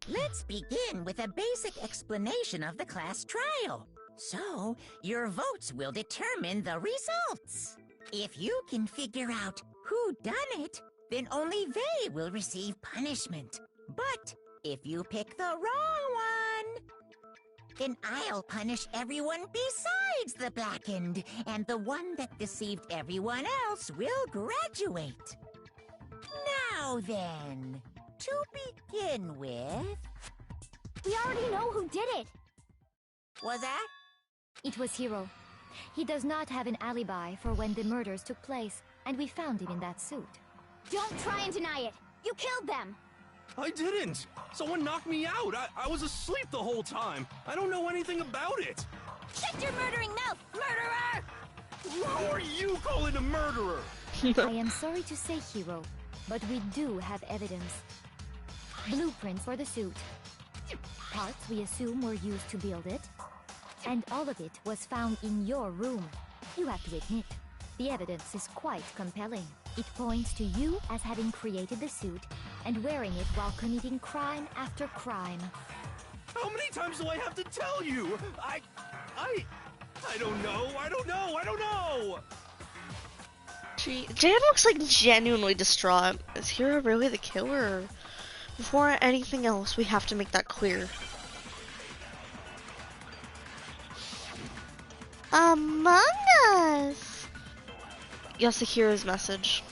S5: Let's begin with a basic explanation of the class trial. So, your votes will determine the results. If you can figure out who done it, then only they will receive punishment. But if you pick the wrong one, then I'll punish everyone besides the blackened, and the one that deceived everyone else will graduate. Now then, to begin with...
S1: We already know who did it!
S5: Was that?
S1: It was Hiro. He does not have an alibi for when the murders took place, and we found him in that suit. Don't try and deny it! You killed them!
S9: I didn't! Someone knocked me out! I was asleep the whole time! I don't know anything about it!
S1: Shut your murdering mouth, murderer!
S9: Who are you calling a murderer?
S1: I am sorry to say, Hiro, but we do have evidence. Blueprints for the suit. Parts we assume were used to build it. And all of it was found in your room. You have to admit, the evidence is quite compelling. It points to you as having created the suit and wearing it while committing crime after crime.
S9: How many times do I have to tell you? I don't know, I don't know!
S2: Jan looks like genuinely distraught. Is Hiro really the killer? Before anything else, we have to make that clear. Among Us! Yasuhira's message.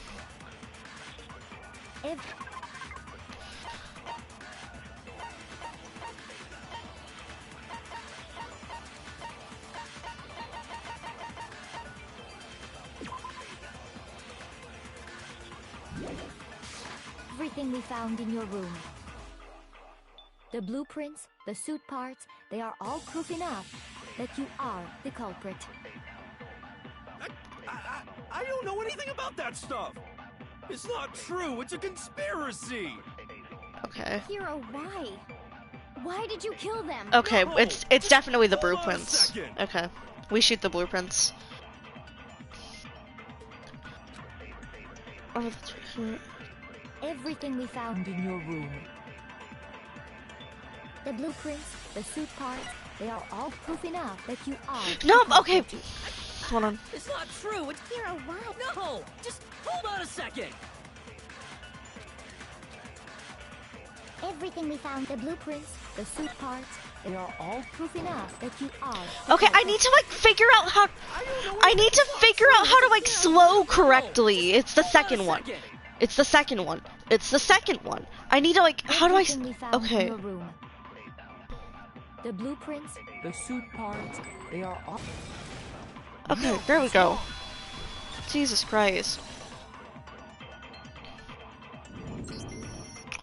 S1: Everything we found in your room. The blueprints, the suit parts, they are all proof enough that you are the culprit.
S9: I don't know anything about that stuff! It's not true, it's a conspiracy!
S2: Okay.
S1: Hiro, why? Why did you kill them?
S2: Okay,
S9: No,
S2: it's definitely the
S9: hold on a
S2: blueprints.
S9: second.
S2: Okay. We shoot the blueprints. Oh, that's right.
S1: Everything we found in your room. The blueprints, the suit parts, they are all proof enough that you are...
S2: No, okay. Hold on.
S4: It's not true. It's
S1: Hiro, why?
S4: no. Just hold on a second.
S1: Everything we found, the blueprints, the suit parts, they are all proof enough that you are...
S2: Okay, I need to like figure out how. I need to figure out how to like slow correctly. It's the second one. It's the second one. It's the second one. I need to like. How do I?
S1: Everything we found in
S2: Okay.
S1: your room. The blueprints,
S7: The suit parts, they are all...
S2: Okay, there we go. Jesus Christ.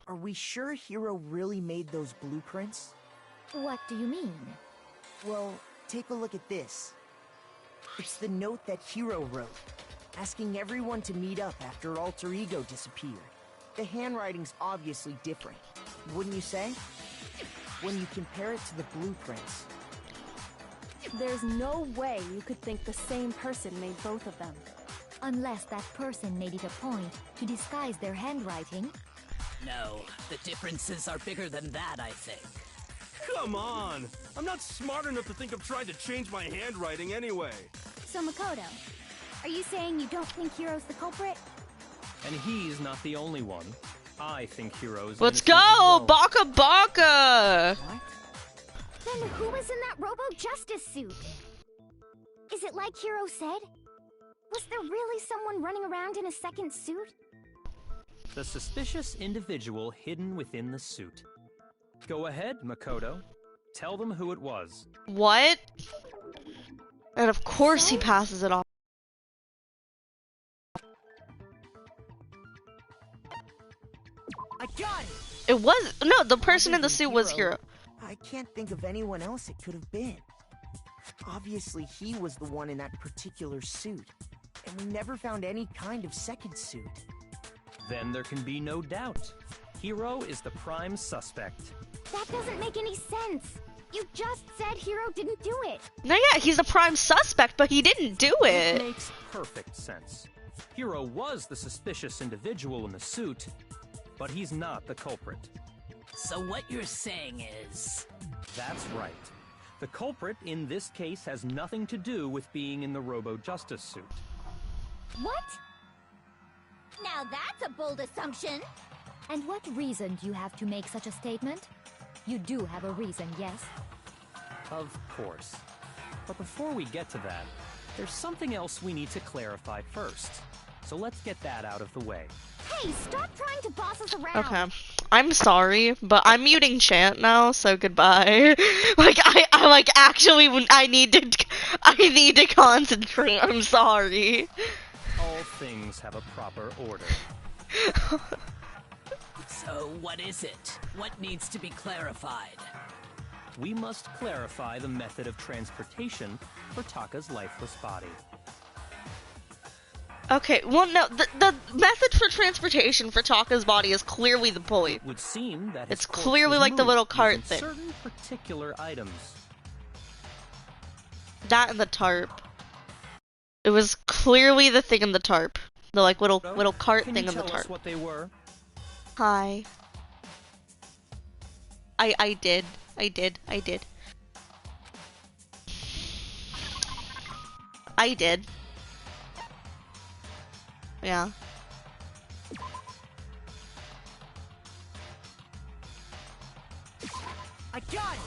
S10: Are we sure Hiro really made those blueprints?
S1: what do you mean?
S10: Well, take a look at this. It's the note that Hiro wrote, asking everyone to meet up after Alter Ego disappeared. The handwriting's obviously different, wouldn't you say? When you compare it to the blueprints.
S7: There's no way you could think the same person made both of them.
S1: Unless that person made it a point to disguise their handwriting.
S4: No, the differences are bigger than that, I think.
S9: Come on! I'm not smart enough to think of trying to change my handwriting anyway.
S1: So Makoto, are you saying you don't think Hiro's the culprit?
S3: And he's not the only one. I think Hiro's
S2: Let's
S3: innocent as
S2: go!
S3: well.
S2: Baka Baka!
S1: Then who was in that Robo-Justice suit? Is it like Hiro said? Was there really someone running around in a second suit?
S3: The suspicious individual hidden within the suit. Go ahead, Makoto. Tell them who it was.
S2: What? And of course he passes it off.
S10: I got it!
S2: It was no, the person in the suit was Hiro.
S10: I can't think of anyone else it could have been. Obviously, he was the one in that particular suit, and we never found any kind of second suit.
S3: Then there can be no doubt. Hiro is the prime suspect.
S1: That doesn't make any sense. You just said Hiro didn't do it.
S2: No, yeah, he's the prime suspect, but he didn't do
S3: It
S2: it.
S3: makes perfect sense. Hiro was the suspicious individual in the suit, but he's not the culprit.
S4: So what you're saying is...
S3: That's right. The culprit in this case has nothing to do with being in the Robo-Justice suit.
S1: What? Now that's a bold assumption. And what reason do you have to make such a statement? You do have a reason, yes?
S3: Of course. But before we get to that, there's something else we need to clarify first. So let's get that out of the way.
S1: Hey, stop trying to boss us around.
S2: Okay. I'm sorry, but I'm muting chant now, so goodbye. Like I like actually I need to concentrate. I'm sorry.
S3: All things have a proper order.
S4: So what is it? What needs to be clarified?
S3: We must clarify the method of transportation for Taka's lifeless body.
S2: Okay, well no, the method for transportation for Taka's body is clearly the point.
S3: It would seem that his
S2: It's
S3: corpse
S2: clearly
S3: was
S2: like the
S3: moved
S2: little cart
S3: using
S2: thing.
S3: certain particular items.
S2: That and the tarp. It was clearly the thing in the tarp. The like little cart
S3: Can
S2: thing
S3: you
S2: in the
S3: tell
S2: tarp.
S3: us what they were?
S2: Hi. I did. I did. Yeah.
S10: I got it!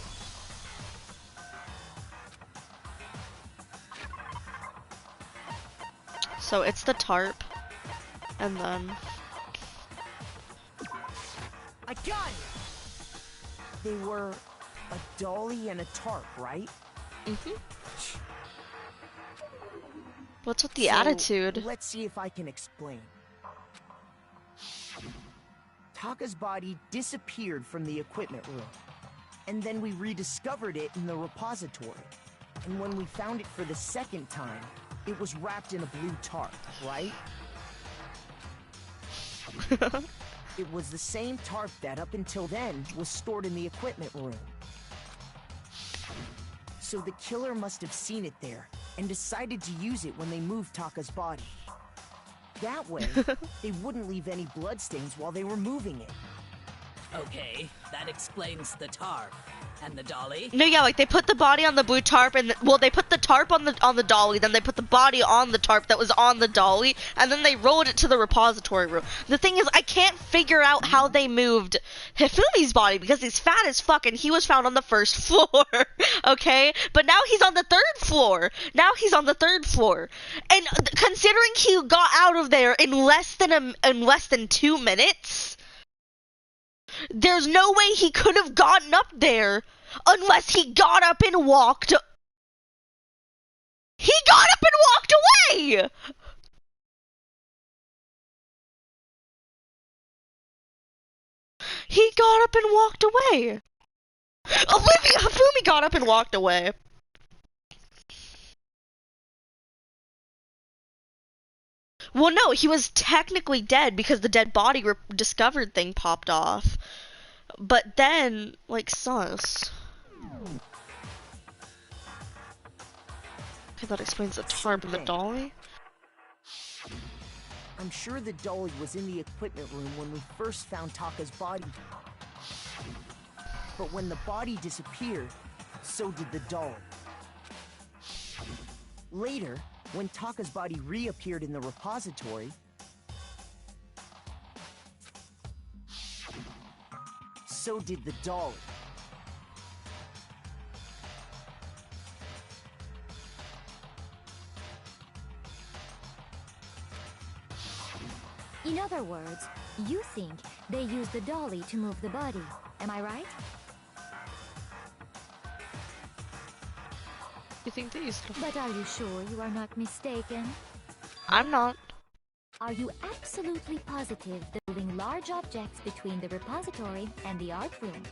S2: So it's the tarp. And then
S10: I got it! They were a dolly and a tarp, right?
S2: What's with the
S10: So,
S2: attitude?
S10: Let's see if I can explain. Taka's body disappeared from the equipment room, and then we rediscovered it in the repository. And when we found it for the second time, it was wrapped in a blue tarp, right? It was the same tarp that, up until then, was stored in the equipment room. So the killer must have seen it there, and decided to use it when they moved Taka's body. That way, they wouldn't leave any bloodstains while they were moving it.
S4: Okay, that explains the tarp. And the dolly?
S2: No, yeah, like they put the body on the blue tarp, and well, they put the tarp on the dolly, then they put the body on the tarp that was on the dolly, and then they rolled it to the repository room. The thing is, I can't figure out how they moved Hifumi's body because he's fat as fuck, and he was found on the first floor. Okay, but now he's on the third floor. And considering he got out of there in less than 2 minutes. There's no way he could have gotten up there unless he got up and walked. He got up and walked away! He got up and walked away. Hifumi got up and walked away. Well, no, he was technically dead because the dead body discovered thing popped off. But then, like, sus. Okay, that explains the tarp and the dolly.
S10: I'm sure the dolly was in the equipment room when we first found Taka's body. But when the body disappeared, so did the dolly. Later, when Taka's body reappeared in the repository, so did the dolly.
S1: In other words, you think they used the dolly to move the body. Am I right?
S2: You think they used it?
S1: But are you sure you are not mistaken?
S2: I'm not.
S1: Are you absolutely positive that moving large objects between the repository and the art room